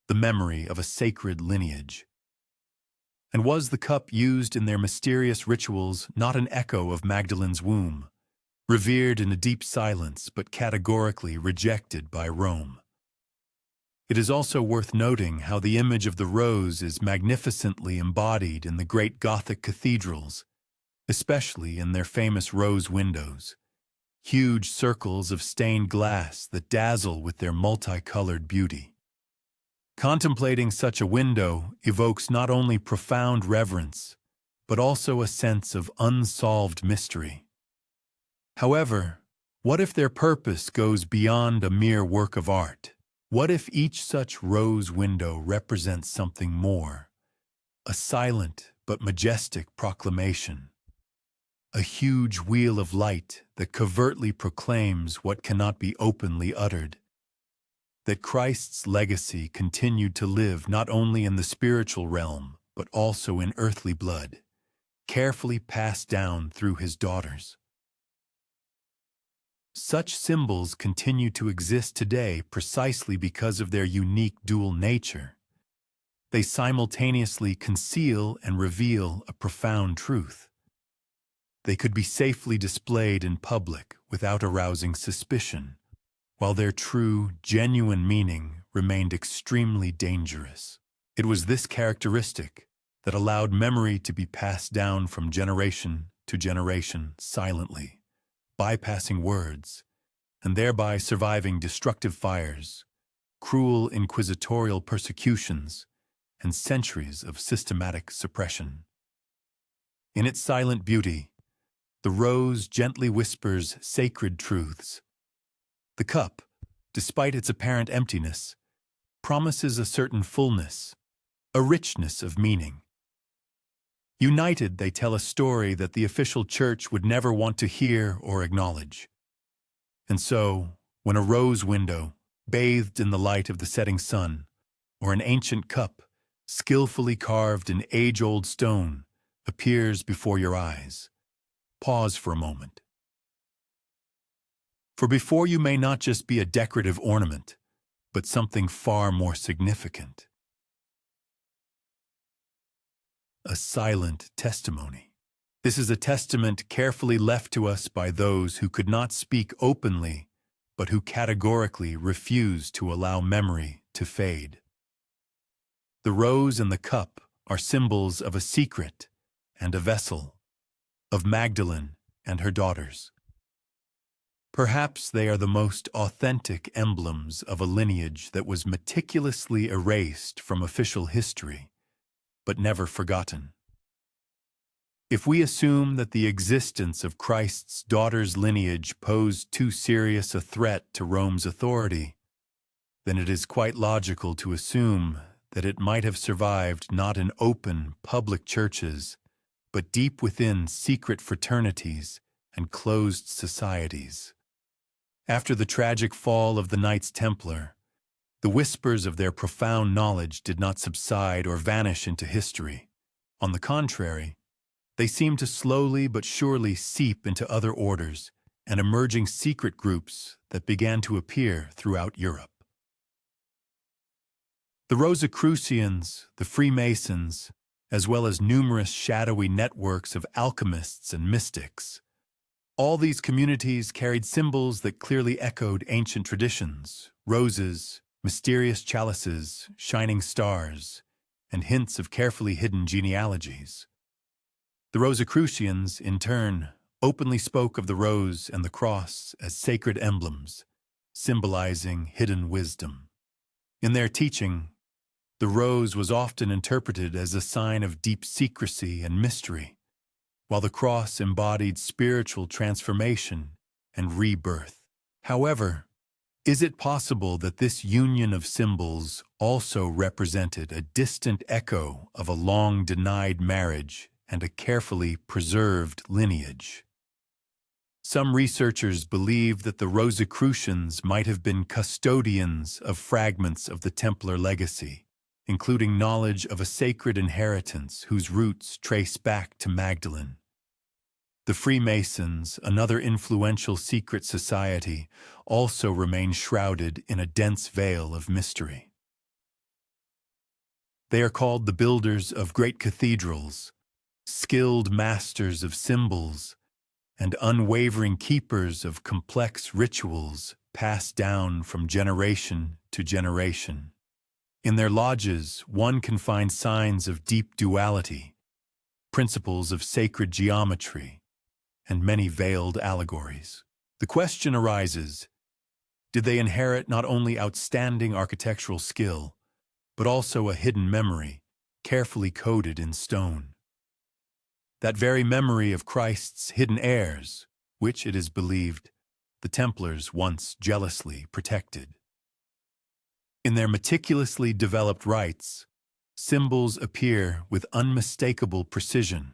the memory of a sacred lineage? And was the cup used in their mysterious rituals not an echo of Magdalene's womb, revered in a deep silence but categorically rejected by Rome? It is also worth noting how the image of the rose is magnificently embodied in the great Gothic cathedrals, especially in their famous rose windows, huge circles of stained glass that dazzle with their multicolored beauty. Contemplating such a window evokes not only profound reverence, but also a sense of unsolved mystery. However, what if their purpose goes beyond a mere work of art? What if each such rose window represents something more, a silent but majestic proclamation, a huge wheel of light that covertly proclaims what cannot be openly uttered, that Christ's legacy continued to live not only in the spiritual realm, but also in earthly blood, carefully passed down through his daughters? Such symbols continue to exist today precisely because of their unique dual nature. They simultaneously conceal and reveal a profound truth. They could be safely displayed in public without arousing suspicion, while their true, genuine meaning remained extremely dangerous. It was this characteristic that allowed memory to be passed down from generation to generation silently, bypassing words, and thereby surviving destructive fires, cruel inquisitorial persecutions, and centuries of systematic suppression. In its silent beauty, the rose gently whispers sacred truths. The cup, despite its apparent emptiness, promises a certain fullness, a richness of meaning. United, they tell a story that the official church would never want to hear or acknowledge. And so, when a rose window, bathed in the light of the setting sun, or an ancient cup, skillfully carved in age-old stone, appears before your eyes, pause for a moment. For before you may not just be a decorative ornament, but something far more significant. A silent testimony. This is a testament carefully left to us by those who could not speak openly, but who categorically refused to allow memory to fade. The rose and the cup are symbols of a secret and a vessel, of Magdalene and her daughters. Perhaps they are the most authentic emblems of a lineage that was meticulously erased from official history, but never forgotten. If we assume that the existence of Christ's daughter's lineage posed too serious a threat to Rome's authority, then it is quite logical to assume that it might have survived not in open, public churches, but deep within secret fraternities and closed societies. After the tragic fall of the Knights Templar, the whispers of their profound knowledge did not subside or vanish into history. On the contrary, they seemed to slowly but surely seep into other orders and emerging secret groups that began to appear throughout Europe. The Rosicrucians, the Freemasons, as well as numerous shadowy networks of alchemists and mystics. All these communities carried symbols that clearly echoed ancient traditions: roses, mysterious chalices, shining stars, and hints of carefully hidden genealogies. The Rosicrucians, in turn, openly spoke of the rose and the cross as sacred emblems, symbolizing hidden wisdom. In their teaching, the rose was often interpreted as a sign of deep secrecy and mystery, while the cross embodied spiritual transformation and rebirth. However, is it possible that this union of symbols also represented a distant echo of a long-denied marriage and a carefully preserved lineage? Some researchers believe that the Rosicrucians might have been custodians of fragments of the Templar legacy, including knowledge of a sacred inheritance whose roots trace back to Magdalene. The Freemasons, another influential secret society, also remain shrouded in a dense veil of mystery. They are called the builders of great cathedrals, skilled masters of symbols, and unwavering keepers of complex rituals passed down from generation to generation. In their lodges, one can find signs of deep duality, principles of sacred geometry, and many veiled allegories. The question arises, did they inherit not only outstanding architectural skill, but also a hidden memory, carefully coded in stone? That very memory of Christ's hidden heirs, which, it is believed, the Templars once jealously protected. In their meticulously developed rites, symbols appear with unmistakable precision.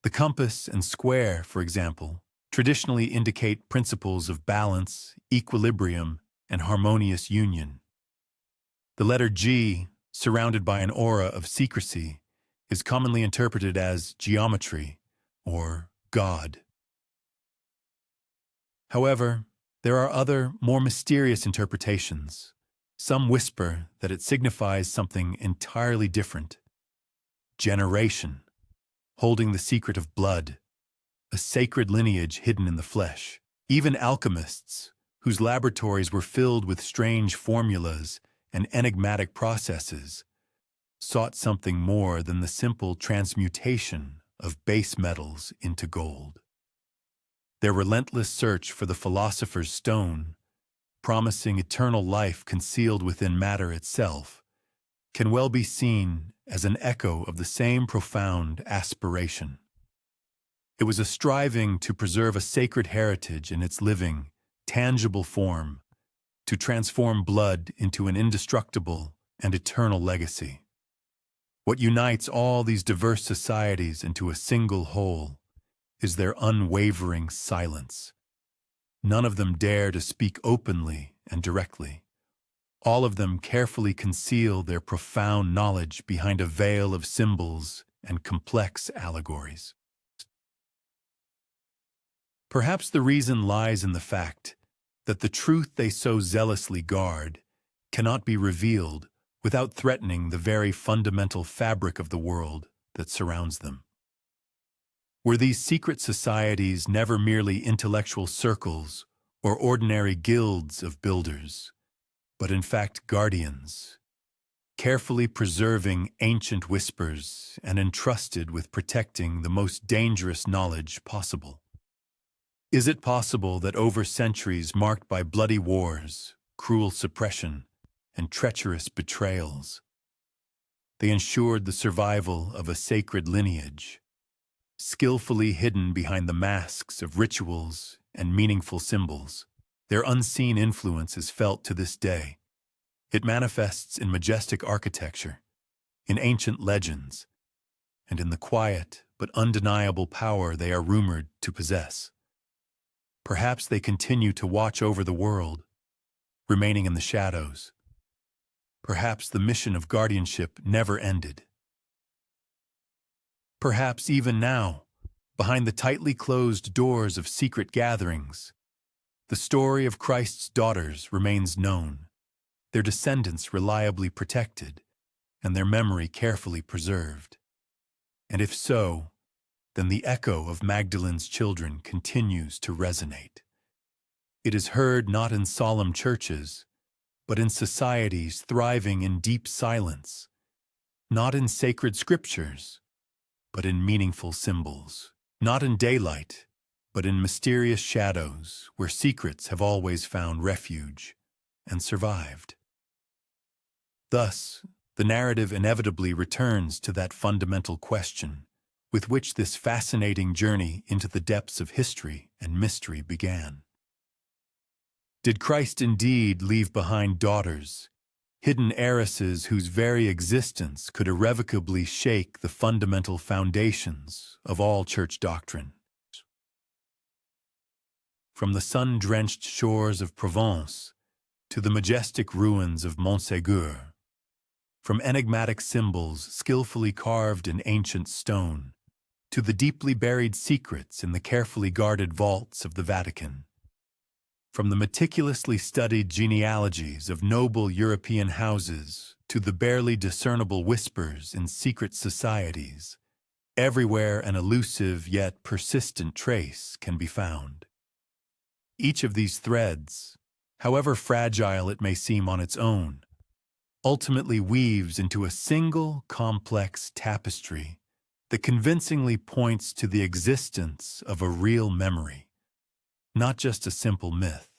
The compass and square, for example, traditionally indicate principles of balance, equilibrium, and harmonious union. The letter G, surrounded by an aura of secrecy, is commonly interpreted as geometry or God. However, there are other, more mysterious interpretations. Some whisper that it signifies something entirely different: generation, holding the secret of blood, a sacred lineage hidden in the flesh. Even alchemists, whose laboratories were filled with strange formulas and enigmatic processes, sought something more than the simple transmutation of base metals into gold. Their relentless search for the philosopher's stone, promising eternal life concealed within matter itself, can well be seen as an echo of the same profound aspiration. It was a striving to preserve a sacred heritage in its living, tangible form, to transform blood into an indestructible and eternal legacy. What unites all these diverse societies into a single whole is their unwavering silence. None of them dare to speak openly and directly. All of them carefully conceal their profound knowledge behind a veil of symbols and complex allegories. Perhaps the reason lies in the fact that the truth they so zealously guard cannot be revealed without threatening the very fundamental fabric of the world that surrounds them. Were these secret societies never merely intellectual circles or ordinary guilds of builders, but in fact guardians, carefully preserving ancient whispers and entrusted with protecting the most dangerous knowledge possible? Is it possible that over centuries marked by bloody wars, cruel suppression, and treacherous betrayals, they ensured the survival of a sacred lineage, skillfully hidden behind the masks of rituals and meaningful symbols? Their unseen influence is felt to this day. It manifests in majestic architecture, in ancient legends, and in the quiet but undeniable power they are rumored to possess. Perhaps they continue to watch over the world, remaining in the shadows. Perhaps the mission of guardianship never ended. Perhaps even now, behind the tightly closed doors of secret gatherings, the story of Christ's daughters remains known, their descendants reliably protected, and their memory carefully preserved. And if so, then the echo of Magdalene's children continues to resonate. It is heard not in solemn churches, but in societies thriving in deep silence, not in sacred scriptures, but in meaningful symbols, not in daylight, but in mysterious shadows where secrets have always found refuge and survived. Thus, the narrative inevitably returns to that fundamental question with which this fascinating journey into the depths of history and mystery began. Did Christ indeed leave behind daughters, hidden heiresses whose very existence could irrevocably shake the fundamental foundations of all church doctrine? From the sun-drenched shores of Provence to the majestic ruins of Montségur, from enigmatic symbols skillfully carved in ancient stone to the deeply buried secrets in the carefully guarded vaults of the Vatican, from the meticulously studied genealogies of noble European houses to the barely discernible whispers in secret societies, everywhere an elusive yet persistent trace can be found. Each of these threads, however fragile it may seem on its own, ultimately weaves into a single complex tapestry that convincingly points to the existence of a real memory, not just a simple myth.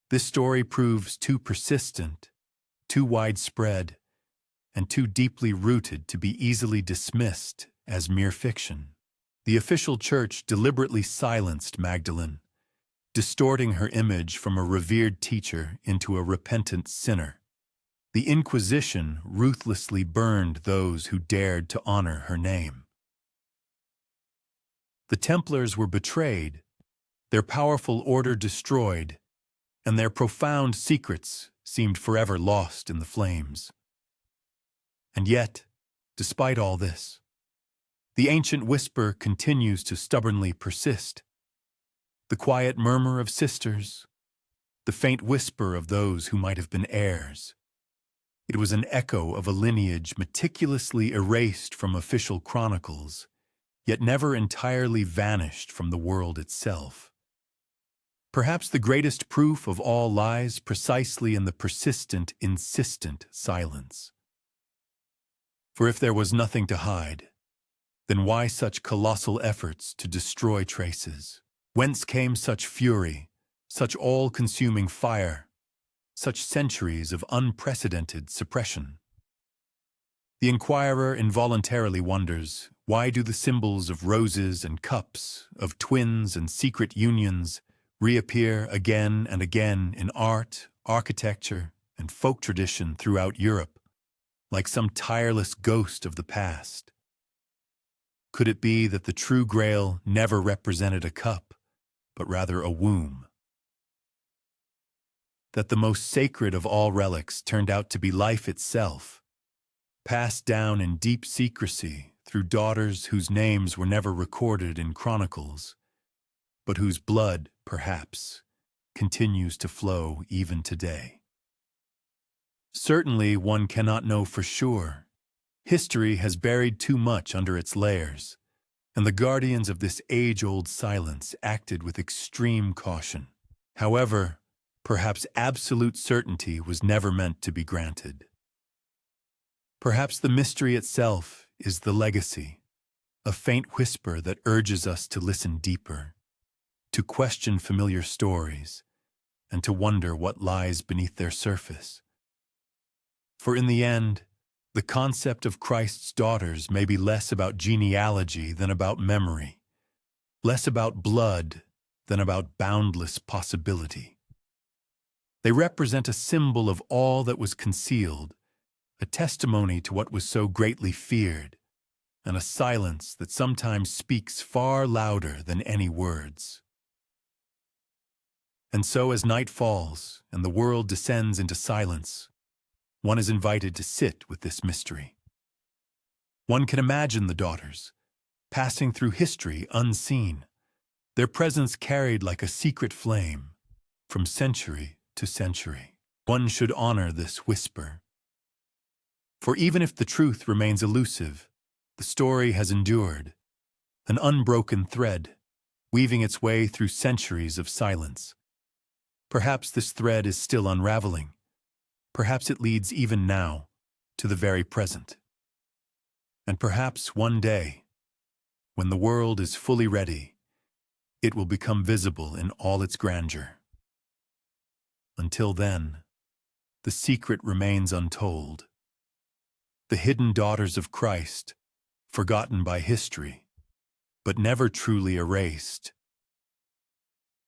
This story proves too persistent, too widespread, and too deeply rooted to be easily dismissed as mere fiction. The official church deliberately silenced Magdalene, distorting her image from a revered teacher into a repentant sinner. The Inquisition ruthlessly burned those who dared to honor her name. The Templars were betrayed, their powerful order destroyed, and their profound secrets seemed forever lost in the flames. And yet, despite all this, the ancient whisper continues to stubbornly persist. The quiet murmur of sisters, the faint whisper of those who might have been heirs. It was an echo of a lineage meticulously erased from official chronicles, yet never entirely vanished from the world itself. Perhaps the greatest proof of all lies precisely in the persistent, insistent silence. For if there was nothing to hide, then why such colossal efforts to destroy traces? Whence came such fury, such all-consuming fire, such centuries of unprecedented suppression? The inquirer involuntarily wonders, why do the symbols of roses and cups, of twins and secret unions, reappear again and again in art, architecture, and folk tradition throughout Europe, like some tireless ghost of the past? Could it be that the true Grail never represented a cup, but rather a womb? That the most sacred of all relics turned out to be life itself, passed down in deep secrecy through daughters whose names were never recorded in chronicles, but whose blood, perhaps, continues to flow even today? Certainly, one cannot know for sure. History has buried too much under its layers, and the guardians of this age-old silence acted with extreme caution. However, perhaps absolute certainty was never meant to be granted. Perhaps the mystery itself is the legacy, a faint whisper that urges us to listen deeper, to question familiar stories, and to wonder what lies beneath their surface. For in the end, the concept of Christ's daughters may be less about genealogy than about memory, less about blood than about boundless possibility. They represent a symbol of all that was concealed, a testimony to what was so greatly feared, and a silence that sometimes speaks far louder than any words. And so as night falls and the world descends into silence, one is invited to sit with this mystery. One can imagine the daughters, passing through history unseen, their presence carried like a secret flame, from century to century. One should honor this whisper. For even if the truth remains elusive, the story has endured, an unbroken thread, weaving its way through centuries of silence. Perhaps this thread is still unraveling. Perhaps it leads even now to the very present. And perhaps one day, when the world is fully ready, it will become visible in all its grandeur. Until then, the secret remains untold. The hidden daughters of Christ, forgotten by history, but never truly erased,